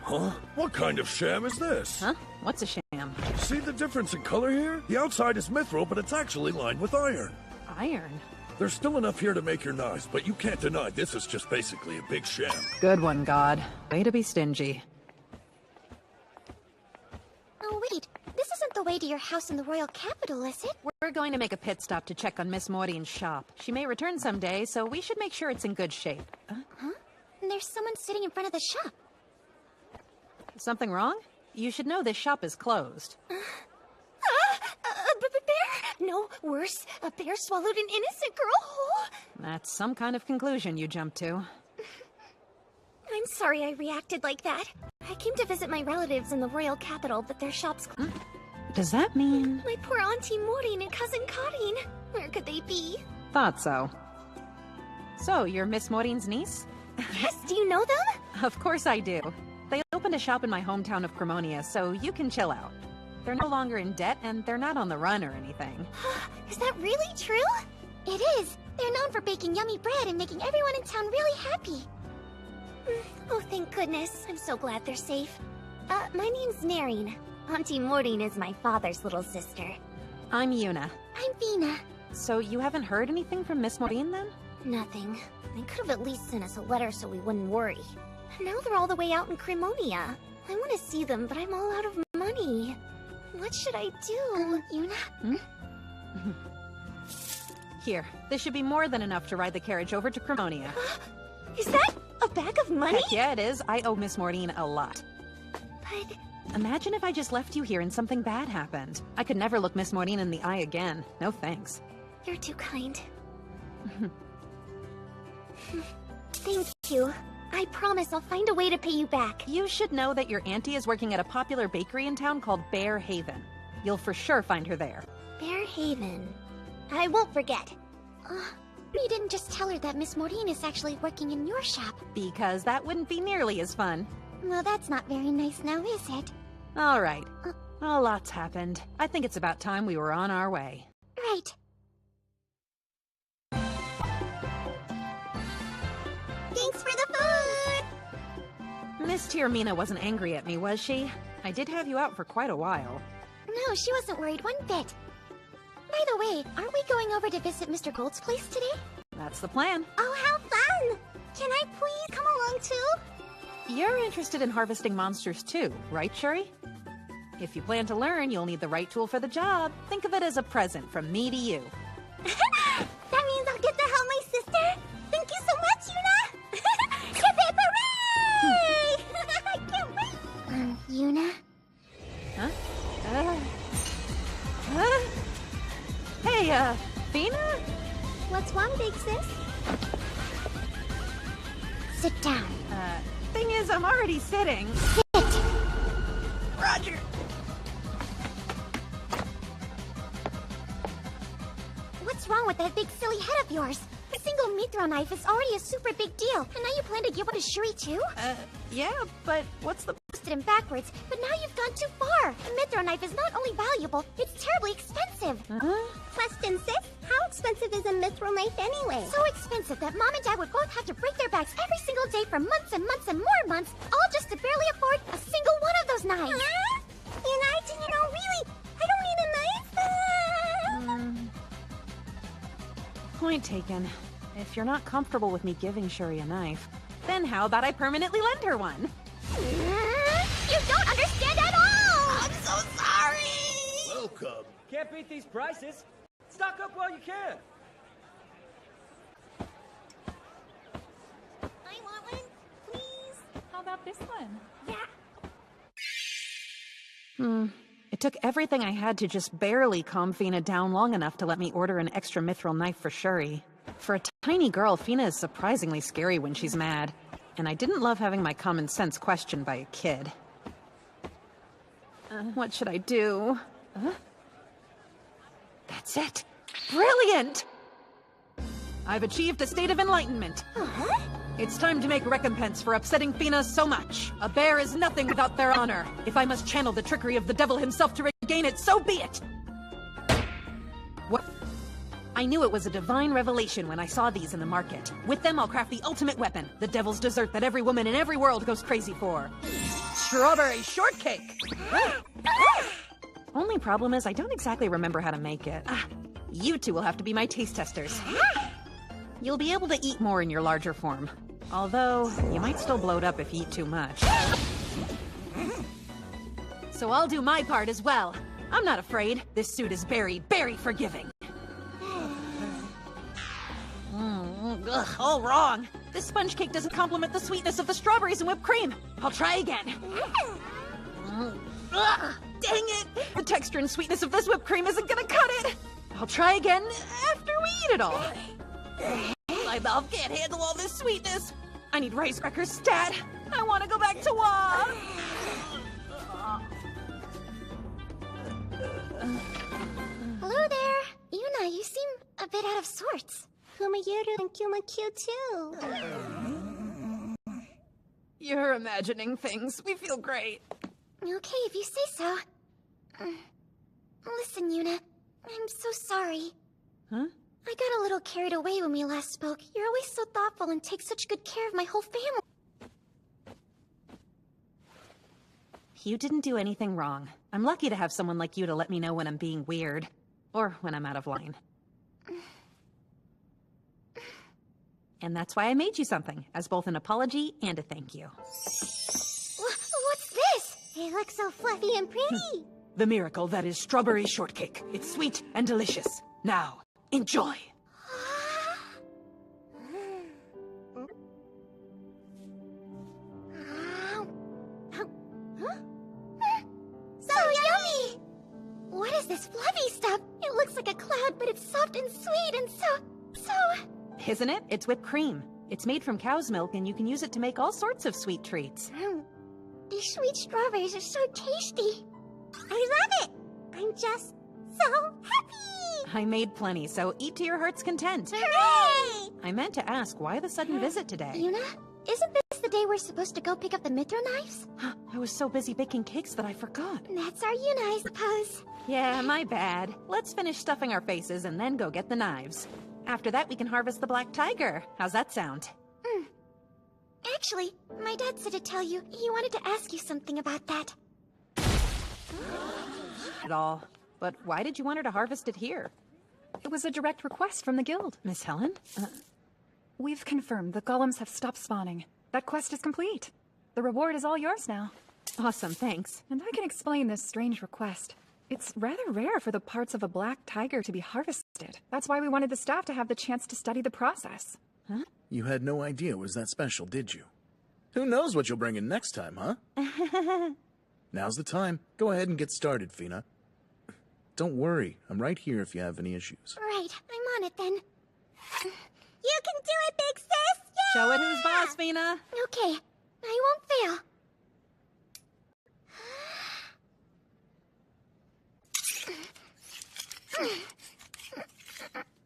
Huh? What kind of sham is this? Huh? What's a sham? See the difference in color here? The outside is mithril, but it's actually lined with iron. Iron? There's still enough here to make your knives, but you can't deny this is just basically a big sham. Good one, God. Way to be stingy. Oh, wait. This isn't the way to your house in the royal capital, is it? We're going to make a pit stop to check on Miss Maureen's shop. She may return someday, so we should make sure it's in good shape. Huh? And there's someone sitting in front of the shop. Something wrong? You should know this shop is closed. Bear? No, worse. A bear swallowed an innocent girl whole. That's some kind of conclusion you jumped to. I'm sorry I reacted like that. I came to visit my relatives in the royal capital, but their shop's closed. Does that mean... My poor Auntie Maureen and Cousin Cottine. Where could they be? Thought so. So, you're Miss Maureen's niece? Yes, do you know them? Of course I do. They opened a shop in my hometown of Cremonia, so you can chill out. They're no longer in debt, and they're not on the run or anything. Is that really true? It is. They're known for baking yummy bread and making everyone in town really happy. Oh, thank goodness. I'm so glad they're safe. My name's Narine. Auntie Maureen is my father's little sister. I'm Yuna. I'm Vina. So you haven't heard anything from Miss Maureen, then? Nothing. They could have at least sent us a letter so we wouldn't worry. Now they're all the way out in Cremonia. I want to see them, but I'm all out of money. What should I do, Yuna? Here, this should be more than enough to ride the carriage over to Cremonia. Is that a bag of money? Heck yeah, it is. I owe Miss Maureen a lot. But... Imagine if I just left you here and something bad happened. I could never look Miss Maureen in the eye again. No thanks. You're too kind. Thank you. I promise I'll find a way to pay you back. You should know that your auntie is working at a popular bakery in town called Bear Haven. You'll for sure find her there. Bear Haven. I won't forget. You didn't just tell her that Miss Maureen is actually working in your shop. Because that wouldn't be nearly as fun. Well, that's not very nice now, is it? All right. A lot's happened. I think it's about time we were on our way. Right. Thanks for the food! Miss Tyrmina wasn't angry at me, was she? I did have you out for quite a while. No, she wasn't worried one bit. By the way, aren't we going over to visit Mr. Gold's place today? That's the plan. Oh, how fun! Can I please come along too? You're interested in harvesting monsters too, right, Shuri? If you plan to learn, you'll need the right tool for the job. Think of it as a present from me to you. That means I'll get to help my sister? Thank you so much, Yuna! Hip hip hooray! I can't wait! Yuna? Huh? Hey, Vina? What's wrong, big sis? Sit down. Thing is, I'm already sitting. Sit! Roger! What's wrong with that big silly head of yours? A single mithril knife is already a super big deal, and now you plan to give it to Shuri too? Yeah, but what's the... Twisted him backwards, but now you've gone too far! A mithril knife is not only valuable, it's terribly expensive! Question, sis? How expensive is a mithril knife anyway? So expensive that Mom and Dad would both have to break their backs every single day for months and months and more months, all just to barely afford a single one of those knives! Point taken. If you're not comfortable with me giving Shuri a knife, then how about I permanently lend her one? You don't understand at all! I'm so sorry! Welcome. Can't beat these prices. Stock up while you can. I want one, please. How about this one? Yeah. It took everything I had to just barely calm Fina down long enough to let me order an extra mithril knife for Shuri. For a tiny girl, Fina is surprisingly scary when she's mad. And I didn't love having my common sense questioned by a kid. What should I do? That's it! Brilliant! I've achieved a state of enlightenment. It's time to make recompense for upsetting Fina so much. A bear is nothing without their honor. If I must channel the trickery of the devil himself to regain it, so be it! What? I knew it was a divine revelation when I saw these in the market. With them, I'll craft the ultimate weapon, the devil's dessert that every woman in every world goes crazy for. Strawberry shortcake! Only problem is I don't exactly remember how to make it. You two will have to be my taste testers. You'll be able to eat more in your larger form. Although, you might still bloat up if you eat too much. So I'll do my part as well. I'm not afraid. This suit is very, very forgiving. Ugh, all wrong. This sponge cake doesn't complement the sweetness of the strawberries and whipped cream. I'll try again. Ugh, dang it! The texture and sweetness of this whipped cream isn't gonna cut it. I'll try again after we eat it all. My mouth can't handle all this sweetness. I need rice crackers stat. I want to go back to WA. Hello there. Yuna, you seem a bit out of sorts. Kumayuru and Kuma-Q too. You're imagining things. We feel great. Okay, if you say so. Listen, Yuna. I'm so sorry. Huh? I got a little carried away when we last spoke. You're always so thoughtful and take such good care of my whole family. You didn't do anything wrong. I'm lucky to have someone like you to let me know when I'm being weird. Or when I'm out of line. And that's why I made you something, as both an apology and a thank you. What's this? It looks so fluffy and pretty. The miracle that is strawberry shortcake. It's sweet and delicious. Now, enjoy. So yummy! What is this fluffy stuff? It looks like a cloud, but it's soft and sweet and so... Isn't it? It's whipped cream. It's made from cow's milk, and you can use it to make all sorts of sweet treats. These sweet strawberries are so tasty. I love it! I'm just so happy! I made plenty, so eat to your heart's content. Hooray! I meant to ask, why the sudden visit today? Yuna, isn't this the day we're supposed to go pick up the mithril knives? I was so busy baking cakes that I forgot. That's our Yuna, I suppose. Yeah, my bad. Let's finish stuffing our faces and then go get the knives. After that, we can harvest the black tiger. How's that sound? Actually, my dad said to tell you he wanted to ask you something about that. At all. But why did you want her to harvest it here? It was a direct request from the guild. Miss Helen? We've confirmed the golems have stopped spawning. That quest is complete. The reward is all yours now. Awesome, thanks. And I can explain this strange request. It's rather rare for the parts of a black tiger to be harvested. That's why we wanted the staff to have the chance to study the process. Huh? You had no idea it was that special, did you? Who knows what you'll bring in next time, huh? Now's the time. Go ahead and get started, Fina. Don't worry. I'm right here if you have any issues. Right. I'm on it, then. You can do it, big sis! Yeah! Show it who's boss, Fina. Okay. I won't fail.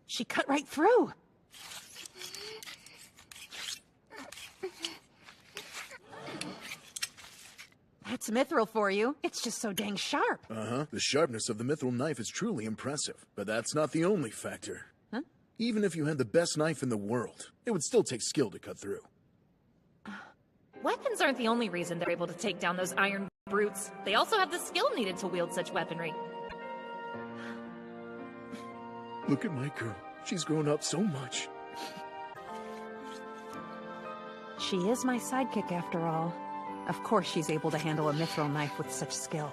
She cut right through. That's mithril for you. It's just so dang sharp. Uh-huh. The sharpness of the mithril knife is truly impressive. But that's not the only factor. Huh? Even if you had the best knife in the world, it would still take skill to cut through. Weapons aren't the only reason they're able to take down those iron brutes. They also have the skill needed to wield such weaponry. Look at my girl. She's grown up so much. She is my sidekick after all. Of course she's able to handle a mithril knife with such skill.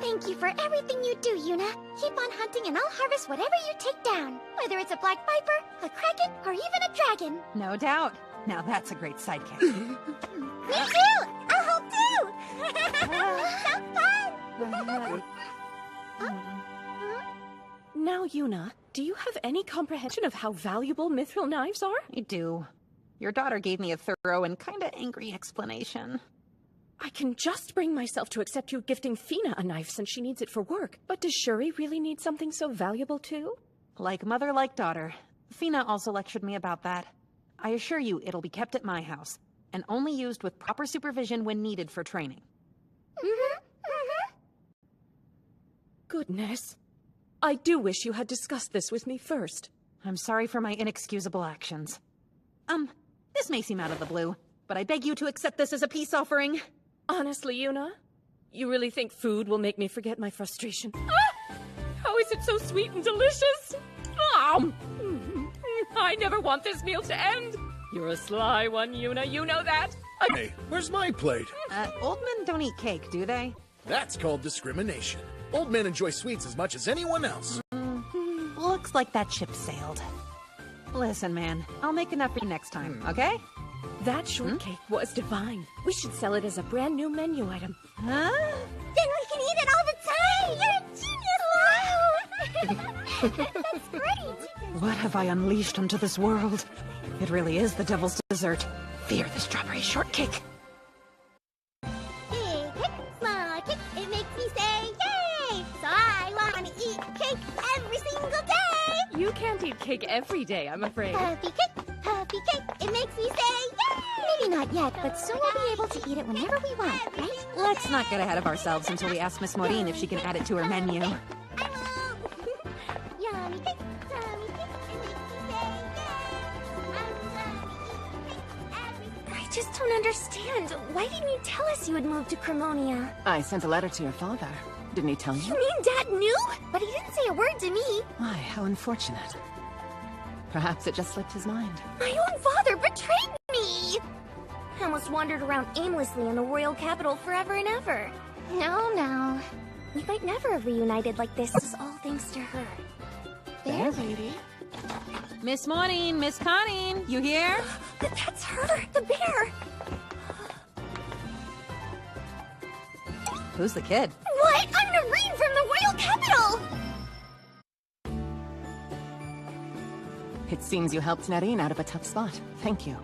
Thank you for everything you do, Yuna. Keep on hunting and I'll harvest whatever you take down. Whether it's a black viper, a kraken, or even a dragon. No doubt. Now that's a great sidekick. Me too! I'll help too! So fun! Now, Yuna, do you have any comprehension of how valuable mithril knives are? I do. Your daughter gave me a thorough and kinda angry explanation. I can just bring myself to accept you gifting Fina a knife since she needs it for work. But does Shuri really need something so valuable too? Like mother, like daughter. Fina also lectured me about that. I assure you, it'll be kept at my house, and only used with proper supervision when needed for training. Goodness. I do wish you had discussed this with me first. I'm sorry for my inexcusable actions. This may seem out of the blue, but I beg you to accept this as a peace offering. Honestly, Yuna, you really think food will make me forget my frustration? Ah! How is it so sweet and delicious? I never want this meal to end. You're a sly one, Yuna, you know that. Hey, where's my plate? Old men don't eat cake, do they? That's called discrimination. Old men enjoy sweets as much as anyone else. Looks like that ship sailed. Listen, man, I'll make enough for you next time, okay? That shortcake was divine. We should sell it as a brand new menu item. Huh? Then we can eat it all the time! You're a genius! Wow! That's great! What have I unleashed onto this world? It really is the devil's dessert. Fear the strawberry shortcake. Big kick, small kick, it makes me say yay! So I want to eat cake every single day! You can't eat cake every day, I'm afraid. Puffy cake, it makes me say yay! Maybe not yet, but soon we'll be able to eat it whenever we want, right? Let's not get ahead of ourselves until we ask Miss Maureen if she can add it to her menu. I will! Yummy cake, tummy cake, it makes me say yay! I just don't understand. Why didn't you tell us you had moved to Cremonia? I sent a letter to your father. Didn't he tell you? You mean Dad knew? But he didn't say a word to me. Why, how unfortunate. Perhaps it just slipped his mind. My own father betrayed me! I almost wandered around aimlessly in the royal capital forever and ever. No. We might never have reunited like this. This is all thanks to her. There, lady. Miss Maureen, Miss Connie, you here? That's her, the bear! Who's the kid? What? I'm Noreen from the royal capital! It seems you helped Narine out of a tough spot. Thank you.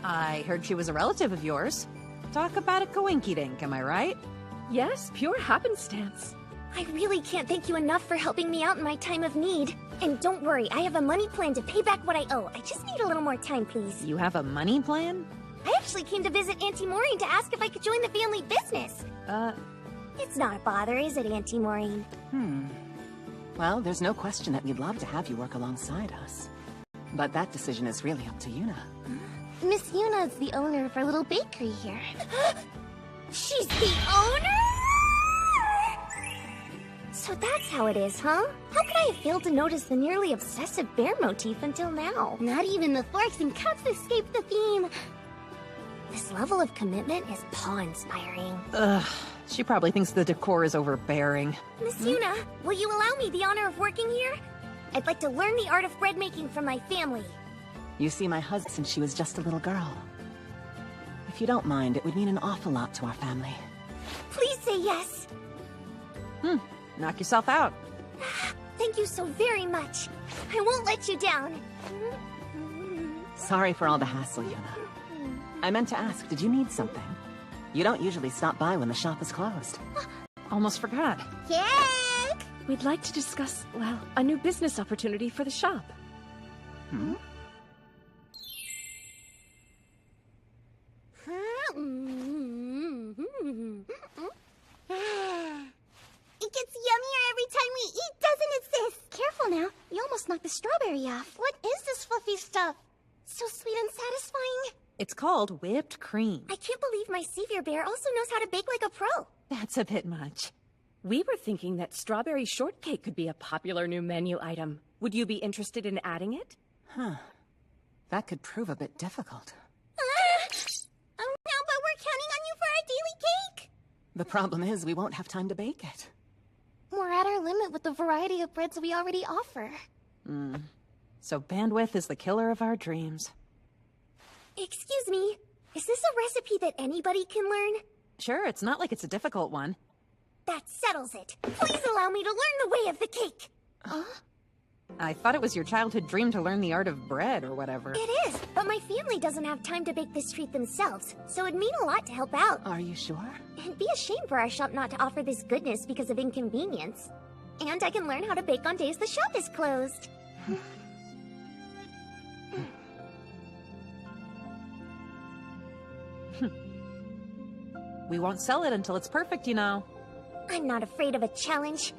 I heard she was a relative of yours. Talk about a coinky-dink, am I right? Yes, pure happenstance. I really can't thank you enough for helping me out in my time of need. And don't worry, I have a money plan to pay back what I owe. I just need a little more time, please. You have a money plan? I actually came to visit Auntie Maureen to ask if I could join the family business. It's not a bother, is it, Auntie Maureen? Well, there's no question that we'd love to have you work alongside us. But that decision is really up to Yuna. Miss Yuna's the owner of our little bakery here. She's the owner?! So that's how it is, huh? How could I have failed to notice the nearly obsessive bear motif until now? Not even the forks and cups escape the theme. This level of commitment is paw-inspiring. Ugh, she probably thinks the decor is overbearing. Miss Yuna, will you allow me the honor of working here? I'd like to learn the art of bread making from my family. You see my husband since she was just a little girl. If you don't mind, it would mean an awful lot to our family. Please say yes. Knock yourself out. Thank you so very much. I won't let you down. Sorry for all the hassle, Yuna. I meant to ask, did you need something? You don't usually stop by when the shop is closed. Almost forgot. Cake! We'd like to discuss, well, a new business opportunity for the shop. It gets yummier every time we eat, doesn't it, sis? Careful now. You almost knocked the strawberry off. What is this fluffy stuff? So sweet and satisfying. It's called whipped cream. I can't believe my savior bear also knows how to bake like a pro. That's a bit much. We were thinking that strawberry shortcake could be a popular new menu item. Would you be interested in adding it? Huh. That could prove a bit difficult. Oh no, but we're counting on you for our daily cake! The problem is we won't have time to bake it. We're at our limit with the variety of breads we already offer. So bandwidth is the killer of our dreams. Excuse me, is this a recipe that anybody can learn? Sure, it's not like it's a difficult one. That settles it. Please allow me to learn the way of the cake. I thought it was your childhood dream to learn the art of bread or whatever. It is, but my family doesn't have time to bake this treat themselves, so it'd mean a lot to help out. Are you sure? It'd be a shame for our shop not to offer this goodness because of inconvenience. And I can learn how to bake on days the shop is closed. We won't sell it until it's perfect, you know. I'm not afraid of a challenge.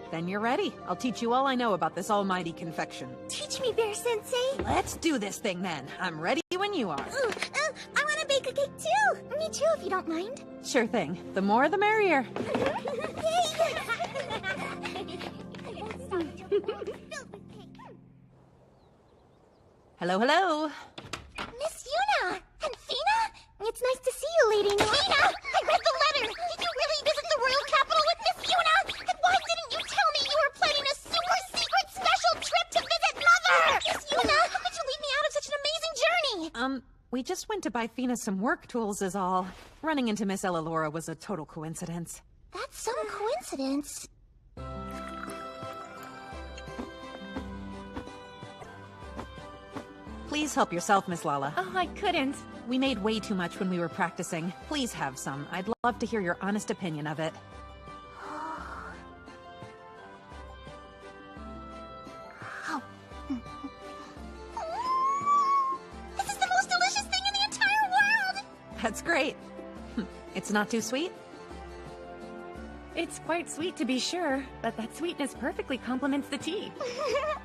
Then you're ready. I'll teach you all I know about this almighty confection. Teach me, Bear Sensei. Let's do this thing then. I'm ready when you are. I want to bake a cake too. Me too, if you don't mind. Sure thing. The more the merrier. Hello, hello. Miss Yuna! And Fina? It's nice to see you, Lady Fina! I read the letter! Did you really visit the royal capital with Miss Yuna? And why didn't you tell me you were planning a super secret special trip to visit Mother? Miss Yuna, how could you leave me out of such an amazing journey? We just went to buy Fina some work tools is all. Running into Miss Ellalora was a total coincidence. That's some coincidence. Please help yourself, Miss Lala. Oh, I couldn't. We made way too much when we were practicing. Please have some. I'd love to hear your honest opinion of it. This is the most delicious thing in the entire world! That's great. It's not too sweet? It's quite sweet to be sure, but that sweetness perfectly complements the tea.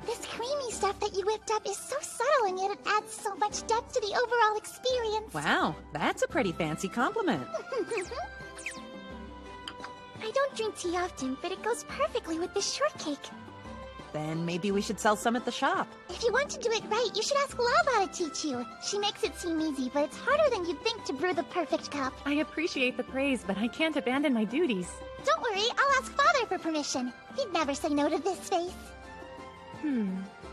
This creamy stuff that you whipped up is so subtle, and yet it adds so much depth to the overall experience. Wow, that's a pretty fancy compliment. I don't drink tea often, but it goes perfectly with this shortcake. Then maybe we should sell some at the shop. If you want to do it right, you should ask Lava to teach you. She makes it seem easy, but it's harder than you'd think to brew the perfect cup. I appreciate the praise, but I can't abandon my duties. Don't worry, I'll ask Father for permission. He'd never say no to this face.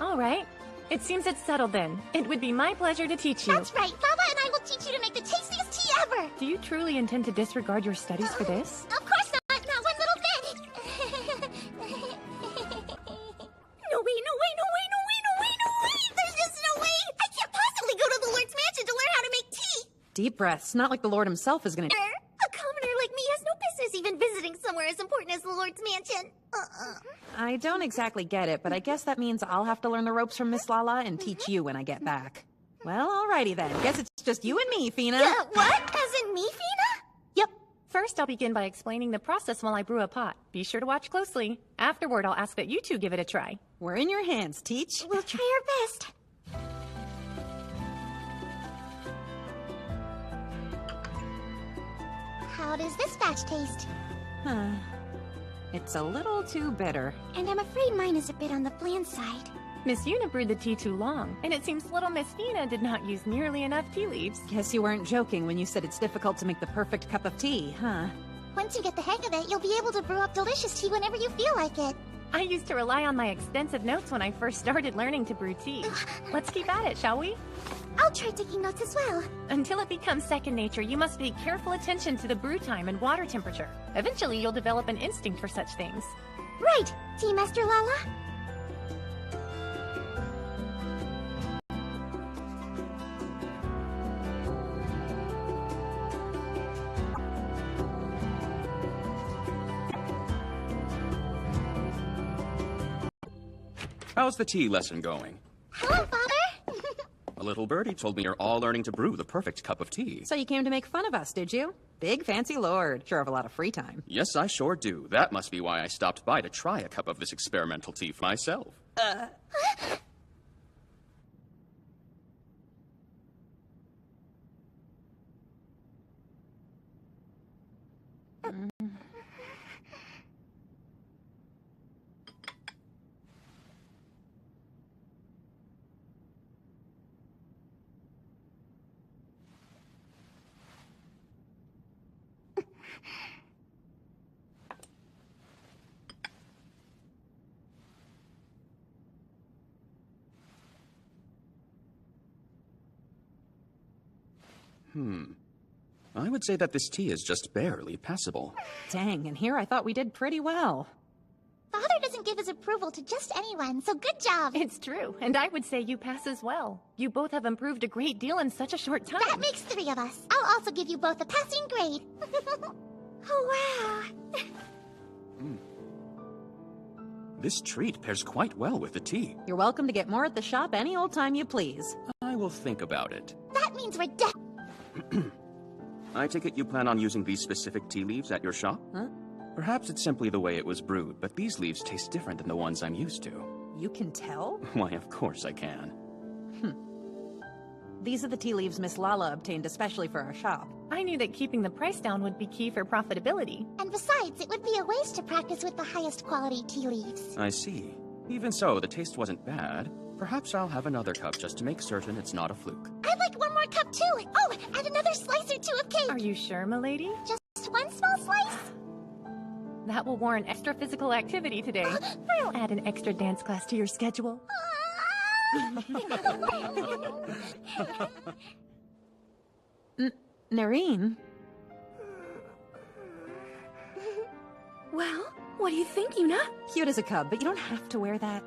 All right. It seems it's settled then. It would be my pleasure to teach you. That's right. Lava and I will teach you to make the tastiest tea ever. Do you truly intend to disregard your studies for this? Of course not. Not one little bit. No way. There's just no way. I can't possibly go to the Lord's mansion to learn how to make tea. Deep breaths. Not like the Lord himself is gonna... A commoner like me has no business even visiting somewhere as important as the Lord's mansion. I don't exactly get it, but I guess that means I'll have to learn the ropes from Miss Lala and teach you when I get back. Well, alrighty then. Guess it's just you and me, Fina. Yeah, what? As in me, Fina? Yep. First, I'll begin by explaining the process while I brew a pot. Be sure to watch closely. Afterward, I'll ask that you two give it a try. We're in your hands, Teach. We'll try our best. How does this batch taste? It's a little too bitter. And I'm afraid mine is a bit on the bland side. Miss Yuna brewed the tea too long, and it seems little Miss Fina did not use nearly enough tea leaves. Guess you weren't joking when you said it's difficult to make the perfect cup of tea, huh? Once you get the hang of it, you'll be able to brew up delicious tea whenever you feel like it. I used to rely on my extensive notes when I first started learning to brew tea. Let's keep at it, shall we? I'll try taking notes as well. Until it becomes second nature, you must pay careful attention to the brew time and water temperature. Eventually, you'll develop an instinct for such things. Right, Tea Master Lala. How's the tea lesson going? Hello, Father. A little birdie told me you're all learning to brew the perfect cup of tea. So you came to make fun of us, did you? Big fancy lord. Sure have a lot of free time. Yes, I sure do. That must be why I stopped by to try a cup of this experimental tea for myself. I would say that this tea is just barely passable. Dang, and here I thought we did pretty well. Father doesn't give his approval to just anyone, so good job. It's true, and I would say you pass as well. You both have improved a great deal in such a short time. That makes 3 of us. I'll also give you both a passing grade. Oh, wow. This treat pairs quite well with the tea. You're welcome to get more at the shop any old time you please. I will think about it. That means we're I take it you plan on using these specific tea leaves at your shop? Huh? Perhaps it's simply the way it was brewed, but these leaves taste different than the ones I'm used to. You can tell? Why, of course I can. These are the tea leaves Miss Lala obtained especially for our shop. I knew that keeping the price down would be key for profitability. And besides, it would be a waste to practice with the highest quality tea leaves. I see. Even so, the taste wasn't bad. Perhaps I'll have another cup just to make certain it's not a fluke. I'd like one more cup too. Oh, and another slice or 2 of cake. Are you sure, milady? Just one small slice? That will warrant extra physical activity today. I'll add an extra dance class to your schedule. Nareen? Well, what do you think, Yuna? Cute as a cub, but you don't have to wear that.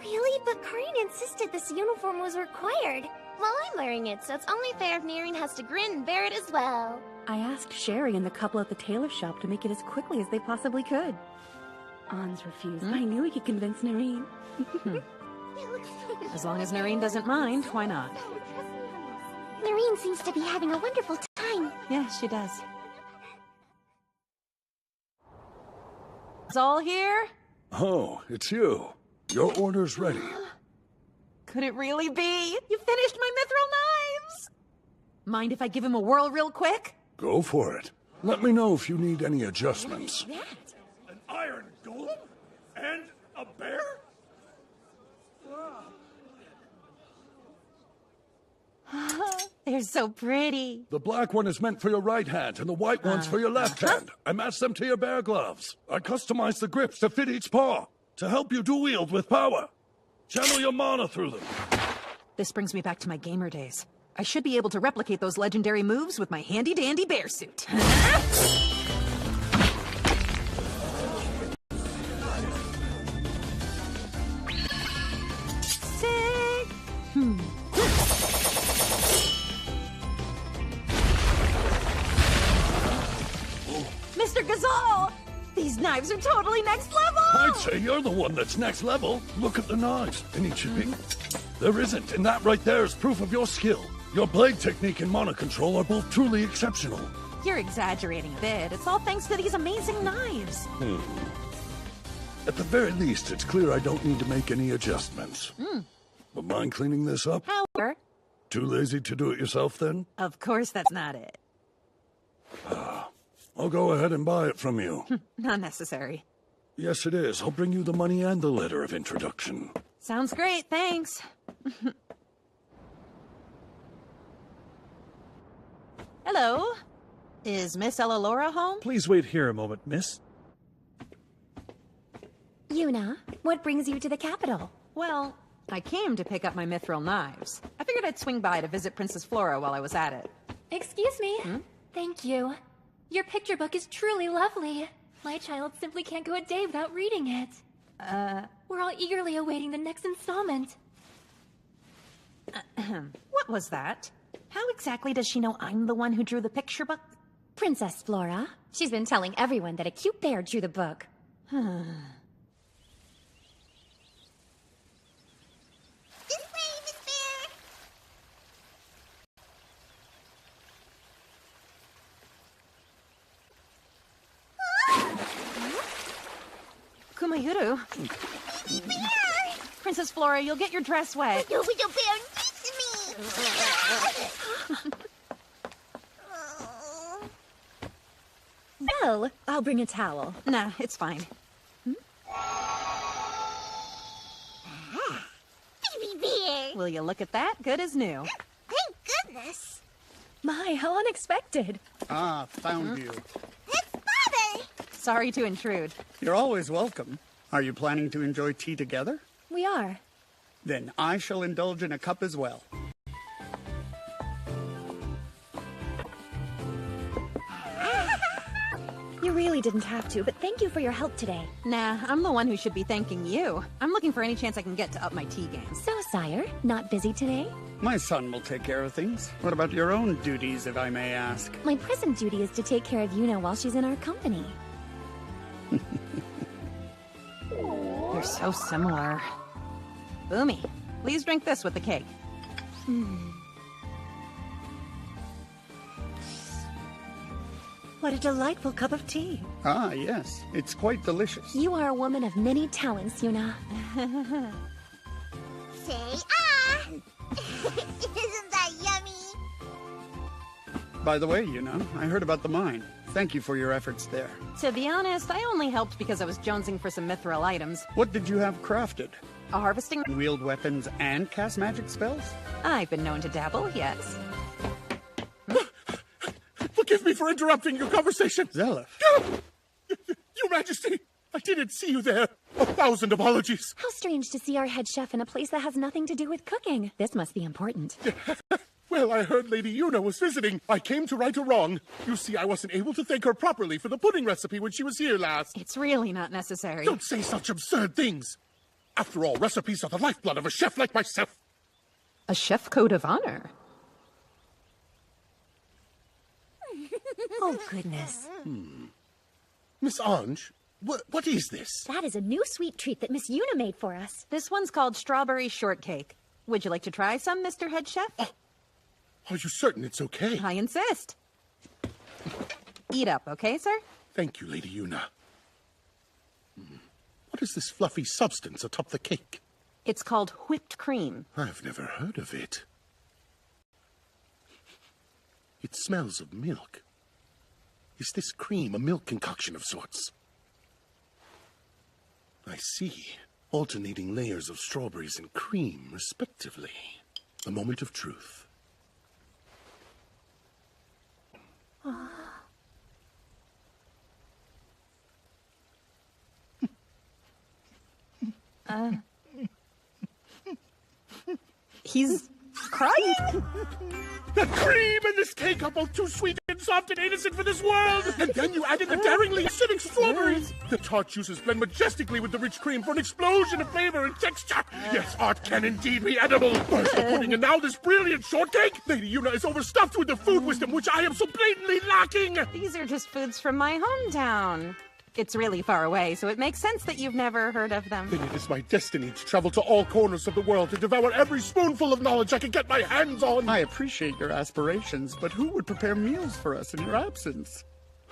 Really? But Karin insisted this uniform was required. Well, I'm wearing it, so it's only fair if Nareen has to grin and bear it as well. I asked Sherry and the couple at the tailor shop to make it as quickly as they possibly could. Ons refused. I knew we could convince Nareen. As long as Nareen doesn't mind, why not? Nareen seems to be having a wonderful time. Yeah, she does. It's all here? Oh, it's you. Your order's ready. Could it really be? You finished my mithril knives! Mind if I give him a whirl real quick? Go for it. Let me know if you need any adjustments. An iron golem? And a bear? They're so pretty. The black one is meant for your right hand, and the white one's for your left hand. I matched them to your bear gloves. I customized the grips to fit each paw, to help you dual-wield with power. Channel your mana through them. This brings me back to my gamer days. I should be able to replicate those legendary moves with my handy-dandy bear suit. Sick! Mr. Gazal! These knives are totally next level! I'd say you're the one that's next level. Look at the knives. Any chipping? There isn't, and that right there is proof of your skill. Your blade technique and mana control are both truly exceptional. You're exaggerating a bit. It's all thanks to these amazing knives. At the very least, it's clear I don't need to make any adjustments. But mind cleaning this up? However... Too lazy to do it yourself, then? Of course that's not it. I'll go ahead and buy it from you. Not necessary. Yes, it is. I'll bring you the money and the letter of introduction. Sounds great, thanks. Hello? Is Miss Ellalora home? Please wait here a moment, miss. Yuna, what brings you to the capital? Well, I came to pick up my mithril knives. I figured I'd swing by to visit Princess Flora while I was at it. Excuse me. Thank you. Your picture book is truly lovely. My child simply can't go a day without reading it. We're all eagerly awaiting the next installment. What was that? How exactly does she know I'm the one who drew the picture book? Princess Flora. She's been telling everyone that a cute bear drew the book. Kumayuru. Princess Flora, you'll get your dress wet. No, we don't bear next to me. Well, I'll bring a towel. Nah, it's fine. Baby bear. Will you look at that? Good as new. Thank goodness. My, how unexpected. Ah, found you. It's Father. Sorry to intrude. You're always welcome. Are you planning to enjoy tea together? We are. Then I shall indulge in a cup as well. You really didn't have to, but thank you for your help today. Nah, I'm the one who should be thanking you. I'm looking for any chance I can get to up my tea game. So, sire, not busy today? My son will take care of things. What about your own duties, if I may ask? My present duty is to take care of Yuna while she's in our company. You're so similar. Boomy, please drink this with the cake. What a delightful cup of tea. Ah, yes. It's quite delicious. You are a woman of many talents, Yuna. Say ah! Isn't that yummy? By the way, I heard about the mine. Thank you for your efforts there. To be honest, I only helped because I was jonesing for some mithril items. What did you have crafted? A harvesting... Wield weapons and cast magic spells? I've been known to dabble, yes. Forgive me for interrupting your conversation. Zelef. Your Majesty, I didn't see you there. 1,000 apologies. How strange to see our head chef in a place that has nothing to do with cooking. This must be important. Well, I heard Lady Yuna was visiting. I came to right a wrong. You see, I wasn't able to thank her properly for the pudding recipe when she was here last. It's really not necessary. Don't say such absurd things. After all, recipes are the lifeblood of a chef like myself. A chef code of honor? Oh, goodness. Miss Ange, what is this? That is a new sweet treat that Miss Yuna made for us. This one's called strawberry shortcake. Would you like to try some, Mr. Head Chef? Oh, are you certain it's okay? I insist. Eat up, okay, sir? Thank you, Lady Yuna. What is this fluffy substance atop the cake? It's called whipped cream. I've never heard of it. It smells of milk. Is this cream a milk concoction of sorts? I see. Alternating layers of strawberries and cream, respectively. A moment of truth. He's crying? The cream and this cake are both too sweet and soft and innocent for this world! And then you add in the daringly acidic strawberries! The tart juices blend majestically with the rich cream for an explosion of flavor and texture! Yes, art can indeed be edible! First the pudding and now this brilliant shortcake! Lady Yuna is overstuffed with the food wisdom which I am so blatantly lacking! These are just foods from my hometown. It's really far away, so it makes sense that you've never heard of them. Then it is my destiny to travel to all corners of the world to devour every spoonful of knowledge I can get my hands on! I appreciate your aspirations, but who would prepare meals for us in your absence?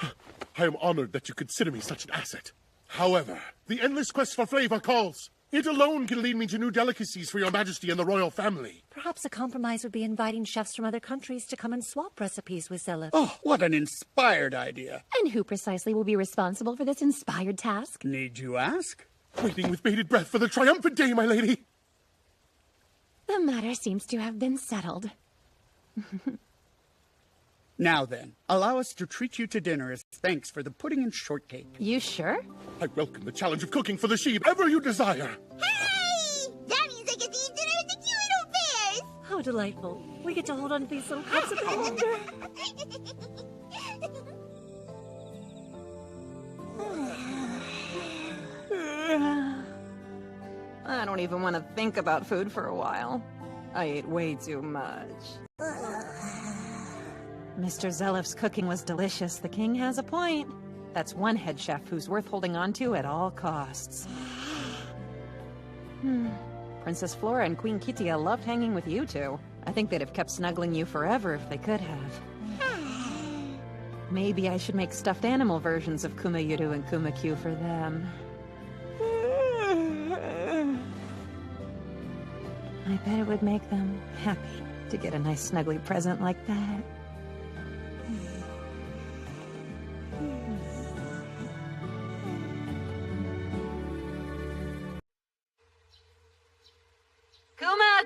I am honored that you consider me such an asset. However, the endless quest for flavor calls. It alone can lead me to new delicacies for your majesty and the royal family. Perhaps a compromise would be inviting chefs from other countries to come and swap recipes with Zelef. Oh, what an inspired idea. And who precisely will be responsible for this inspired task? Need you ask? Waiting with bated breath for the triumphant day, my lady. The matter seems to have been settled. Now then, allow us to treat you to dinner as thanks for the pudding and shortcake. You sure? I welcome the challenge of cooking for the sheep ever you desire. Hey! That means I get to eat dinner with the cute little bears! How delightful. We get to hold on to these little cups a bit longer. I don't even want to think about food for a while. I ate way too much. Mr. Zelef's cooking was delicious. The king has a point. That's one head chef who's worth holding on to at all costs. Princess Flora and Queen Kitia loved hanging with you two. I think they'd have kept snuggling you forever if they could have. Maybe I should make stuffed animal versions of Kumayuru and Kumakyu for them. I bet it would make them happy to get a nice snuggly present like that.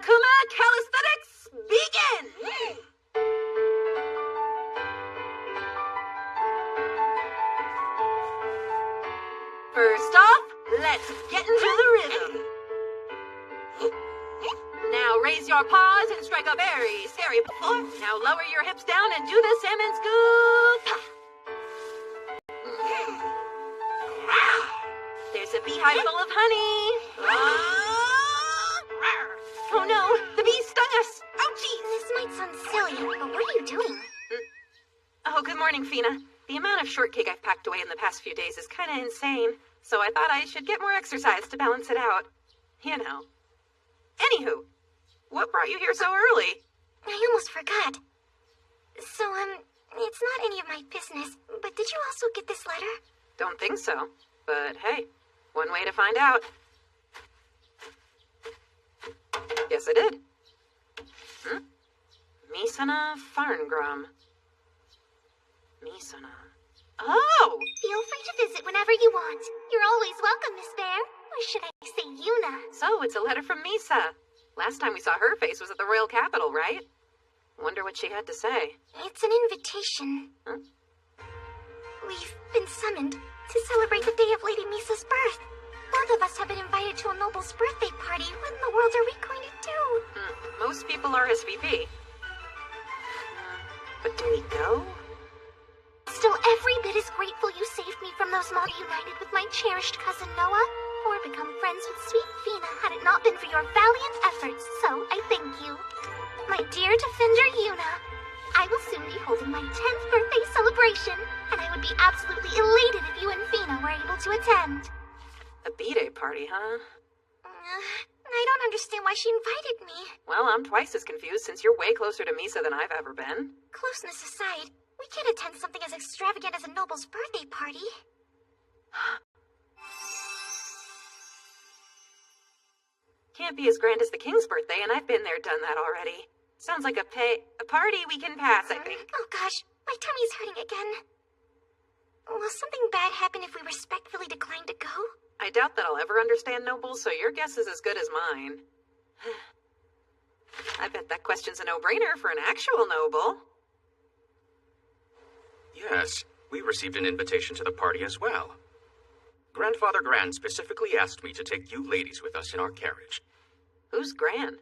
Kuma calisthenics begin! First off, let's get into the rhythm. Now raise your paws and strike a very scary floor. Now lower your hips down and do the salmon scoop. Honey! Oh no, the bee stung us! Ouchie! This might sound silly, but what are you doing? Oh, good morning, Fina. The amount of shortcake I've packed away in the past few days is kind of insane, so I thought I should get more exercise to balance it out. You know. Anywho, what brought you here so early? I almost forgot. So, it's not any of my business, but did you also get this letter? Don't think so, but hey, one way to find out. Yes, I did. Misana Farngrum. Misana. Oh! Feel free to visit whenever you want. You're always welcome, Miss Bear. Or should I say Yuna? So, it's a letter from Misa. Last time we saw her face was at the royal capital, right? Wonder what she had to say. It's an invitation. Huh? We've been summoned to celebrate the day of Lady Misa's birth. Both of us have been invited to a noble's birthday party. What in the world are we going to do? Most people are SVP. But do we go? Still every bit as grateful you saved me from those mob united with my cherished cousin Noah, or become friends with sweet Fina had it not been for your valiant efforts, so I thank you. My dear Defender Yuna, I will soon be holding my 10th birthday celebration, and I would be absolutely elated if you and Fina were able to attend. A B-Day party, huh? I don't understand why she invited me. Well, I'm twice as confused since you're way closer to Misa than I've ever been. Closeness aside, we can't attend something as extravagant as a noble's birthday party. Can't be as grand as the king's birthday, and I've been there, done that already. Sounds like a party we can pass, I think. Oh gosh, my tummy's hurting again. Will something bad happen if we respectfully decline to go? I doubt that I'll ever understand nobles, so your guess is as good as mine. I bet that question's a no-brainer for an actual noble. Yes, we received an invitation to the party as well. Grandfather Gran specifically asked me to take you ladies with us in our carriage. Who's Gran?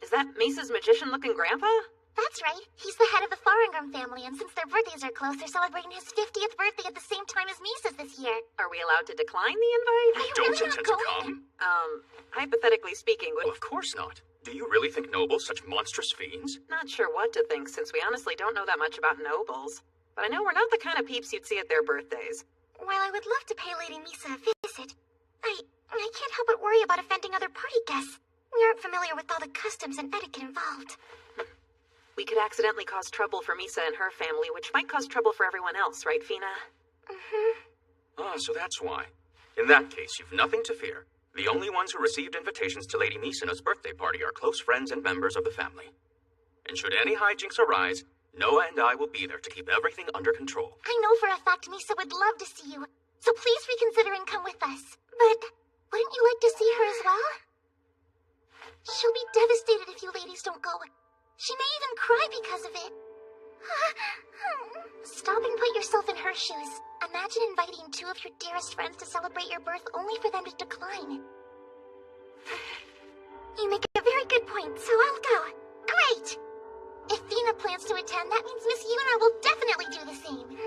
Is that Misa's magician-looking grandpa? That's right. He's the head of the Farringham family, and since their birthdays are close, they're celebrating his 50th birthday at the same time as Misa's this year. Are we allowed to decline the invite? I don't intend to come. Hypothetically speaking, would... Well, of course not. Do you really think nobles such monstrous fiends? Not sure what to think, since we honestly don't know that much about nobles. But I know we're not the kind of peeps you'd see at their birthdays. While I would love to pay Lady Misa a visit, I can't help but worry about offending other party guests. We aren't familiar with all the customs and etiquette involved. We could accidentally cause trouble for Misa and her family, which might cause trouble for everyone else, right, Fina? Ah, so that's why. In that case, you've nothing to fear. The only ones who received invitations to Lady Misana's birthday party are close friends and members of the family. And should any hijinks arise, Noah and I will be there to keep everything under control. I know for a fact Misa would love to see you, so please reconsider and come with us. But wouldn't you like to see her as well? She'll be devastated if you ladies don't go. She may even cry because of it. Stop and put yourself in her shoes. Imagine inviting 2 of your dearest friends to celebrate your birth only for them to decline. You make a very good point, so I'll go. Great! If Fina plans to attend, that means Miss Yuna will definitely do the same.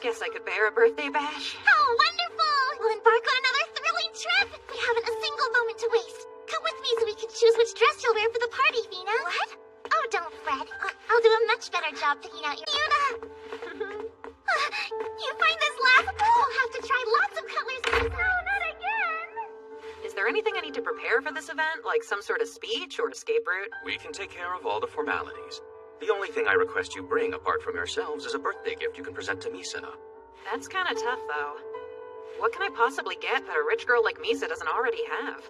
Guess I could bear a birthday bash. Oh, wonderful! We'll embark on another thrilling trip! We haven't a single moment to waste. Come with me so we can choose which dress you'll wear for the party, Fina. What? Oh, don't fret. I'll do a much better job picking out your... Yuna! You find this laughable? You'll have to try lots of colors. No, not again! Is there anything I need to prepare for this event, like some sort of speech or escape route? We can take care of all the formalities. The only thing I request you bring, apart from yourselves, is a birthday gift you can present to Misana. That's kind of tough, though. What can I possibly get that a rich girl like Misa doesn't already have?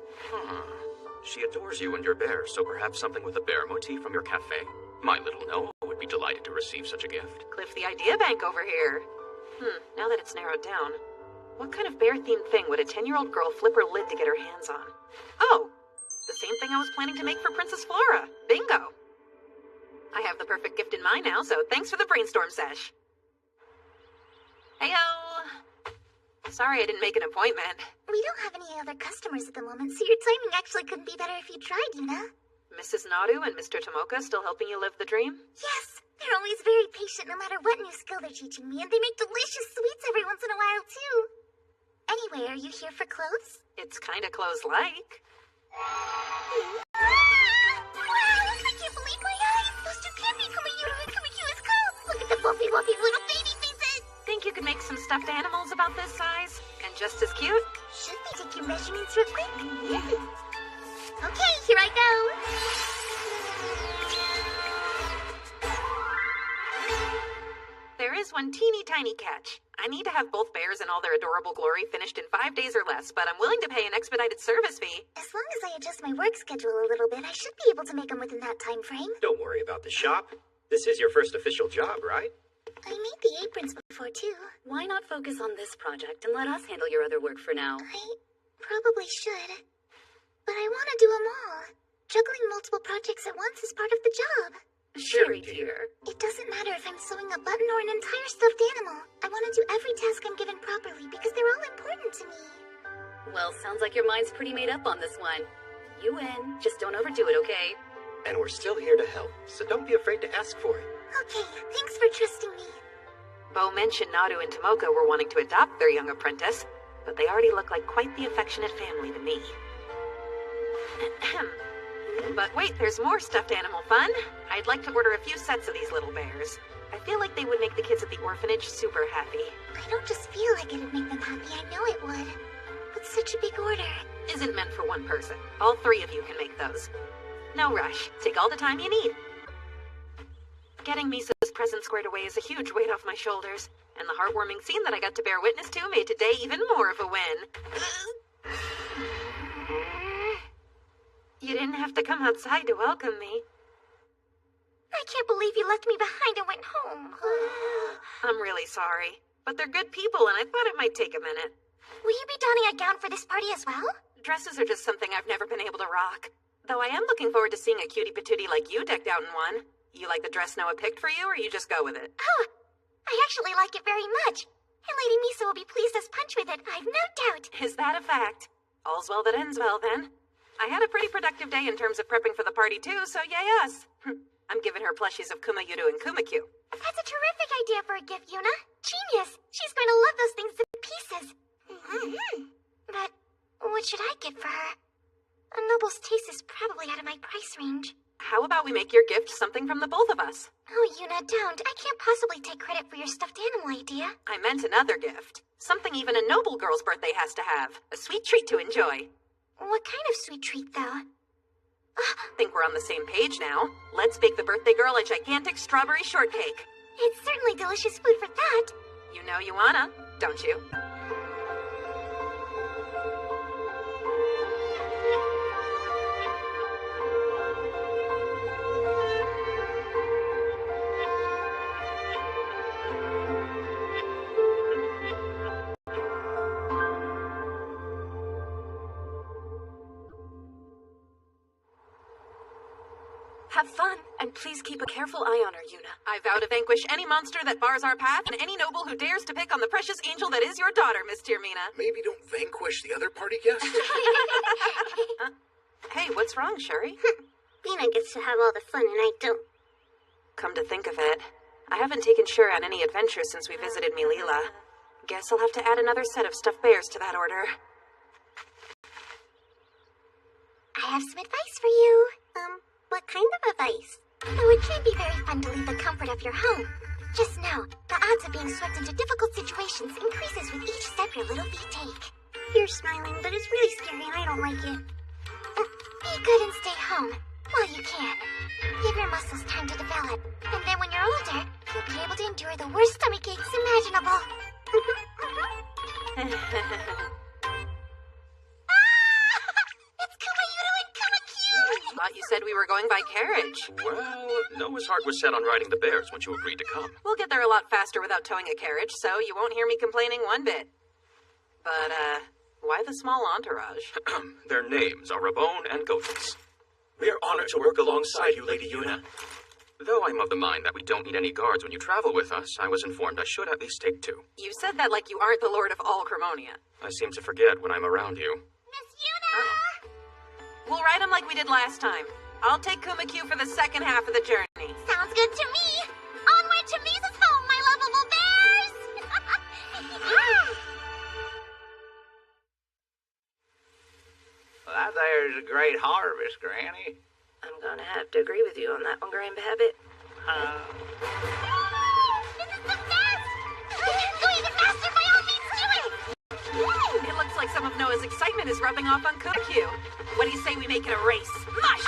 She adores you and your bear, so perhaps something with a bear motif from your cafe. My little Noah would be delighted to receive such a gift. Cliff the idea bank over here. Now that it's narrowed down, what kind of bear-themed thing would a 10-year-old girl flip her lid to get her hands on? Oh, the same thing I was planning to make for Princess Flora. Bingo! I have the perfect gift in mind now, so thanks for the brainstorm sesh. Heyo! Sorry I didn't make an appointment. We don't have any other customers at the moment, so your timing actually couldn't be better if you tried, Yuna. Mrs. Nadu and Mr. Tomoka still helping you live the dream? Yes, they're always very patient no matter what new skill they're teaching me, and they make delicious sweets every once in a while, too. Anyway, are you here for clothes? It's kinda clothes-like. Wow! I can't believe my eyes! Those two can't be Kumayudo and Kumakyu's clothes! Look at the fluffy little baby faces! Think you could make some stuffed animals about this size? And just as cute? Should we take your measurements real quick? Okay, here I go! There is one teeny tiny catch. I need to have both bears in all their adorable glory finished in 5 days or less, but I'm willing to pay an expedited service fee. As long as I adjust my work schedule a little bit, I should be able to make them within that time frame. Don't worry about the shop. This is your first official job, right? I made the aprons before, too. Why not focus on this project and let us handle your other work for now? I probably should. But I want to do them all. Juggling multiple projects at once is part of the job. Sherry, dear. It doesn't matter if I'm sewing a button or an entire stuffed animal. I want to do every task I'm given properly because they're all important to me. Well, sounds like your mind's pretty made up on this one. You win. Just don't overdo it, okay? And we're still here to help, so don't be afraid to ask for it. Okay, thanks for trusting me. Bo mentioned Naru and Tomoka were wanting to adopt their young apprentice, but they already look like quite the affectionate family to me. But wait, there's more stuffed animal fun. I'd like to order a few sets of these little bears. I feel like they would make the kids at the orphanage super happy. I don't just feel like it'd make them happy, I know it would. But such a big order. Isn't meant for one person. All 3 of you can make those. No rush. Take all the time you need. Getting Misa's present squared away is a huge weight off my shoulders, and the heartwarming scene that I got to bear witness to made today even more of a win. You didn't have to come outside to welcome me. I can't believe you left me behind and went home. I'm really sorry, but they're good people and I thought it might take a minute. Will you be donning a gown for this party as well? Dresses are just something I've never been able to rock. Though I am looking forward to seeing a cutie patootie like you decked out in one. You like the dress Noah picked for you, or you just go with it? Oh, I actually like it very much. And Lady Misa will be pleased as punch with it, I've no doubt. Is that a fact? All's well that ends well, then. I had a pretty productive day in terms of prepping for the party, too, so yay us. I'm giving her plushies of Kumayudo and Kumakyu. That's a terrific idea for a gift, Yuna. Genius! She's going to love those things to pieces. But what should I give for her? A noble's taste is probably out of my price range. How about we make your gift something from the both of us? Oh, Yuna, don't. I can't possibly take credit for your stuffed animal idea. I meant another gift. Something even a noble girl's birthday has to have. A sweet treat to enjoy. What kind of sweet treat, though? Think we're on the same page now. Let's bake the birthday girl a gigantic strawberry shortcake. It's certainly delicious food for that. You know you wanna, don't you? Have fun, and please keep a careful eye on her, Yuna. I vow to vanquish any monster that bars our path, and any noble who dares to pick on the precious angel that is your daughter, Miss Tyrmina. Maybe don't vanquish the other party guests? Hey, what's wrong, Shuri? Bina gets to have all the fun, and I don't. Come to think of it, I haven't taken Shuri on any adventures since we visited Milila. Guess I'll have to add another set of stuffed bears to that order. I have some advice for you. What kind of advice? Though it can be very fun to leave the comfort of your home. Just know, the odds of being swept into difficult situations increases with each step your little feet take. You're smiling, but it's really scary and I don't like it. Be good and stay home, while you can. Give your muscles time to develop, and then when you're older, you'll be able to endure the worst stomach aches imaginable. It's Kumayudo and Kumakyu! Thought you said we were going by carriage. Well, Noah's heart was set on riding the bears when you agreed to come. We'll get there a lot faster without towing a carriage, so you won't hear me complaining one bit. But, why the small entourage? Their names are Rabone and Gotus. We are honored to work alongside you, Lady Yuna. Though I'm of the mind that we don't need any guards when you travel with us, I was informed I should at least take 2. You said that like you aren't the lord of all Cremonia. I seem to forget when I'm around you. Miss Yuna! We'll ride them like we did last time. I'll take Kumakyu for the second half of the journey. Sounds good to me! Onward to Misa's home, my lovable bears! a great harvest, Granny. I'm gonna have to agree with you on that one, Grandpappy. It looks like some of Noah's excitement is rubbing off on Cookie. What do you say we make it a race? Mush!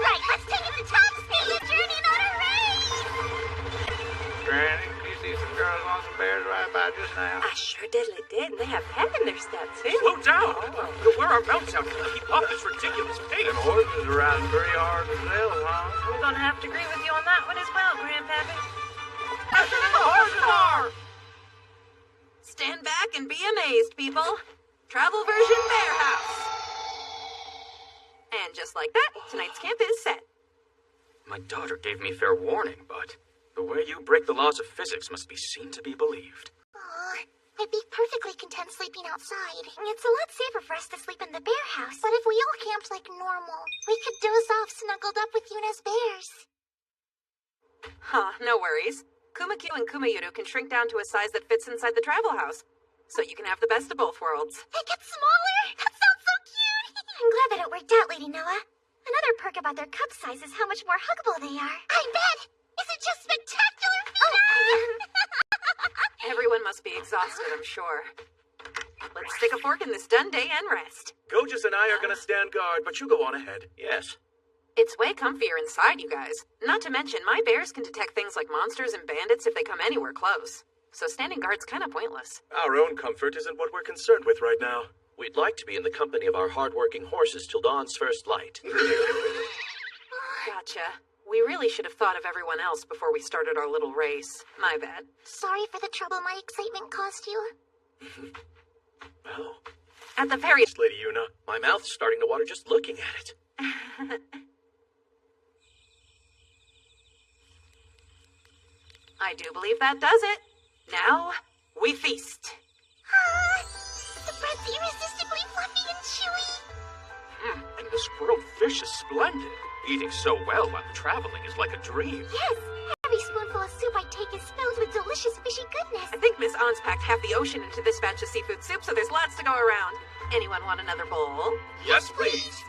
Right, let's take it to top speed, journey, not a race! Granny, you see some girls on some bears right by just now? I sure diddly did, and they have pep in their step, too. Slow down! You'll wear our mounts out to keep up this ridiculous pace. Them horses are riding pretty hard themselves, huh? We're gonna have to agree with you on that one as well, Grandpappy. Faster than the horses are! Stand back and be amazed, people. Travel version Bear House. And just like that, tonight's camp is set. My daughter gave me fair warning, but the way you break the laws of physics must be seen to be believed. I'd be perfectly content sleeping outside. It's a lot safer for us to sleep in the bear house. But if we all camped like normal, we could doze off snuggled up with Yuna's bears. Huh, no worries. Kumakyu and Kumayudu can shrink down to a size that fits inside the travel house. So you can have the best of both worlds. They get smaller? That sounds so cute! I'm glad that it worked out, Lady Noah. Another perk about their cup size is how much more huggable they are. I bet! Is it just spectacular, Fina? Everyone must be exhausted, I'm sure. Let's stick a fork in this done day and rest. Gojas and I are gonna stand guard, but you go on ahead. Yes. It's way comfier inside, you guys. Not to mention, my bears can detect things like monsters and bandits if they come anywhere close. So standing guard's kind of pointless. Our own comfort isn't what we're concerned with right now. We'd like to be in the company of our hard-working horses till dawn's first light. Gotcha. We really should have thought of everyone else before we started our little race. My bad. Sorry for the trouble my excitement caused you. Well, at the very... Lady Yuna, my mouth's starting to water just looking at it. I do believe that does it. Now, we feast. The bread's irresistibly fluffy and chewy. And this grilled fish is splendid. Eating so well while traveling is like a dream. Yes, every spoonful of soup I take is filled with delicious fishy goodness. I think Miss Ons packed half the ocean into this batch of seafood soup, so there's lots to go around. Anyone want another bowl? Yes, please.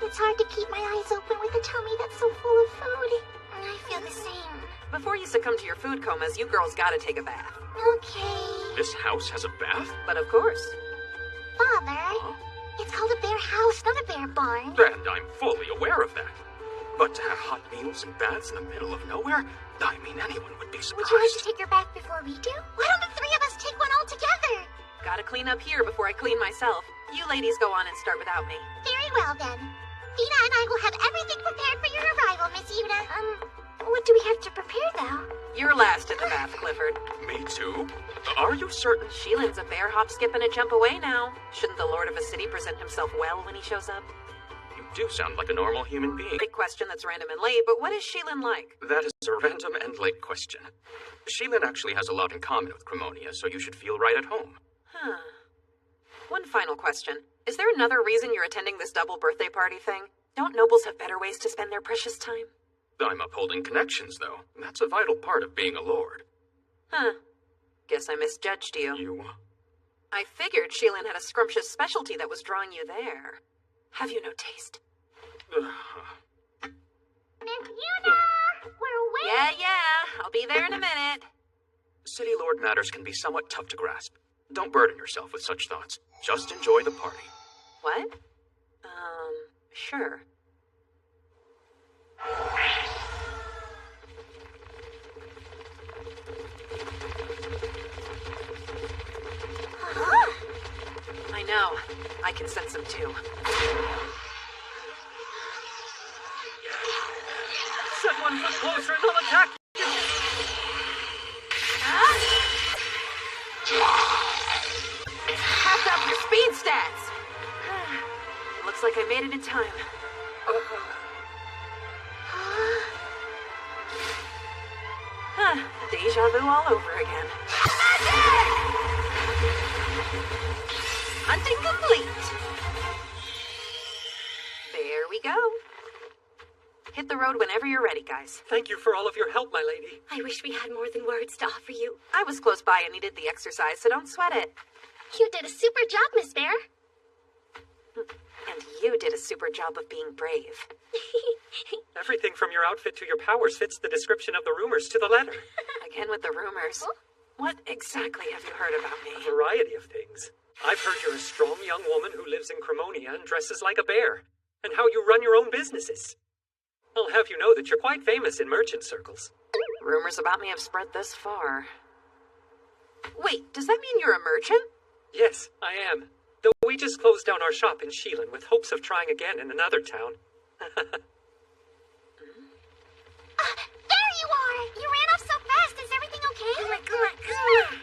It's hard to keep my eyes open with a tummy that's so full of food. I feel the same. Before you succumb to your food comas, you girls gotta take a bath. Okay. This house has a bath? But of course. Father, it's called a bear house, not a bear barn. And I'm fully aware of that. But to have hot meals and baths in the middle of nowhere, I mean anyone would be surprised. Would you like to take your bath before we do? Why don't the three of us take one all together? Gotta clean up here before I clean myself. You ladies go on and start without me. Very well then. Fina and I will have everything prepared for your arrival, Miss Yuna. What do we have to prepare, though? You're last in the bath, Clifford. Me too? Are you certain? Sheelan's a bear hop, skip, and a jump away now. Shouldn't the lord of a city present himself well when he shows up? You do sound like a normal human being. Great question that's random and late, but what is Sheelan like? That is a random and late question. Sheelan actually has a lot in common with Cremonia, so you should feel right at home. Huh. One final question. Is there another reason you're attending this double birthday party thing? Don't nobles have better ways to spend their precious time? I'm upholding connections, though. That's a vital part of being a lord. Huh. Guess I misjudged you. You? I figured Sheelan had a scrumptious specialty that was drawing you there. Have you no taste? Miss Yuna! We're waiting! Yeah. I'll be there in a minute. City lord matters can be somewhat tough to grasp. Don't burden yourself with such thoughts. Just enjoy the party. What? Sure. I know. I can sense them too. Set 1 foot closer and they'll attack you! Half up your speed stats! Looks like I made it in time. Deja vu all over again. Hunting complete! There we go. Hit the road whenever you're ready, guys. Thank you for all of your help, my lady. I wish we had more than words to offer you. I was close by and needed the exercise, so don't sweat it. You did a super job, Miss Bear. And you did a super job of being brave. Everything from your outfit to your powers fits the description of the rumors to the letter. Again with the rumors. What exactly have you heard about me? A variety of things. I've heard you're a strong young woman who lives in Cremonia and dresses like a bear, and how you run your own businesses. I'll have you know that you're quite famous in merchant circles. Rumors about me have spread this far. Wait, does that mean you're a merchant? Yes, I am. Though we just closed down our shop in Sheelan with hopes of trying again in another town. There you are! You ran off so fast. Is everything okay? Come on.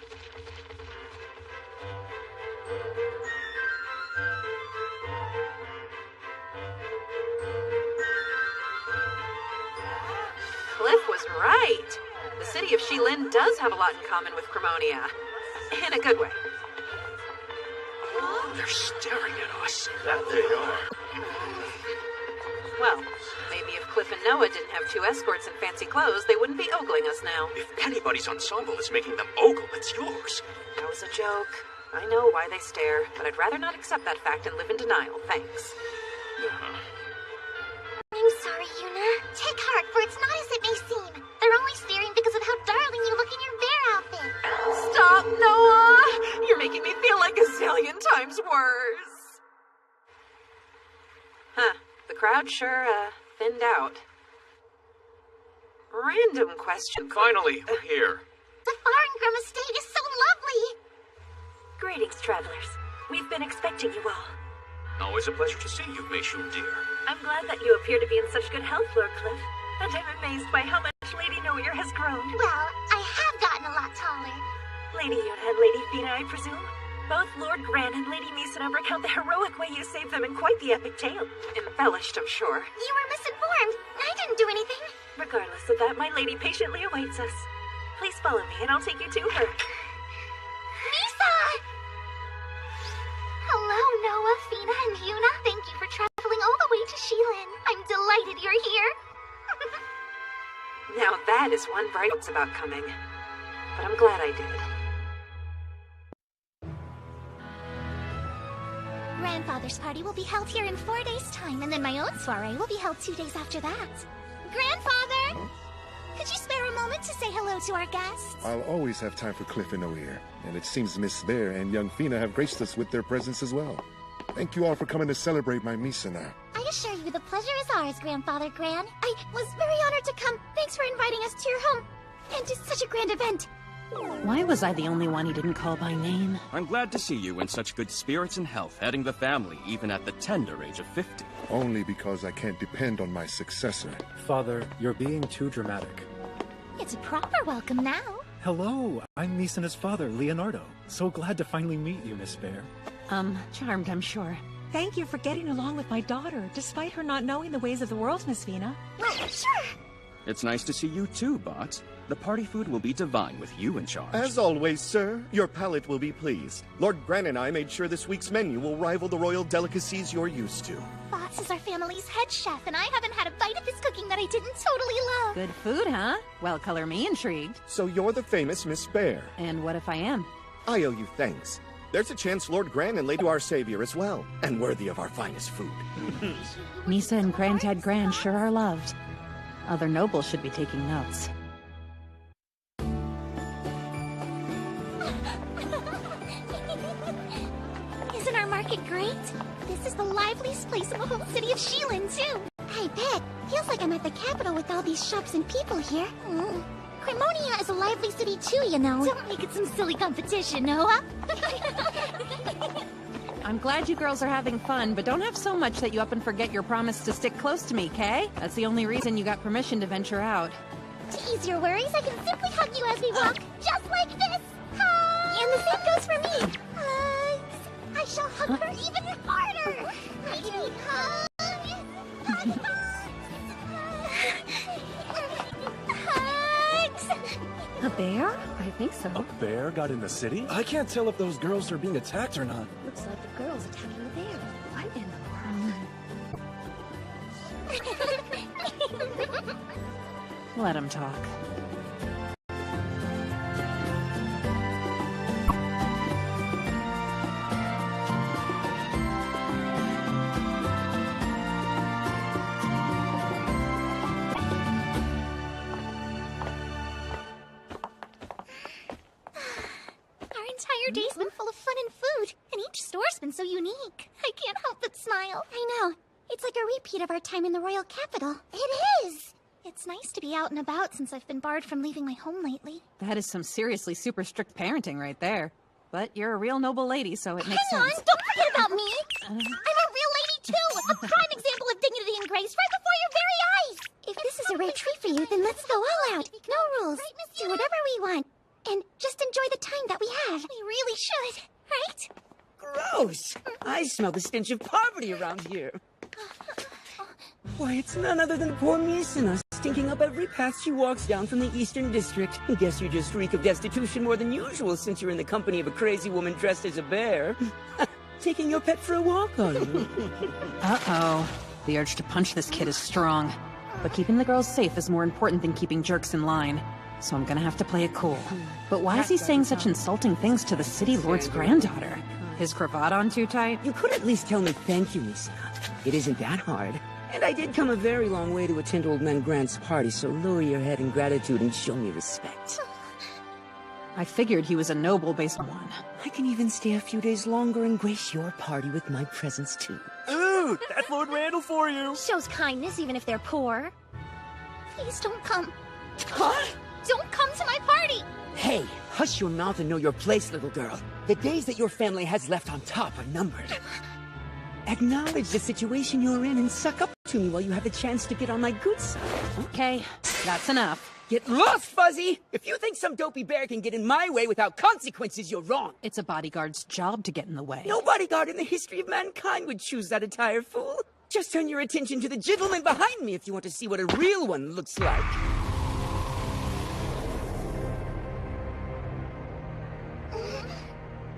Cliff was right. The city of Sheelan does have a lot in common with Cremonia. In a good way. They're staring at us. That they are. Well, maybe if Cliff and Noah didn't have 2 escorts in fancy clothes, they wouldn't be ogling us now. If anybody's ensemble is making them ogle, it's yours. That was a joke. I know why they stare, but I'd rather not accept that fact and live in denial, thanks. I'm sorry, Yuna. Take heart, for it's not as it may seem. They're only staring because of how darling you look in your bear outfit. Stop, Noah! You're making me feel like a zillion times worse. Huh. The crowd sure, thinned out. Random question. Finally, we're here. The Faringrim estate is so lovely. Greetings, travelers. We've been expecting you all. Always a pleasure to see you, Meishu dear. I'm glad that you appear to be in such good health, Lord Cliff. And I'm amazed by how much Lady Noir has grown. Well, I have gotten a lot taller. Lady Yuna and Lady Fina, I presume? Both Lord Gran and Lady Misuna recount the heroic way you saved them in quite the epic tale. Embellished, I'm sure. You were misinformed. I didn't do anything. Regardless of that, my lady patiently awaits us. Please follow me and I'll take you to her. Misa! Hello, Noah, Fina, and Yuna. Thank you for traveling all the way to Sheelan. I'm delighted you're here. Now that is one bright note about coming. But I'm glad I did. Grandfather's party will be held here in 4 days' time, and then my own soiree will be held 2 days after that. Grandfather! Could you spare a moment to say hello to our guests? I'll always have time for Cliff and Oeir, and it seems Miss Bear and young Fina have graced us with their presence as well. Thank you all for coming to celebrate my Misuna. I assure you the pleasure is ours, Grandfather Gran. I was very honored to come. Thanks for inviting us to your home, and to such a grand event. Why was I the only one he didn't call by name? I'm glad to see you in such good spirits and health, heading the family even at the tender age of 50. Only because I can't depend on my successor. Father, you're being too dramatic. It's a proper welcome now. Hello, I'm Misuna's father, Leonardo. So glad to finally meet you, Miss Bear. Charmed, I'm sure. Thank you for getting along with my daughter, despite her not knowing the ways of the world, Miss Fina. Sure. It's nice to see you too, Bot. The party food will be divine with you in charge. As always, sir, your palate will be pleased. Lord Gran and I made sure this week's menu will rival the royal delicacies you're used to. Bots is our family's head chef, and I haven't had a bite of his cooking that I didn't totally love. Good food, huh? Well, color me intrigued. So you're the famous Miss Bear. And what if I am? I owe you thanks. There's a chance Lord Gran and Lady our Savior as well, and worthy of our finest food. Misa and Granddad Gran sure are loved. Other nobles should be taking notes. Isn't our market great? This is the liveliest place in the whole city of Sheelan, too. I bet. Feels like I'm at the capital with all these shops and people here. Cremonia is a lively city, too, you know. Don't make it some silly competition, Noah. I'm glad you girls are having fun, but don't have so much that you up and forget your promise to stick close to me, Kay? That's the only reason you got permission to venture out. To ease your worries, I can simply hug you as we walk, just like this. Hug! And the same goes for me. Hugs! I shall hug her even harder. I need hugs. Hugs! A bear? I think so. A bear got in the city? I can't tell if those girls are being attacked or not. Looks like the girl's attacking the bear. What in the world? Let him talk. entire day's been full of fun and food, and each store's been so unique. I can't help but smile. I know. It's like a repeat of our time in the royal capital. It is! It's nice to be out and about since I've been barred from leaving my home lately. That is some seriously super strict parenting right there. But you're a real noble lady, so it makes Hang on! sense. Don't forget about me! I'm a real lady too! A prime example of dignity and grace right before your very eyes! If this is a rare treat for you, then let's go all out. No rules. Do whatever we want. And just enjoy the time that we have. We really should, right? Gross! I smell the stench of poverty around here. Why, it's none other than poor Misuna, stinking up every path she walks down from the Eastern District. Guess you just reek of destitution more than usual since you're in the company of a crazy woman dressed as a bear. Taking your pet for a walk, are you? Uh-oh. The urge to punch this kid is strong. But keeping the girls safe is more important than keeping jerks in line. So I'm gonna have to play it cool. But why is he saying such insulting things to the city lord's granddaughter? His cravat on too tight? You could at least tell me thank you, Misuna. It isn't that hard. And I did come a very long way to attend Old Man Grant's party, so lower your head in gratitude and show me respect. I figured he was a noble based on one. I can even stay a few days longer and grace your party with my presence, too. Ooh, that's Lord Randall for you! Shows kindness even if they're poor. Please don't come. Huh? Don't come to my party! Hey, hush your mouth and know your place, little girl. The days that your family has left on top are numbered. Acknowledge the situation you're in and suck up to me while you have the chance to get on my good side. Okay, that's enough. Get lost, Fuzzy! If you think some dopey bear can get in my way without consequences, you're wrong. It's a bodyguard's job to get in the way. No bodyguard in the history of mankind would choose that attire, fool. Just turn your attention to the gentleman behind me if you want to see what a real one looks like.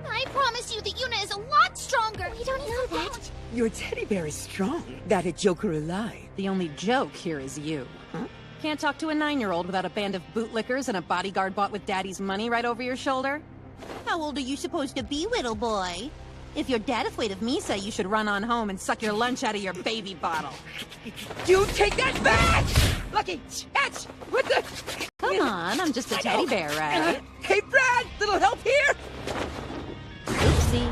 I promise you that Yuna is a lot stronger! We don't know that. Your teddy bear is strong. That a joke or a lie. The only joke here is you. Huh? Can't talk to a 9-year-old without a band of bootlickers and a bodyguard bought with daddy's money right over your shoulder? How old are you supposed to be, little boy? If you're dead afraid of Misa, You should run on home and suck your lunch out of your baby bottle. You take that back! Lucky, catch! What the... Come on, I'm just a teddy bear, right? Hey, Brad! Little help here? Oopsie.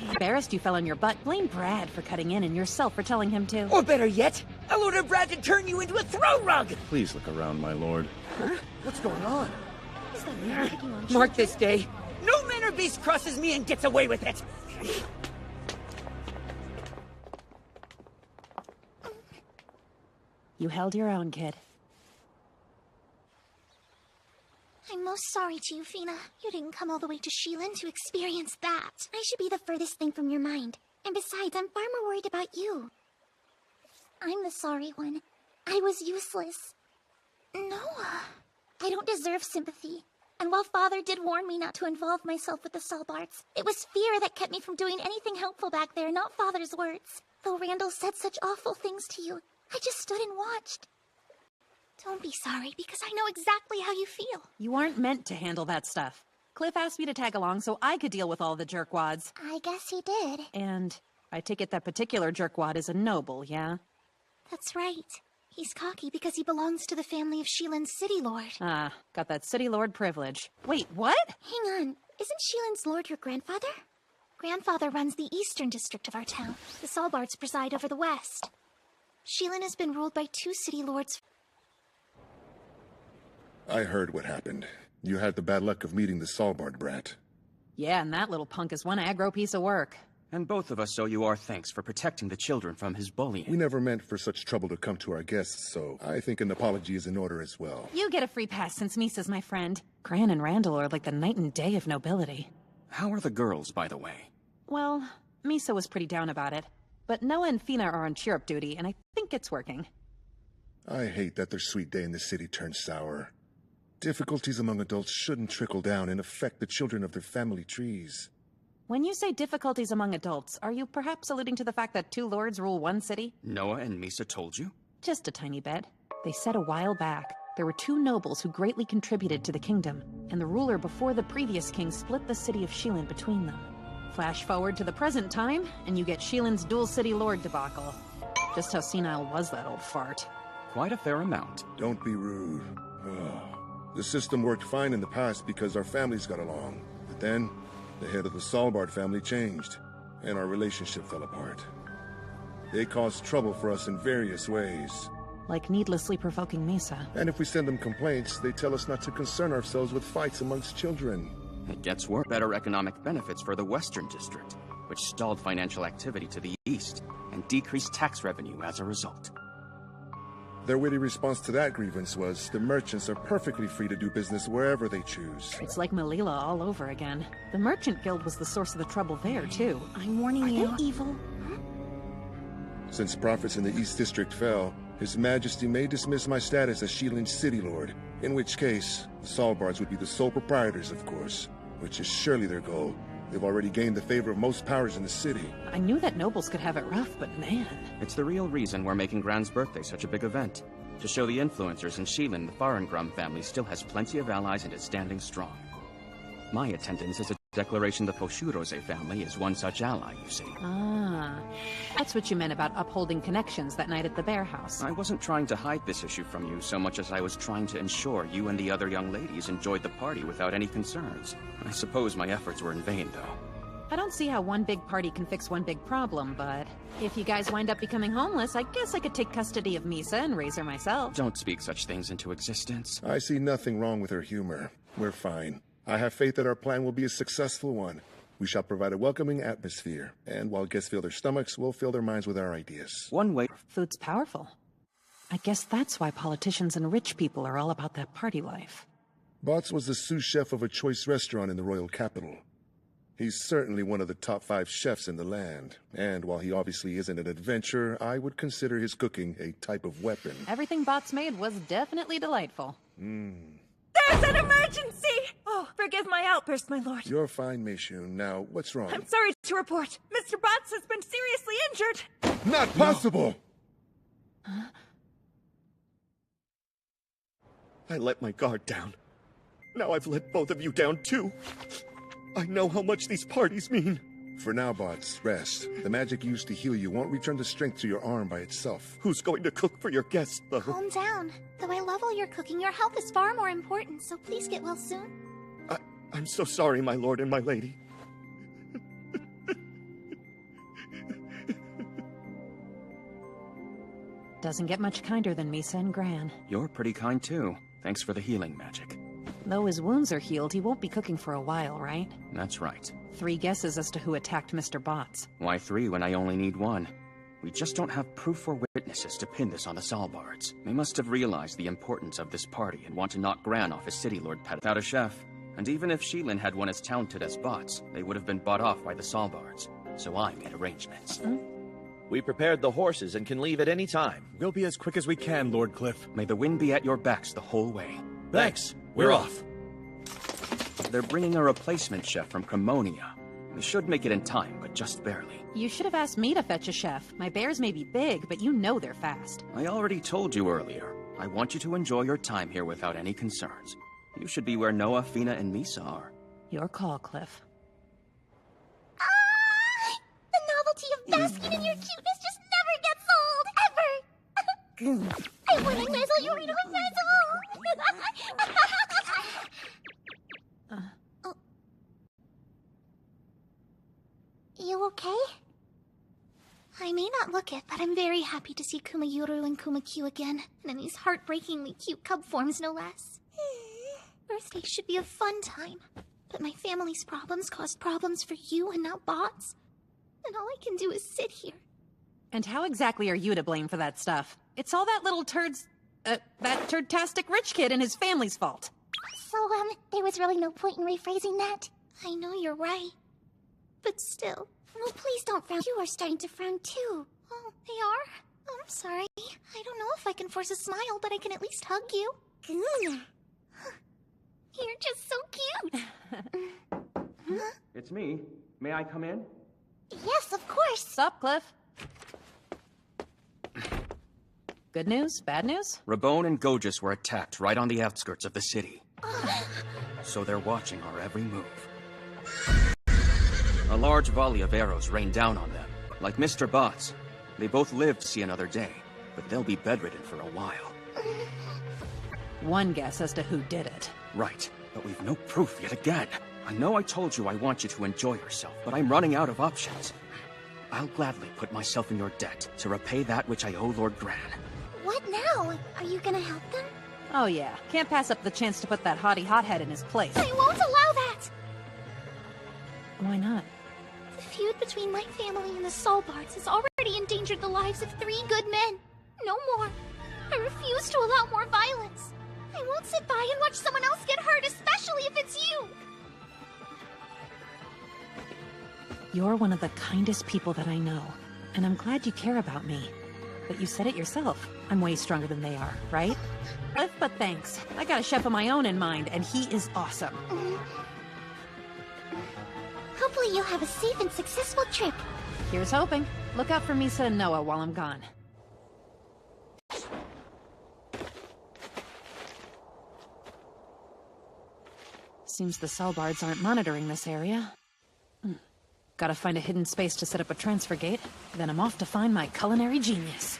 Embarrassed you fell on your butt. Blame Brad for cutting in and yourself for telling him to. Or better yet, I'll order Brad to turn you into a throw rug! Please look around, my lord. Huh? What's going on? Mark this day. No man or beast crosses me and gets away with it! You held your own, kid. I'm most sorry to you, Fina. You didn't come all the way to Shilin to experience that. I should be the furthest thing from your mind. And besides, I'm far more worried about you. I'm the sorry one. I was useless. Noah. I don't deserve sympathy. And while Father did warn me not to involve myself with the Salbarts, it was fear that kept me from doing anything helpful back there, not Father's words. Though Randall said such awful things to you, I just stood and watched. Don't be sorry, because I know exactly how you feel. You aren't meant to handle that stuff. Cliff asked me to tag along so I could deal with all the jerkwads. I guess he did. And I take it that particular jerkwad is a noble, yeah? That's right. He's cocky because he belongs to the family of Shilin's City Lord. Ah, got that City Lord privilege. Wait, what? Hang on. Isn't Shilin's Lord your grandfather? Grandfather runs the eastern district of our town. The Salbarts preside over the west. Shilin has been ruled by 2 city lords. I heard what happened. You had the bad luck of meeting the Salbard brat. Yeah, and that little punk is one aggro piece of work. And both of us owe you our thanks for protecting the children from his bullying. We never meant for such trouble to come to our guests, so I think an apology is in order as well. You get a free pass since Misa's my friend. Gran and Randall are like the night and day of nobility. How are the girls, by the way? Well, Misa was pretty down about it. But Noah and Fina are on cheer-up duty, and I think it's working. I hate that their sweet day in the city turned sour. Difficulties among adults shouldn't trickle down and affect the children of their family trees. When you say difficulties among adults, are you perhaps alluding to the fact that 2 lords rule one city? Noah and Misa told you? Just a tiny bit. They said a while back, there were 2 nobles who greatly contributed to the kingdom, and the ruler before the previous king split the city of Shilin between them. Flash forward to the present time, and you get Shilin's dual city lord debacle. Just how senile was that old fart? Quite a fair amount. Don't be rude. Oh. The system worked fine in the past because our families got along. But then, the head of the Salbard family changed, and our relationship fell apart. They caused trouble for us in various ways. Like needlessly provoking Misa. And if we send them complaints, they tell us not to concern ourselves with fights amongst children. It gets worse. Better economic benefits for the Western District, which stalled financial activity to the east, and decreased tax revenue as a result. Their witty response to that grievance was, the merchants are perfectly free to do business wherever they choose. It's like Melilla all over again. The Merchant Guild was the source of the trouble there, too. I'm warning you. Are they evil? Since profits in the East District fell, His Majesty may dismiss my status as Shielin's City Lord, in which case, the Salbards would be the sole proprietors, of course, which is surely their goal. They've already gained the favor of most powers in the city. I knew that nobles could have it rough, but man... It's the real reason we're making Gran's birthday such a big event. To show the influencers in Shilin the Farengrum family still has plenty of allies and is standing strong. My attendance is a declaration the Foshurose family is one such ally, you see. Ah, that's what you meant about upholding connections that night at the Bear House. I wasn't trying to hide this issue from you so much as I was trying to ensure you and the other young ladies enjoyed the party without any concerns. I suppose my efforts were in vain, though. I don't see how one big party can fix one big problem, but if you guys wind up becoming homeless, I guess I could take custody of Misa and raise her myself. Don't speak such things into existence. I see nothing wrong with her humor. We're fine. I have faith that our plan will be a successful one. We shall provide a welcoming atmosphere, and while guests fill their stomachs, we'll fill their minds with our ideas. One way... Food's powerful. I guess that's why politicians and rich people are all about that party life. Bots was the sous chef of a choice restaurant in the royal capital. He's certainly one of the top 5 chefs in the land, and while he obviously isn't an adventurer, I would consider his cooking a type of weapon. Everything Bots made was definitely delightful. There's an emergency! Oh, forgive my outburst, my lord. You're fine, Meishun. Now, what's wrong? I'm sorry to report. Mr. Bots has been seriously injured. Not possible! No. Huh? I let my guard down. Now I've let both of you down, too. I know how much these parties mean. For now, Bots, rest. The magic used to heal you won't return the strength to your arm by itself. Who's going to cook for your guests, though? Calm down. Though I love all your cooking, your health is far more important, so please get well soon. I'm so sorry, my lord and my lady. Doesn't get much kinder than Misa and Gran. You're pretty kind, too. Thanks for the healing magic. Though his wounds are healed, he won't be cooking for a while, right? That's right. 3 guesses as to who attacked Mr. Bots. Why 3 when I only need 1? We just don't have proof or witnesses to pin this on the Salbards. They must have realized the importance of this party and want to knock Gran off his city lord pet without a chef. And even if Shilin had one as talented as Bots, they would have been bought off by the Salbards. So I made arrangements. We prepared the horses and can leave at any time. We'll be as quick as we can, Lord Cliff. May the wind be at your backs the whole way. Thanks. We're off. They're bringing a replacement chef from Cremonia. We should make it in time, but just barely. You should have asked me to fetch a chef. My bears may be big, but you know they're fast. I already told you earlier. I want you to enjoy your time here without any concerns. You should be where Noah, Fina, and Misa are. Your call, Cliff. The novelty of basking in your cuteness just never gets old, ever! I want to nuzzle you right on nuzzle! You okay? I may not look it, but I'm very happy to see Kumayuru and Kumakyu again, and in these heartbreakingly cute cub forms, no less. Birthday should be a fun time, but my family's problems caused problems for you and now Bots, and all I can do is sit here. And how exactly are you to blame for that stuff? It's all that little that turdtastic rich kid and his family's fault. So, there was really no point in rephrasing that. I know you're right. But still. Oh, please don't frown. You are starting to frown too. Oh, they are? Oh, I'm sorry. I don't know if I can force a smile, but I can at least hug you. You're just so cute. It's me. May I come in? Yes, of course. Sup, Cliff? Good news? Bad news? Rabone and Gojus were attacked right on the outskirts of the city. So they're watching our every move. A large volley of arrows rained down on them. Like Mr. Bots, they both lived to see another day, but they'll be bedridden for a while. one guess as to who did it. Right, but we've no proof yet again. I know I told you I want you to enjoy yourself, but I'm running out of options. I'll gladly put myself in your debt to repay that which I owe Lord Gran. What now? Are you gonna help them? Oh yeah, can't pass up the chance to put that haughty hothead in his place. I won't allow that! Why not? The feud between my family and the Solbards has already endangered the lives of 3 good men. No more. I refuse to allow more violence. I won't sit by and watch someone else get hurt, especially if it's you! You're one of the kindest people that I know, and I'm glad you care about me. But you said it yourself. I'm way stronger than they are, right? But thanks. I got a chef of my own in mind, and he is awesome. Hopefully you'll have a safe and successful trip. Here's hoping. Look out for Misa and Noah while I'm gone. Seems the Solbards aren't monitoring this area. Gotta find a hidden space to set up a transfer gate, then I'm off to find my culinary genius.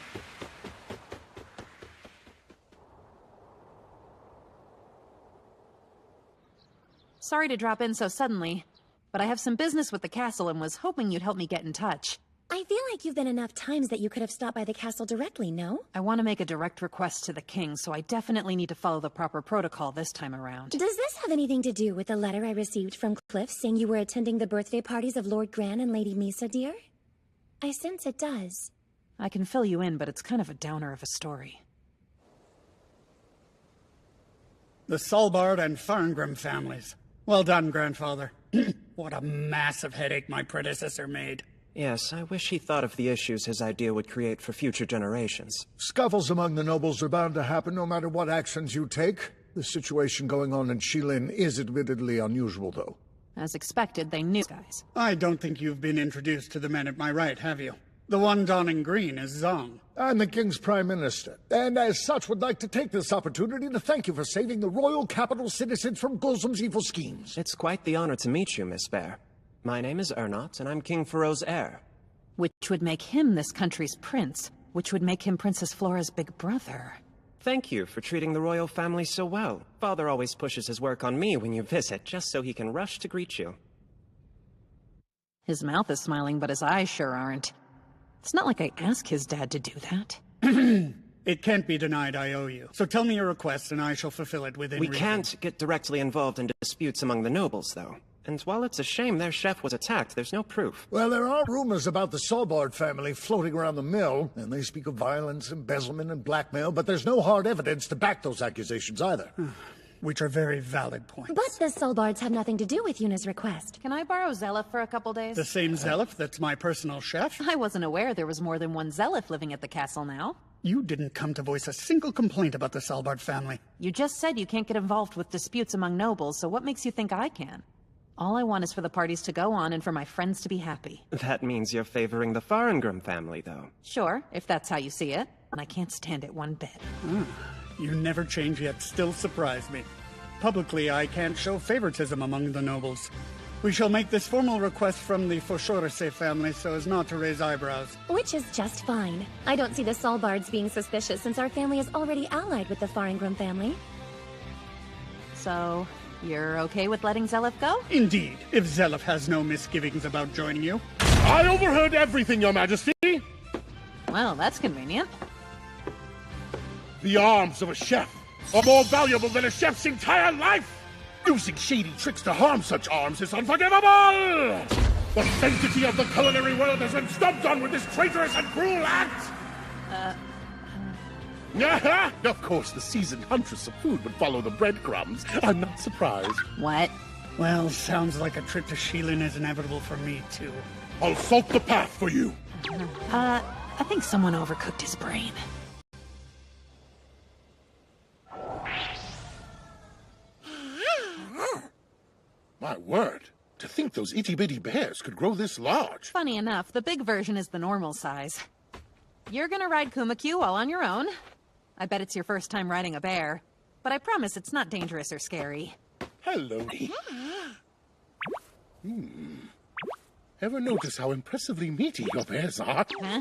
Sorry to drop in so suddenly, but I have some business with the castle and was hoping you'd help me get in touch. I feel like you've been enough times that you could have stopped by the castle directly, no? I want to make a direct request to the king, so I definitely need to follow the proper protocol this time around. Does this have anything to do with the letter I received from Cliff saying you were attending the birthday parties of Lord Gran and Lady Misa, dear? I sense it does. I can fill you in, but it's kind of a downer of a story. The Solbard and Farngrim families. Well done, grandfather. What a massive headache my predecessor made. Yes, I wish he thought of the issues his idea would create for future generations. Scuffles among the nobles are bound to happen no matter what actions you take. The situation going on in Shilin is admittedly unusual, though. As expected, they knew guys. I don't think you've been introduced to the men at my right, have you? The one donning green is Zong. I'm the King's Prime Minister, and as such would like to take this opportunity to thank you for saving the royal capital citizens from Gulsum's evil schemes. It's quite the honor to meet you, Miss Bear. My name is Ernot, and I'm King Faro's heir. Which would make him this country's prince, which would make him Princess Flora's big brother. Thank you for treating the royal family so well. Father always pushes his work on me when you visit, just so he can rush to greet you. His mouth is smiling, but his eyes sure aren't. It's not like I asked his dad to do that. It can't be denied I owe you. So tell me your request and I shall fulfill it within reason. We can't get directly involved in disputes among the nobles, though. And while it's a shame their chef was attacked, there's no proof. Well, there are rumors about the Solbard family floating around the mill, and they speak of violence, embezzlement, and blackmail, but there's no hard evidence to back those accusations either. Which are very valid points. But the Solbards have nothing to do with Yuna's request. Can I borrow Zelif for a couple days? The same Zelif that's my personal chef? I wasn't aware there was more than one Zelif living at the castle now. You didn't come to voice a single complaint about the Solbard family. You just said you can't get involved with disputes among nobles, so what makes you think I can? All I want is for the parties to go on and for my friends to be happy. That means you're favoring the Farngrim family, though. Sure, if that's how you see it. And I can't stand it one bit. You never change yet still surprise me. Publicly, I can't show favoritism among the nobles. We shall make this formal request from the Foshorase family so as not to raise eyebrows. Which is just fine. I don't see the Solbards being suspicious since our family is already allied with the Farngrim family. So, you're okay with letting Zelif go? Indeed, if Zelif has no misgivings about joining you. I overheard everything, Your Majesty! Well, that's convenient. The arms of a chef are more valuable than a chef's entire life! Using shady tricks to harm such arms is unforgivable! The sanctity of the culinary world has been stomped on with this traitorous and cruel act! Of course, the seasoned huntress of food would follow the breadcrumbs. I'm not surprised. What? Well, sounds like a trip to Shilin is inevitable for me, too. I'll salt the path for you. I think someone overcooked his brain. My word. To think those itty-bitty bears could grow this large. Funny enough, the big version is the normal size. You're gonna ride Kumakyu all on your own. I bet it's your first time riding a bear, but I promise it's not dangerous or scary. Hello. Ever notice how impressively meaty your bears are? Huh?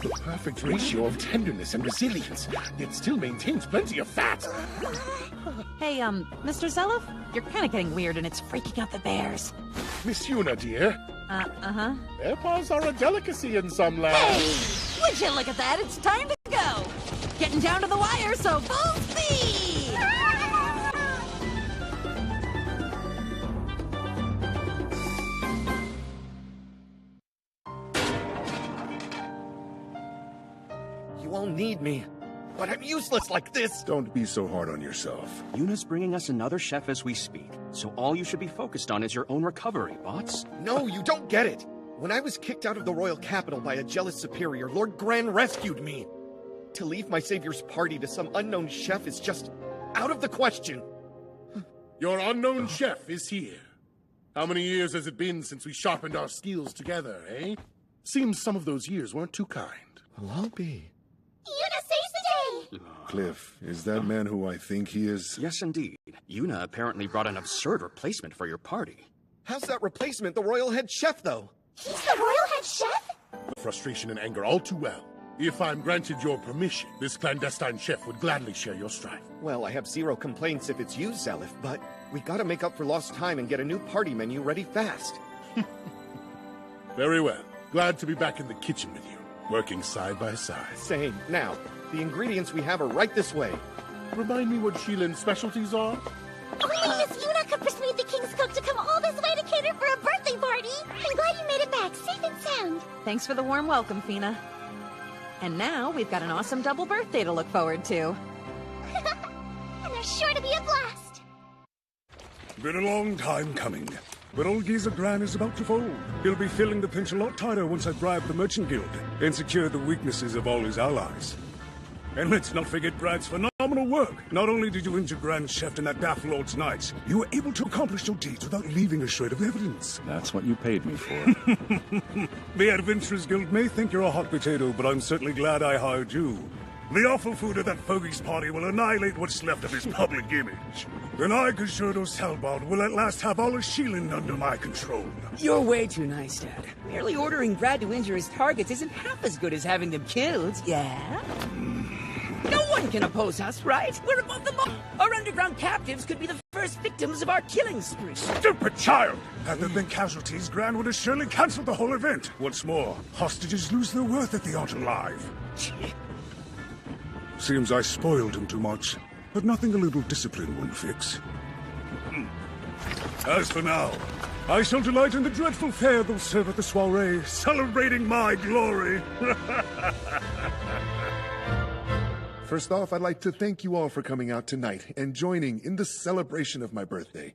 The perfect ratio of tenderness and resilience, yet still maintains plenty of fat. Hey, Mr. Zelov, you're kind of getting weird and it's freaking out the bears. Miss Yuna, dear. Uh-huh. Bear paws are a delicacy in some lands. Hey! Would you look at that? It's time to go! Getting down to the wire, so full speed! You all need me, but I'm useless like this! Don't be so hard on yourself. Yuna's bringing us another chef as we speak, so all you should be focused on is your own recovery, bots. No, you don't get it! When I was kicked out of the royal capital by a jealous superior, Lord Gran rescued me! To leave my savior's party to some unknown chef is just out of the question! Your unknown chef is here. How many years has it been since we sharpened our skills together, eh? Seems some of those years weren't too kind. Well, I'll be. Yuna saves the day! Cliff, is that man who I think he is? Yes, indeed. Yuna apparently brought an absurd replacement for your party. How's that replacement the royal head chef, though? He's the royal head chef? Frustration and anger all too well. If I'm granted your permission, this clandestine chef would gladly share your strife. Well, I have zero complaints if it's you, Zelif, but we gotta make up for lost time and get a new party menu ready fast. Very well. Glad to be back in the kitchen with you, working side by side. Same. Now, the ingredients we have are right this way. Remind me what Sheilin's specialties are? Only Miss Yuna could persuade the king's cook to come all this way to cater for a birthday party. I'm glad you made it back, safe and sound. Thanks for the warm welcome, Fina. And now we've got an awesome double birthday to look forward to. And there's sure to be a blast. Been a long time coming. But old Geezer Gran is about to fold. He'll be feeling the pinch a lot tighter once I bribe the Merchant Guild and secure the weaknesses of all his allies. And let's not forget Brad's phenomenal work. Not only did you injure Grand Chef in that Daft Lord's nights, you were able to accomplish your deeds without leaving a shred of evidence. That's what you paid me for. The Adventurers Guild may think you're a hot potato, but I'm certainly glad I hired you. The awful food of that Fogey's party will annihilate what's left of his public image. And I, Gajurdo Salbard, will at last have all of Sheilin under my control. You're way too nice, Dad. Merely ordering Brad to injure his targets isn't half as good as having them killed, yeah? No one can oppose us, right? We're above the mob. Our underground captives could be the first victims of our killing spree. Stupid child! Had there been casualties, Gran would have surely cancelled the whole event. What's more, hostages lose their worth if they aren't alive. Seems I spoiled him too much, but nothing a little discipline won't fix. As for now, I shall delight in the dreadful fare they'll serve at the soiree, celebrating my glory. First off, I'd like to thank you all for coming out tonight and joining in the celebration of my birthday.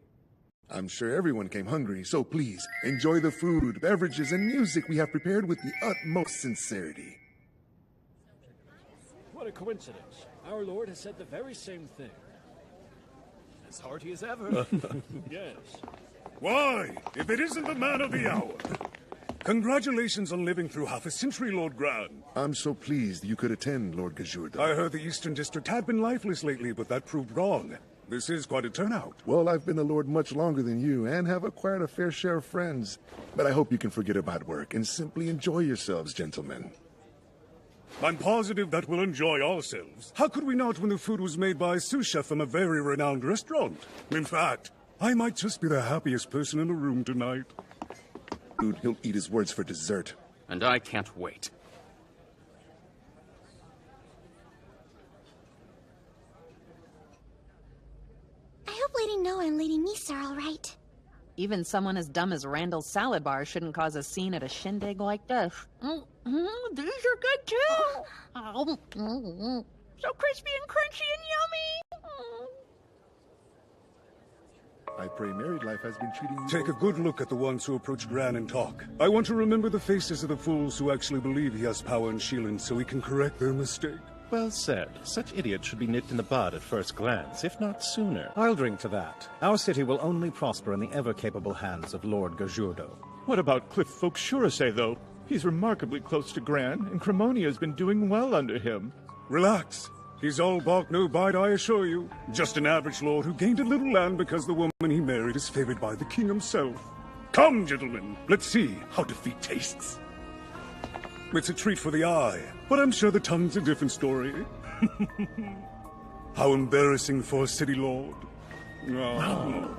I'm sure everyone came hungry, so please enjoy the food, beverages, and music we have prepared with the utmost sincerity. What a coincidence. Our Lord has said the very same thing. As hearty as ever. Yes. Why, if it isn't the man of the hour? Congratulations on living through half a century, Lord Gran. I'm so pleased you could attend, Lord Gajurdo. I heard the Eastern District had been lifeless lately, but that proved wrong. This is quite a turnout. Well, I've been a lord much longer than you and have acquired a fair share of friends. But I hope you can forget about work and simply enjoy yourselves, gentlemen. I'm positive that we'll enjoy ourselves. How could we not when the food was made by a sous chef from a very renowned restaurant? In fact, I might just be the happiest person in the room tonight. Dude, he'll eat his words for dessert. And I can't wait. I hope Lady Noah and Lady Misa are all right. Even someone as dumb as Randall's salad bar shouldn't cause a scene at a shindig like this. These are good too. So crispy and crunchy and yummy. I pray married life has been treating you... Take a good look at the ones who approach Gran and talk. I want to remember the faces of the fools who actually believe he has power in Sheilin so he can correct their mistake. Well said. Such idiots should be nipped in the bud at first glance, if not sooner. I'll drink to that. Our city will only prosper in the ever-capable hands of Lord Gajurdo. What about Cliff Folkshurase, though? He's remarkably close to Gran, and Cremonia's been doing well under him. Relax. He's all bark, no bite, I assure you. Just an average lord who gained a little land because the woman he married is favored by the king himself. Come, gentlemen, let's see how defeat tastes. It's a treat for the eye, But I'm sure the tongue's a different story. How embarrassing for a city lord. Oh.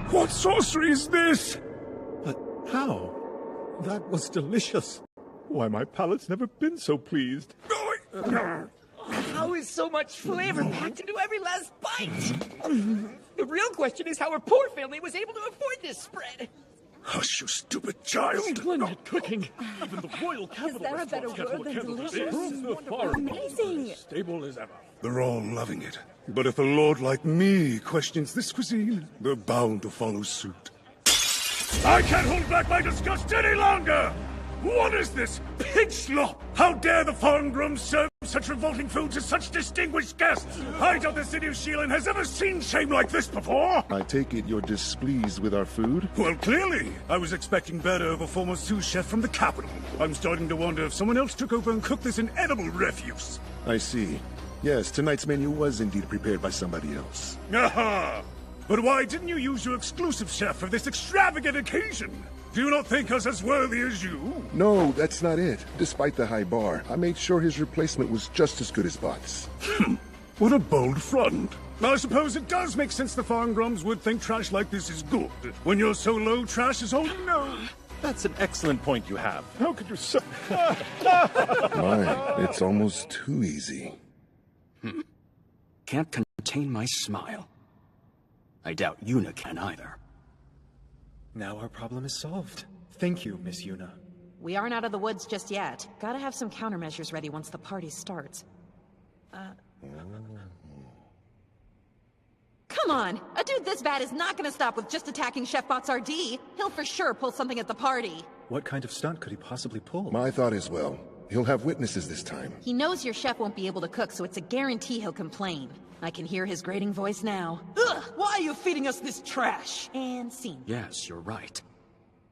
What sorcery is this? But how? That was delicious. Why, my palate's never been so pleased. How is so much flavor packed into every last bite? The real question is how our poor family was able to afford this spread. Hush, you stupid child. Splendid cooking. Even the royal capital Is there a better word than delicious? Amazing. Stable as ever. They're all loving it. But if a lord like me questions this cuisine, they're bound to follow suit. I can't hold back my disgust any longer! What is this? Pig slop! How dare the foreign grooms serve such revolting food to such distinguished guests? I doubt the city of Sheelan has ever seen shame like this before! I take it you're displeased with our food? Well, clearly. I was expecting better of a former sous chef from the capital. I'm starting to wonder if someone else took over and cooked this inedible refuse. I see. Yes, tonight's menu was indeed prepared by somebody else. Aha! But why didn't you use your exclusive chef for this extravagant occasion? Do you not think us as worthy as you? No, that's not it. Despite the high bar, I made sure his replacement was just as good as Bot's. What a bold front. I suppose it does make sense the foreign grums would think trash like this is good. When you're so low, trash is all you know. That's an excellent point you have. How could you so... My, it's almost too easy. Can't contain my smile. I doubt Yuna can either. Now our problem is solved. Thank you, Miss Yuna. We aren't out of the woods just yet. Gotta have some countermeasures ready once the party starts. Come on! A dude this bad is not gonna stop with just attacking Chef Bot's RD. He'll for sure pull something at the party. What kind of stunt could he possibly pull? My thought as well. He'll have witnesses this time. He knows your chef won't be able to cook, so it's a guarantee he'll complain. I can hear his grating voice now. Ugh! Why are you feeding us this trash? And scene. Yes, you're right.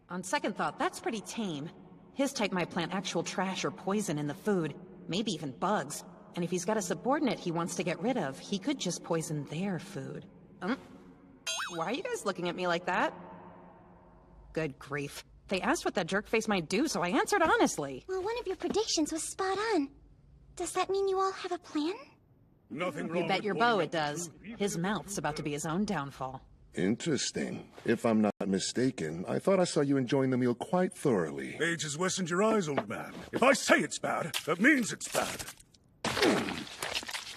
On second thought, that's pretty tame. His type might plant actual trash or poison in the food. Maybe even bugs. And if he's got a subordinate he wants to get rid of, he could just poison their food. Why are you guys looking at me like that? Good grief. They asked what that jerkface might do, so I answered honestly. Well, one of your predictions was spot on. Does that mean you all have a plan? Nothing wrong. You bet your bow it does. His mouth's about to be his own downfall. Interesting. If I'm not mistaken, I thought I saw you enjoying the meal quite thoroughly. Age has worsened your eyes, old man. If I say it's bad, that means it's bad.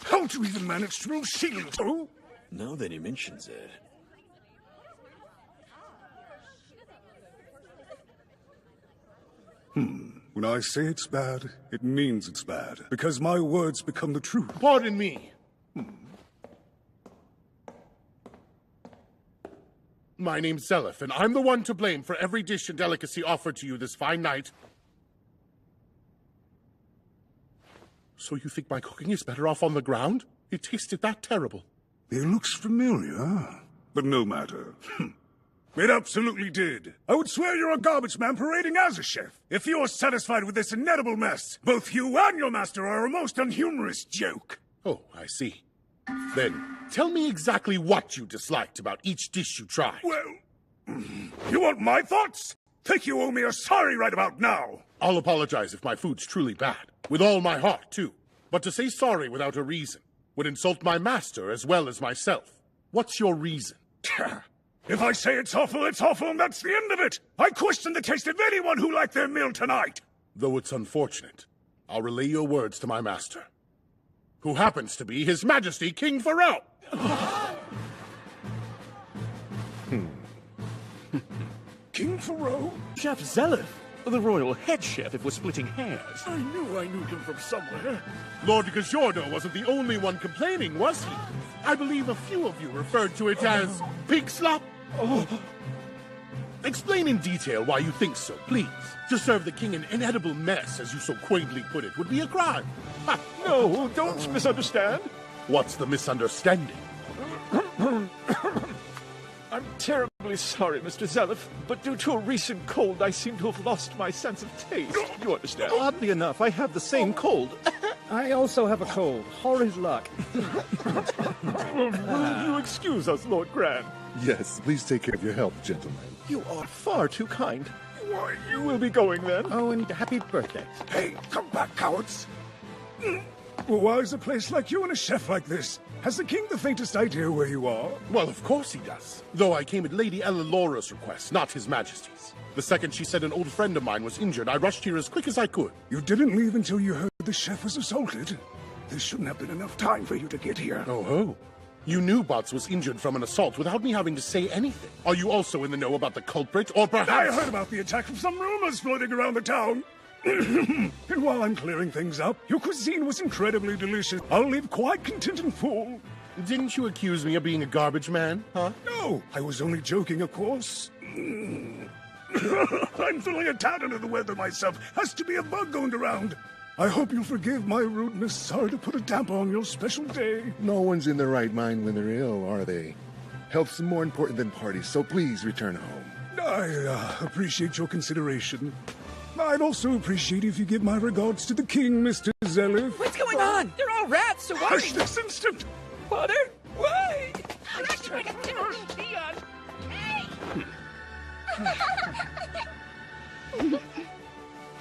How'd you even manage to rule Sheelan, too? Now that he mentions it. When I say it's bad, it means it's bad. Because my words become the truth. Pardon me. My name's Zelif, and I'm the one to blame for every dish and delicacy offered to you this fine night. So you think my cooking is better off on the ground? It tasted that terrible. It looks familiar, but no matter. It absolutely did. I would swear you're a garbage man parading as a chef. If you're satisfied with this inedible mess, both you and your master are a most unhumorous joke. Oh, I see. Then, tell me exactly what you disliked about each dish you tried. Well, you want my thoughts? Think you owe me a sorry right about now. I'll apologize if my food's truly bad. With all my heart, too. But to say sorry without a reason would insult my master as well as myself. What's your reason? If I say it's awful, and that's the end of it. I question the taste of anyone who liked their meal tonight. Though it's unfortunate, I'll relay your words to my master, who happens to be His Majesty King Pharrell. King Pharrell? Chef Zelif, the royal head chef if we're splitting hairs. I knew him from somewhere. Lord Gajordo wasn't the only one complaining, was he? I believe a few of you referred to it as pig slop. Explain in detail why you think so, please. To serve the king an inedible mess, as you so quaintly put it, would be a crime. Ha. No, don't misunderstand. What's the misunderstanding? I'm terribly sorry, Mr. Zelif, but due to a recent cold, I seem to have lost my sense of taste. You understand? Oddly enough, I have the same cold. I also have a cold. Horrid luck. Will you excuse us, Lord Gran? Yes, please take care of your health, gentlemen. You are far too kind. Why, you will be going then? Oh, and happy birthday. Hey, come back, cowards! Why is a place like you and a chef like this? Has the king the faintest idea where you are? Well, of course he does. Though I came at Lady Elalora's request, not His Majesty's. The second she said an old friend of mine was injured, I rushed here as quick as I could. You didn't leave until you heard the chef was assaulted? There shouldn't have been enough time for you to get here. Oh. You knew Bots was injured from an assault without me having to say anything. Are you also in the know about the culprit, or perhaps— I heard about the attack from some rumors floating around the town. And while I'm clearing things up, your cuisine was incredibly delicious. I'll leave quite content and full. Didn't you accuse me of being a garbage man, huh? No, I was only joking, of course. I'm feeling a tad under the weather myself. Has to be a bug going around. I hope you'll forgive my rudeness. Sorry to put a damper on your special day. No one's in their right mind when they're ill, are they? Health's more important than parties, so please return home. I appreciate your consideration. I'd also appreciate if you give my regards to the king, Mr. Zelif. What's going on? They're all rats, so why— Hush this instant! Father? Why?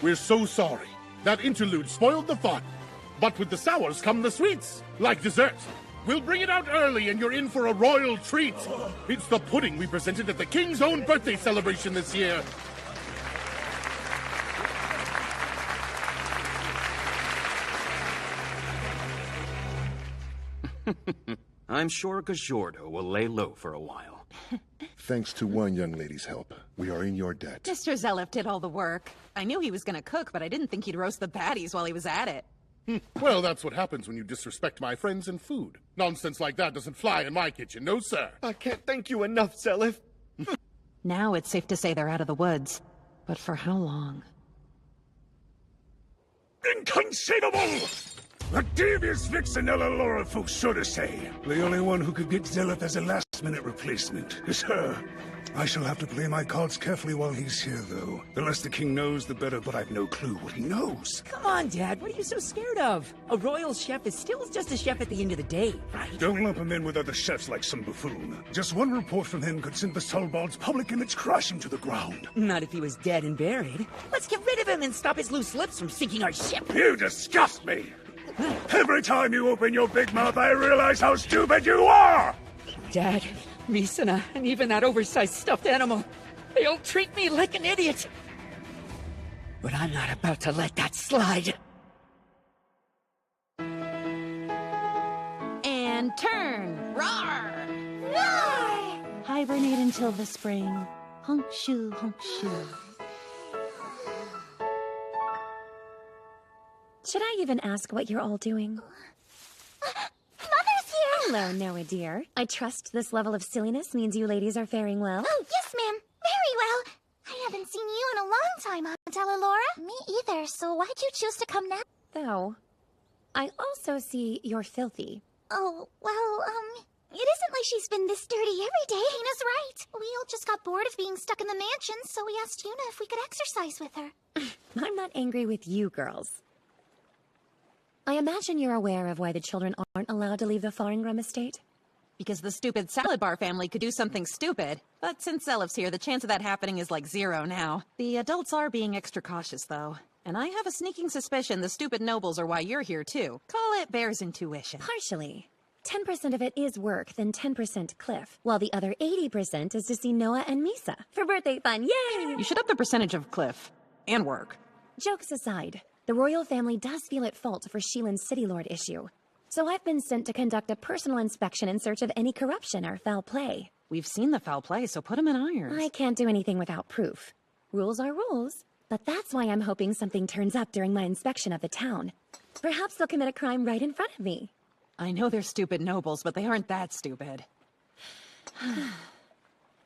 We're so sorry. That interlude spoiled the fun. But with the sours come the sweets, like dessert. We'll bring it out early and you're in for a royal treat. It's the pudding we presented at the king's own birthday celebration this year. I'm sure Gajordo will lay low for a while. Thanks to one young lady's help, we are in your debt. Mr. Zelif did all the work. I knew he was gonna cook, but I didn't think he'd roast the baddies while he was at it. Well, that's what happens when you disrespect my friends and food. Nonsense like that doesn't fly in my kitchen, no sir. I can't thank you enough, Zelif. Now it's safe to say they're out of the woods. But for how long? Inconceivable! The devious vixen Ellalora folks sure to say. The only one who could get Zelif as a last-minute replacement is her. I shall have to play my cards carefully while he's here, though. The less the king knows, the better, but I've no clue what he knows. Come on, Dad. What are you so scared of? A royal chef is still just a chef at the end of the day, right? Don't lump him in with other chefs like some buffoon. Just one report from him could send the Solbard's public image crashing to the ground. Not if he was dead and buried. Let's get rid of him and stop his loose lips from sinking our ship. You disgust me! Every time you open your big mouth, I realize how stupid you are! Dad, Misana, and even that oversized stuffed animal, they all treat me like an idiot. But I'm not about to let that slide. And turn! Roar! Roar! Hibernate until the spring. Honk shoo, honk shoo. Should I even ask what you're all doing? Mother's here! Hello, Noah dear. I trust this level of silliness means you ladies are faring well. Oh, yes, ma'am. Very well. I haven't seen you in a long time, Aunt Ellalora. Me either, so why'd you choose to come now? Though, I also see you're filthy. Oh, well, it isn't like she's been this dirty every day. Hina's right. We all just got bored of being stuck in the mansion, so we asked Yuna if we could exercise with her. I'm not angry with you girls. I imagine you're aware of why the children aren't allowed to leave the Faringram estate? Because the stupid salad bar family could do something stupid. But since Zelif's here, the chance of that happening is like 0 now. The adults are being extra cautious, though. And I have a sneaking suspicion the stupid nobles are why you're here, too. Call it Bear's intuition. Partially. 10% of it is work, then 10% Cliff, while the other 80% is to see Noah and Misa for birthday fun. Yay! You should up the percentage of Cliff. And work. Jokes aside, the royal family does feel at fault for Sheelan's City Lord issue. So I've been sent to conduct a personal inspection in search of any corruption or foul play. We've seen the foul play, so put him in irons. I can't do anything without proof. Rules are rules. But that's why I'm hoping something turns up during my inspection of the town. Perhaps they'll commit a crime right in front of me. I know they're stupid nobles, but they aren't that stupid.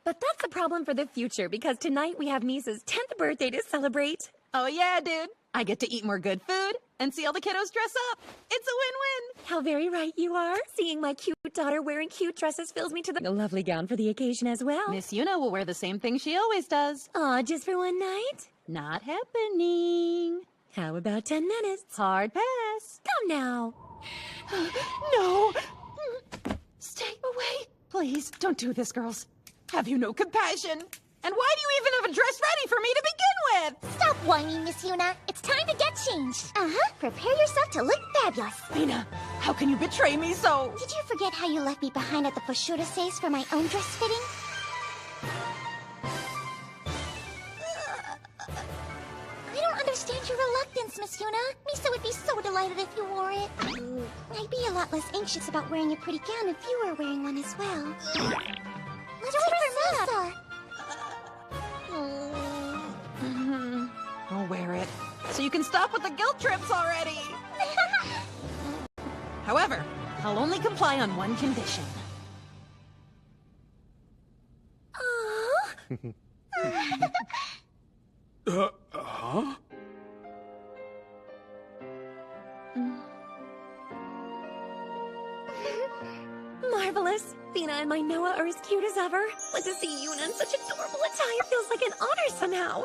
But that's a problem for the future, because tonight we have Misa's 10th birthday to celebrate. Oh yeah, dude. I get to eat more good food and see all the kiddos dress up. It's a win-win. How very right you are. Seeing my cute daughter wearing cute dresses fills me to a lovely gown for the occasion as well. Miss Yuna will wear the same thing she always does. Aw, just for one night? Not happening. How about 10 minutes? Hard pass. Come now. No! Stay away. Please, don't do this, girls. Have you no compassion? And why do you even have a dress ready for me to begin with? Stop whining, Miss Yuna. It's time to get changed. Uh-huh. Prepare yourself to look fabulous. Fina, how can you betray me so? Did you forget how you left me behind at the Fushura-seis for my own dress fitting? I don't understand your reluctance, Miss Yuna. Misa would be so delighted if you wore it. I'd be a lot less anxious about wearing a pretty gown if you were wearing one as well. Let's do it for Misa. I'll wear it, so you can stop with the guilt trips already. However, I'll only comply on one condition. Huh? Marvelous. Fina and my Noah are as cute as ever. But to see Yuna in such adorable attire feels like an honor somehow.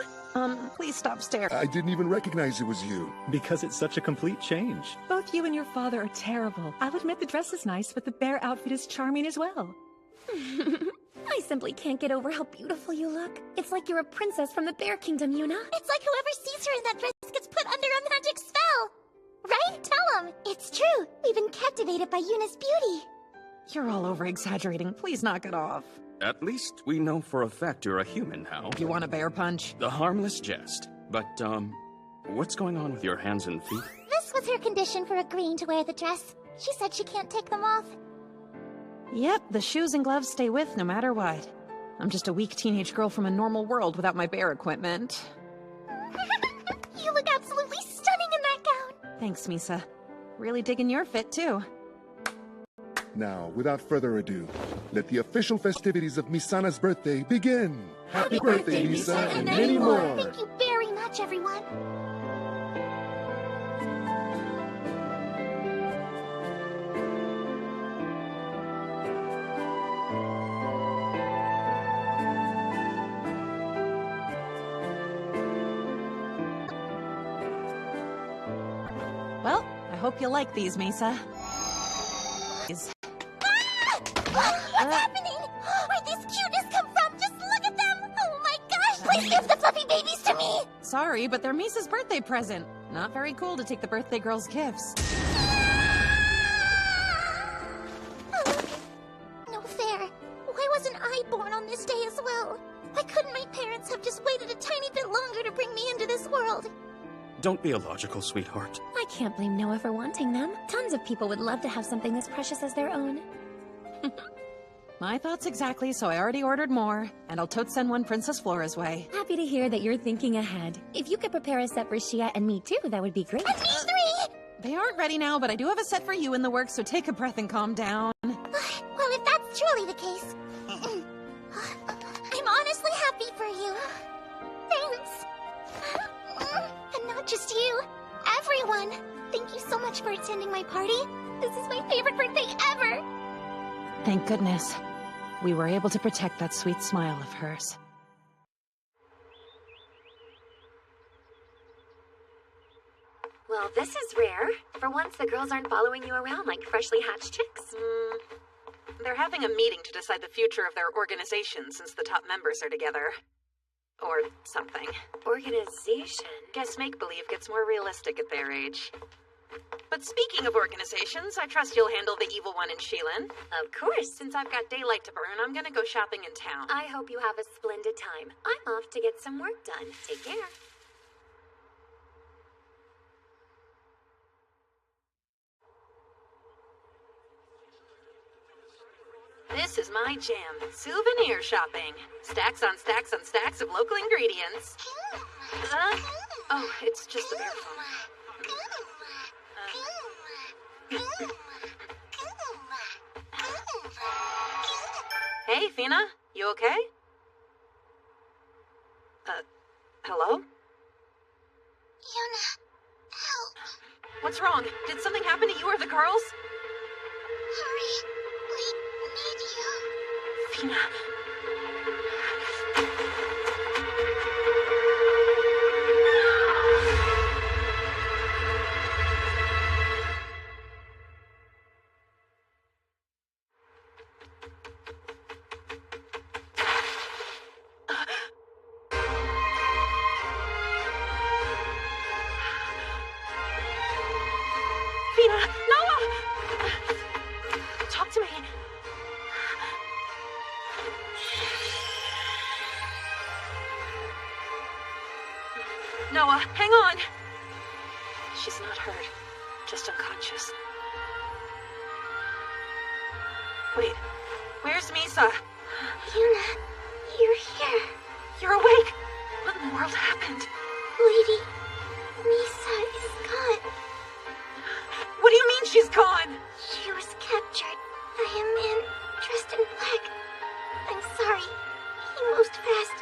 Please stop staring. I didn't even recognize it was you. Because it's such a complete change. Both you and your father are terrible. I'll admit the dress is nice, but the bear outfit is charming as well. I simply can't get over how beautiful you look. It's like you're a princess from the Bear Kingdom, Yuna. It's like whoever sees her in that dress gets put under a magic spell. Right? Tell him. It's true. We've been captivated by Yuna's beauty. You're all over-exaggerating. Please knock it off. At least we know for a fact you're a human now. You want a bear punch? The harmless jest. But, what's going on with your hands and feet? This was her condition for agreeing to wear the dress. She said she can't take them off. Yep, the shoes and gloves stay with no matter what. I'm just a weak teenage girl from a normal world without my bear equipment. You look absolutely stunning in that gown. Thanks, Misa. Really digging your fit, too. Now, without further ado, let the official festivities of Misana's birthday begin! Happy birthday, Misa, and many more! Thank you very much, everyone. Well, I hope you like these, Misa. What's happening? Where'd this cuteness come from? Just look at them! Oh my gosh! Please give the fluffy babies to me! Sorry, but they're Misa's birthday present. Not very cool to take the birthday girl's gifts. No fair. Why wasn't I born on this day as well? Why couldn't my parents have just waited a tiny bit longer to bring me into this world? Don't be illogical, sweetheart. I can't blame Noah for wanting them. Tons of people would love to have something as precious as their own. My thoughts exactly, so I already ordered more, and I'll totes send one Princess Flora's way. Happy to hear that you're thinking ahead. If you could prepare a set for Shia and me too, that would be great. And me three! They aren't ready now, but I do have a set for you in the works, so take a breath and calm down. Well, if that's truly the case, I'm honestly happy for you. Thanks. And not just you, everyone. Thank you so much for attending my party. This is my favorite birthday ever. Thank goodness. We were able to protect that sweet smile of hers. Well, this is rare. For once, the girls aren't following you around like freshly hatched chicks. They're having a meeting to decide the future of their organization since the top members are together. Or something. Organization? Guess make-believe gets more realistic at their age. But speaking of organizations, I trust you'll handle the evil one in Shilin. Of course. Since I've got daylight to burn, I'm gonna go shopping in town. I hope you have a splendid time. I'm off to get some work done. Take care. This is my jam. Souvenir shopping. Stacks on stacks on stacks of local ingredients. Oh, it's just the bear phone. Hey, Fina, you okay? Hello? Yuna, help. What's wrong? Did something happen to you or the girls? Hurry, we need you. Fina. Noah, hang on! She's not hurt, just unconscious. Wait, where's Misa? Yuna, you're here. You're awake! What in the world happened? Lady Misa is gone. What do you mean she's gone? She was captured by a man dressed in black. I'm sorry, he moved fast,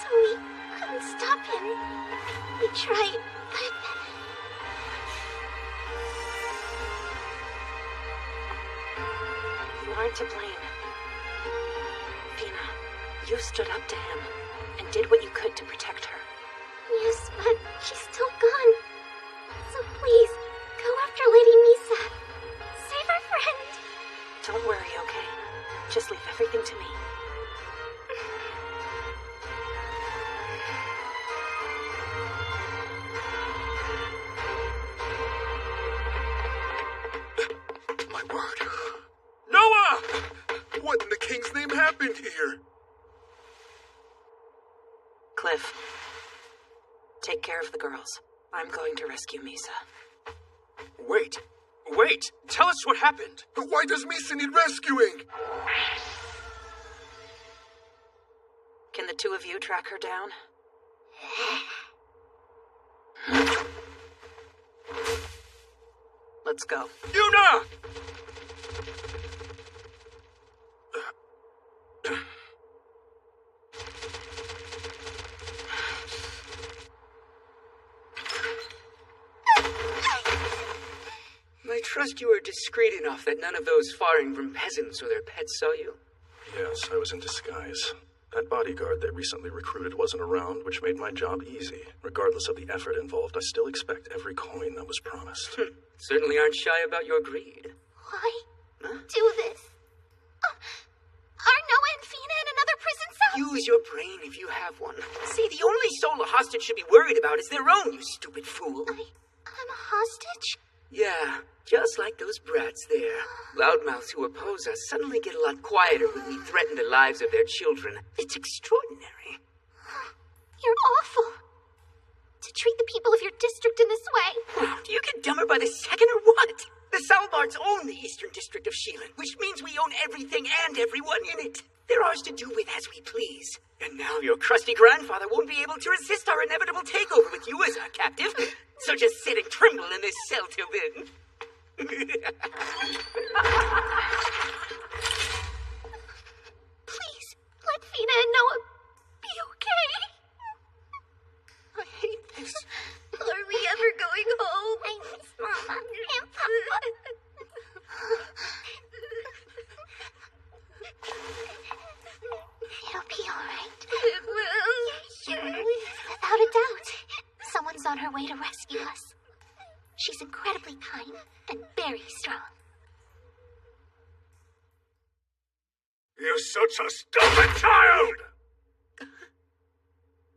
so we couldn't stop him. We tried, but... You aren't to blame. Fina, you stood up to him and did what you could to protect her. Yes, but she's still gone. So please, go after Lady Misa. Save our friend. Don't worry, okay? Just leave everything to me. My word. Noah! What in the king's name happened here? Cliff, take care of the girls. I'm going to rescue Misa. Wait. Tell us what happened. But why does Misa need rescuing? Can the two of you track her down? Let's go. Yuna! I trust you are discreet enough that none of those Faringram peasants or their pets saw you. Yes, I was in disguise. That bodyguard they recently recruited wasn't around, which made my job easy. Regardless of the effort involved, I still expect every coin that was promised. Certainly aren't shy about your greed. Why do this? Are Noah and Fina in another prison cell? Use your brain if you have one. See, the only soul a hostage should be worried about is their own, you stupid fool. I'm a hostage? Yeah, just like those brats there. Loudmouths who oppose us suddenly get a lot quieter when we threaten the lives of their children. It's extraordinary. You're awful. To treat the people of your district in this way. Do you get dumber by the second or what? The Salbards own the Eastern District of Sheelan, which means we own everything and everyone in it. They're ours to do with as we please. And now your crusty grandfather won't be able to resist our inevitable takeover with you as our captive. So just sit and tremble in this cell till then. Please, let Fina and Noah be okay. I hate this. Are we ever going home? I miss Mama and Papa. It'll be all right. It will. Sure. Without a doubt. Someone's on her way to rescue us. She's incredibly kind and very strong. You're such a stupid child!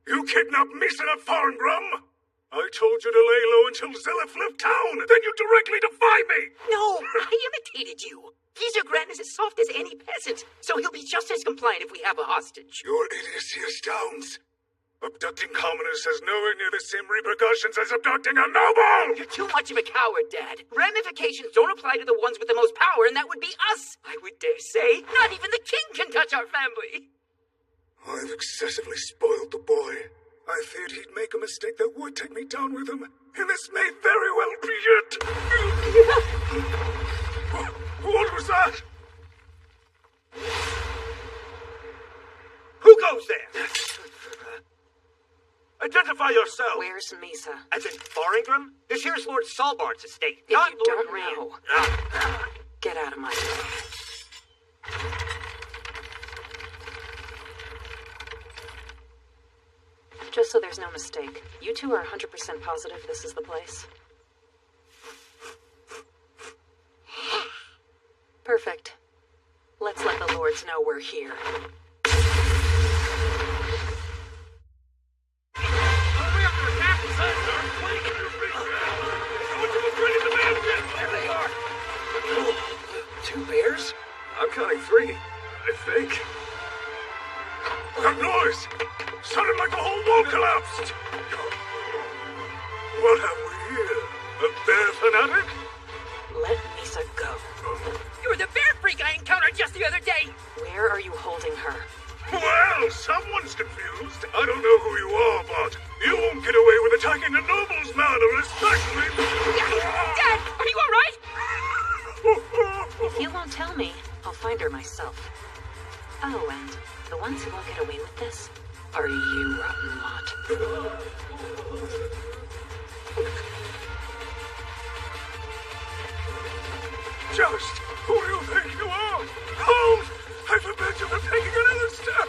You kidnapped Misa of Faringram? I told you to lay low until Zilith left town, then you directly defy me! No, I imitated you. Giza-Gran is as soft as any peasant, so he'll be just as compliant if we have a hostage. Your idiocy astounds. Abducting commoners has nowhere near the same repercussions as abducting a noble! You're too much of a coward, Dad. Ramifications don't apply to the ones with the most power, and that would be us. I would dare say, not even the king can touch our family. I've excessively spoiled the boy. I feared he'd make a mistake that would take me down with him, and this may very well be it. What was that? Who goes there? Identify yourself. Where's Misa? As in Faringram? This here's Lord Salbard's estate, If not you Lord don't Gran. know, get out of my way. Just so there's no mistake, you two are 100% positive this is the place? Perfect. Let's let the lords know we're here. There they are. Two bears? I'm counting three, I think. That noise! Sounded like the whole wall collapsed! What have we here? A bear fanatic? Let Misa go. You're the bear freak I encountered just the other day! Where are you holding her? Well, someone's confused. I don't know who you are, but you won't get away with attacking a noble's manor, especially... Dad, are you alright? If you won't tell me, I'll find her myself. Oh, and the ones who won't get away with this are you, rotten lot. Just who do you think you are? Hold! I forbid you from taking another step!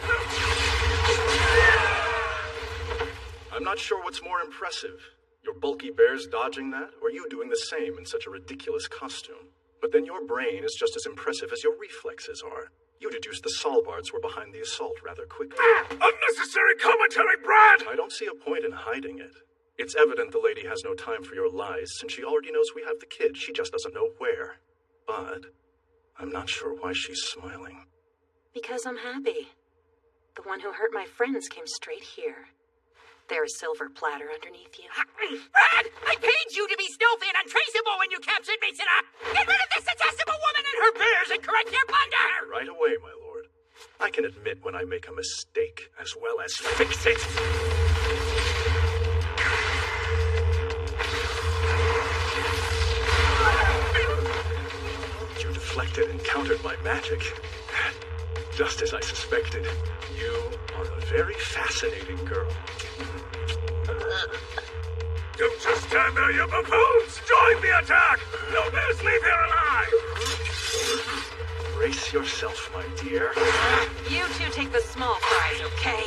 I'm not sure what's more impressive. Your bulky bears dodging that, or you doing the same in such a ridiculous costume. But then your brain is just as impressive as your reflexes are. You deduced the Salbards were behind the assault rather quickly. Unnecessary commentary, Brad! I don't see a point in hiding it. It's evident the lady has no time for your lies, since she already knows we have the kid. She just doesn't know where. But I'm not sure why she's smiling. Because I'm happy. The one who hurt my friends came straight here. There's a silver platter underneath you. Brad! I paid you to be stealthy and untraceable when you captured Misina! Get rid of this detestable woman and her bears and correct your blunder! Right away, my lord. I can admit when I make a mistake, as well as fix it. You deflected and countered my magic. Just as I suspected, you are a very fascinating girl. Don't just stand there, you buffoons! Join the attack! No bears leave here alive! Brace yourself, my dear. You two take the small prize, okay?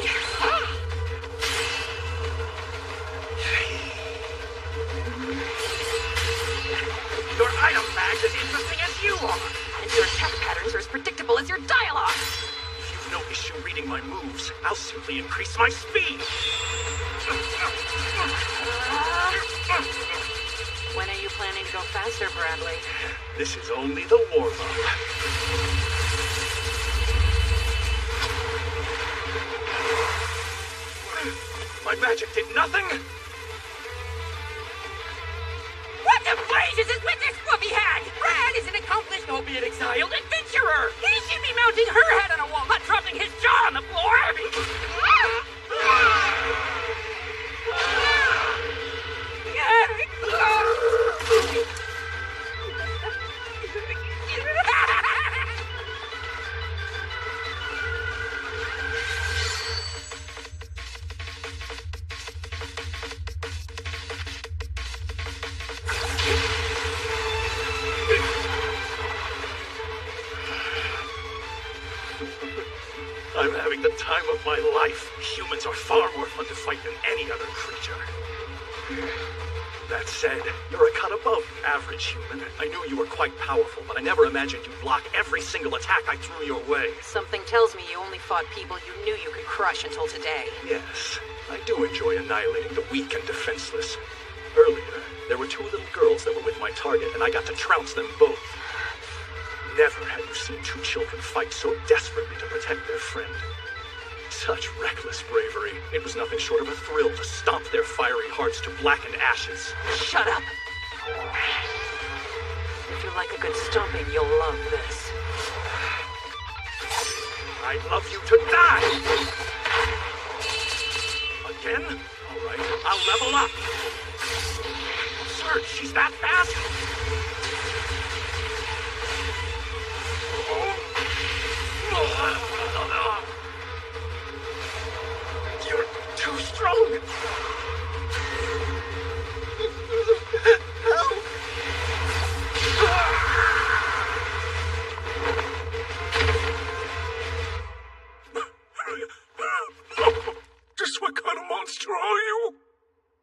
Your item bags as interesting as you are, and your attack patterns are as predictable as your dialogue. If you've no issue reading my moves, I'll simply increase my speed. When are you planning to go faster, Bradley? This is only the warm-up. My magic did nothing? What the blazes is with this fluffy hat? Brad is an accomplished, albeit exiled, adventurer. He should be mounting her head on a wall, not dropping his jaw on the floor. I'm having the time of my life. Humans are far more fun to fight than any other creature. That said, you're a cut above the average human. I knew you were quite powerful, but I never imagined you'd block every single attack I threw your way. Something tells me you only fought people you knew you could crush until today. Yes, I do enjoy annihilating the weak and defenseless. Earlier, there were two little girls that were with my target, and I got to trounce them both. Never had you seen two children fight so desperately to protect their friend. Such reckless bravery. It was nothing short of a thrill to stomp their fiery hearts to blackened ashes. Shut up! If you like a good stomping, you'll love this. I'd love you to die! Again? All right, I'll level up. Absurd, she's that fast? You're too strong. Help! Just what kind of monster are you?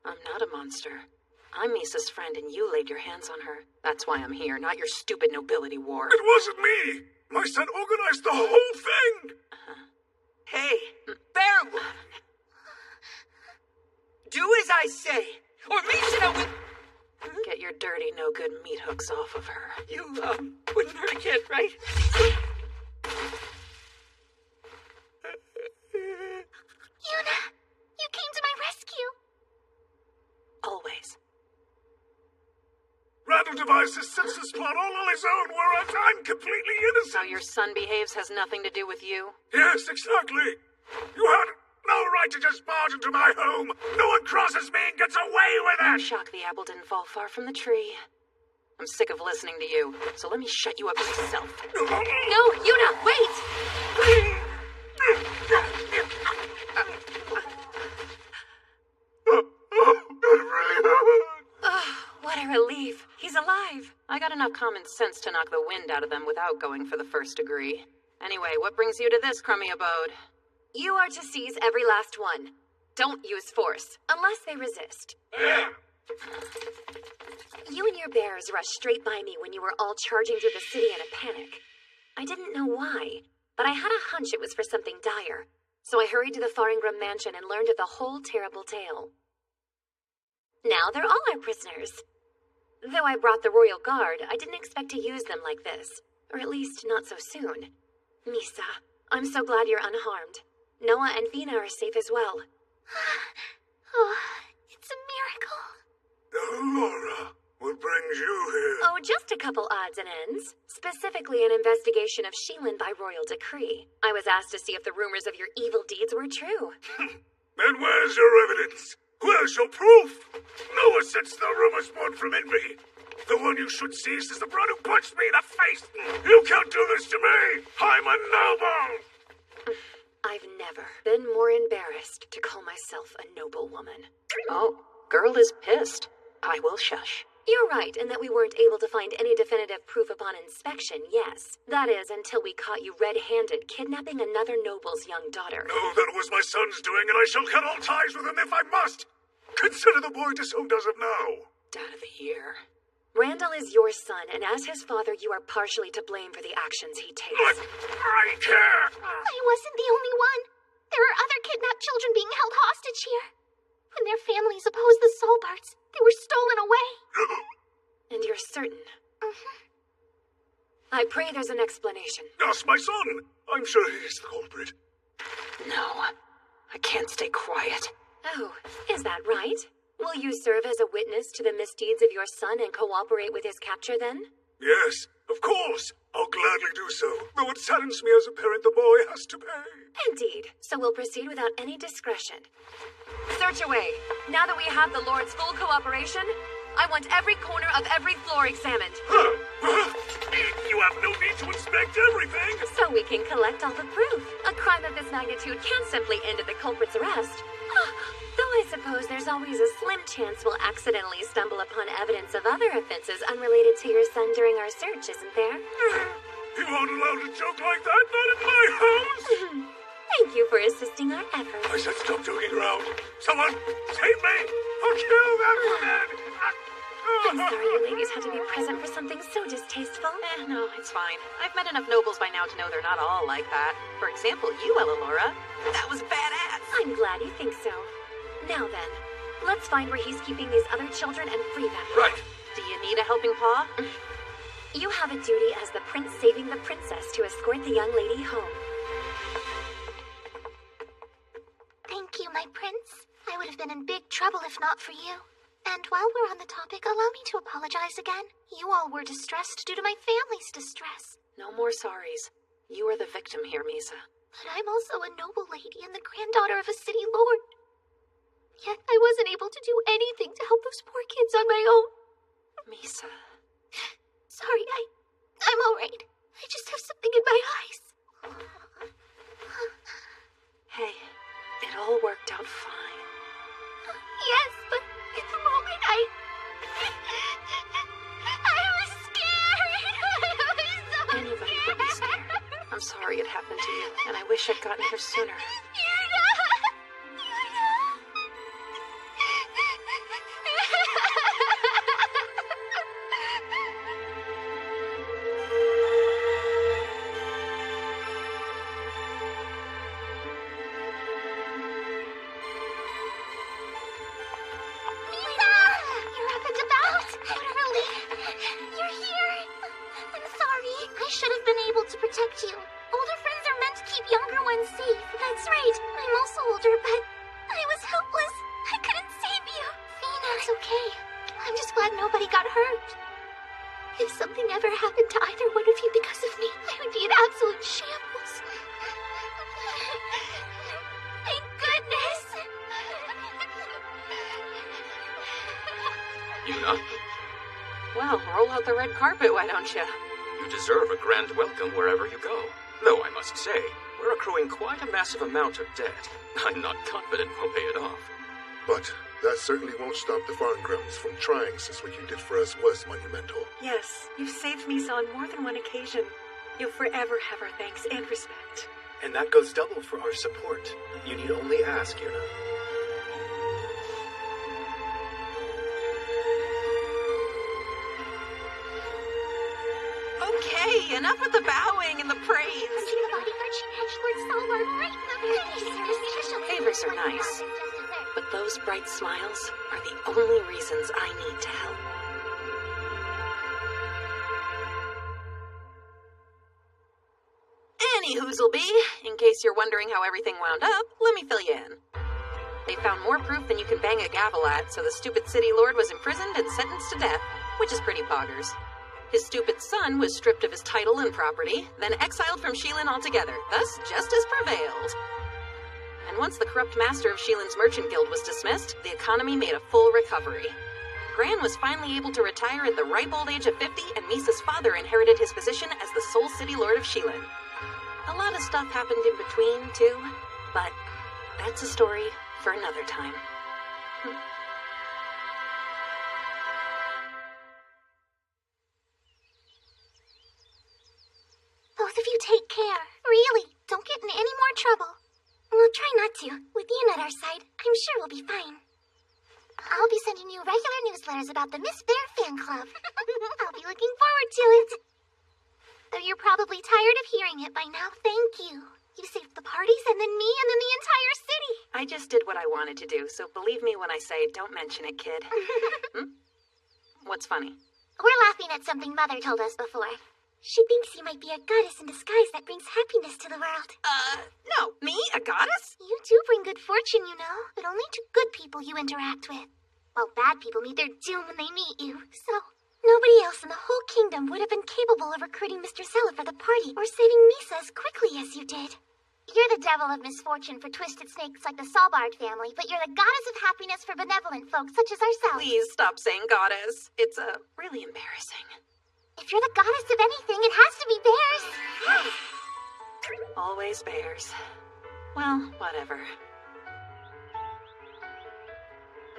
I'm not a monster. I'm Misa's friend, and you laid your hands on her. That's why I'm here, not your stupid nobility war. It wasn't me! My son organized the whole thing! Hey, Bear! Do as I say, or Misina will... Get your dirty, no-good meat hooks off of her. You, wouldn't hurt a kid, right? Yuna, you came to my rescue. Always. devised this senseless plot all on his own, whereas I'm completely innocent. How your son behaves has nothing to do with you. Yes, exactly. You had no right to just barge into my home. No one crosses me and gets away with it. I'm shocked the apple didn't fall far from the tree. I'm sick of listening to you, so let me shut you up myself. No, Yuna, wait! What a relief. He's alive. I got enough common sense to knock the wind out of them without going for the first degree. Anyway, what brings you to this crummy abode? You are to seize every last one. Don't use force, unless they resist. You and your bears rushed straight by me when you were all charging through the city in a panic. I didn't know why, but I had a hunch it was for something dire. So I hurried to the Faringram mansion and learned of the whole terrible tale. Now they're all our prisoners. Though I brought the royal guard, I didn't expect to use them like this. Or at least, not so soon. Misa, I'm so glad you're unharmed. Noah and Vina are safe as well. Oh, it's a miracle. Laura, what brings you here? Oh, just a couple odds and ends. Specifically an investigation of Sheelan by royal decree. I was asked to see if the rumors of your evil deeds were true. Then where's your evidence? Where's your proof? Noah sets the rumors born from envy. The one you should seize is the brat who punched me in the face. You can't do this to me. I'm a noble. I've never been more embarrassed to call myself a noble woman. Oh, girl is pissed. I will shush. You're right in that we weren't able to find any definitive proof upon inspection, yes. That is, until we caught you red-handed kidnapping another noble's young daughter. No, that was my son's doing, and I shall cut all ties with him if I must. Consider the boy disowned as of now. Dad of the year. Randall is your son, and as his father, you are partially to blame for the actions he takes. But I care. I wasn't the only one. There are other kidnapped children being held hostage here. When their families opposed the Soulbarts, they were stolen away. And you're certain? I pray there's an explanation. Ask my son. I'm sure he's the culprit. No, I can't stay quiet. Oh, is that right? Will you serve as a witness to the misdeeds of your son and cooperate with his capture then? Yes, of course. I'll gladly do so. Though it saddens me as a parent, the boy has to pay. Indeed. So we'll proceed without any discretion. Search away. Now that we have the Lord's full cooperation, I want every corner of every floor examined. You have no need to inspect everything. So we can collect all the proof. A crime of this magnitude can't simply end at the culprit's arrest. Though I suppose there's always a slim chance we'll accidentally stumble upon evidence of other offenses unrelated to your son during our search, isn't there? You aren't allowed to joke like that, not in my house! Thank you for assisting our efforts. I said stop joking around. Someone, save me! I'll kill that woman! I'm sorry you ladies had to be present for something so distasteful. No, it's fine. I've met enough nobles by now to know they're not all like that. For example, you, Ellalora. That was badass. I'm glad you think so. Now then, let's find where he's keeping these other children and free them. Right. Do you need a helping paw? You have a duty as the prince saving the princess to escort the young lady home. Thank you, my prince. I would have been in big trouble if not for you. And while we're on the topic, allow me to apologize again. You all were distressed due to my family's distress. No more sorries. You are the victim here, Misa. But I'm also a noble lady and the granddaughter of a city lord. Yet I wasn't able to do anything to help those poor kids on my own. Misa. Sorry, I'm alright. I just have something in my eyes. Hey, it all worked out fine. Yes, but in the moment I was scared. I was so Anybody would be scared. I'm sorry it happened to you, and I wish I'd gotten here sooner. out the red carpet, why don't you? You deserve a grand welcome wherever you go. Though I must say, we're accruing quite a massive amount of debt. I'm not confident we'll pay it off. But that certainly won't stop the foreign grounds from trying, since what you did for us was monumental. Yes, you've saved Misa on more than one occasion. You'll forever have our thanks and respect. And that goes double for our support. You need only ask, Yuna. Okay, enough with the bowing and the praise. Favors are nice, but those bright smiles are the only reasons I need to help. Anywhoozleby, in case you're wondering how everything wound up, let me fill you in. They found more proof than you can bang a gavel at, so the stupid city lord was imprisoned and sentenced to death, which is pretty poggers. His stupid son was stripped of his title and property, then exiled from Shilin altogether, thus justice prevailed. And once the corrupt master of Shilin's merchant guild was dismissed, the economy made a full recovery. Gran was finally able to retire at the ripe old age of 50, and Misa's father inherited his position as the sole city lord of Shilin. A lot of stuff happened in between, too, but that's a story for another time. Both of you take care. Really, don't get in any more trouble. We'll try not to. With Ian at our side, I'm sure we'll be fine. I'll be sending you regular newsletters about the Miss Bear fan club. I'll be looking forward to it. Though you're probably tired of hearing it by now, thank you. You saved the parties and then me and then the entire city. I just did what I wanted to do, so believe me when I say don't mention it, kid. What's funny? We're laughing at something Mother told us before. She thinks you might be a goddess in disguise that brings happiness to the world. No. Me? A goddess? You do bring good fortune, you know, but only to good people you interact with. While bad people meet their doom when they meet you, so nobody else in the whole kingdom would have been capable of recruiting Mr. Zella for the party or saving Misa as quickly as you did. You're the devil of misfortune for twisted snakes like the Salbard family, but you're the goddess of happiness for benevolent folks such as ourselves. Please stop saying goddess. It's, really embarrassing. If you're the goddess of anything, it has to be bears. Always bears. Well, whatever.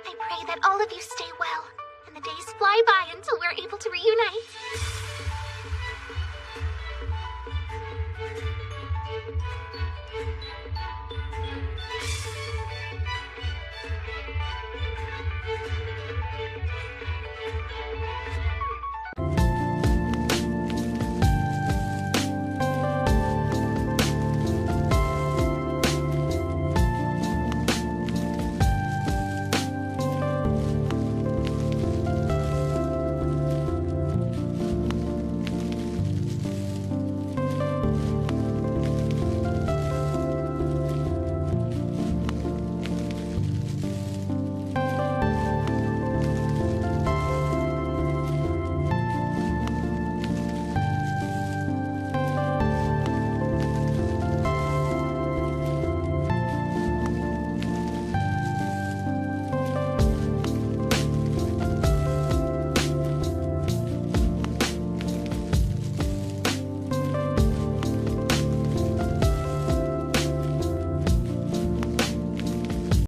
I pray that all of you stay well, and the days fly by until we're able to reunite.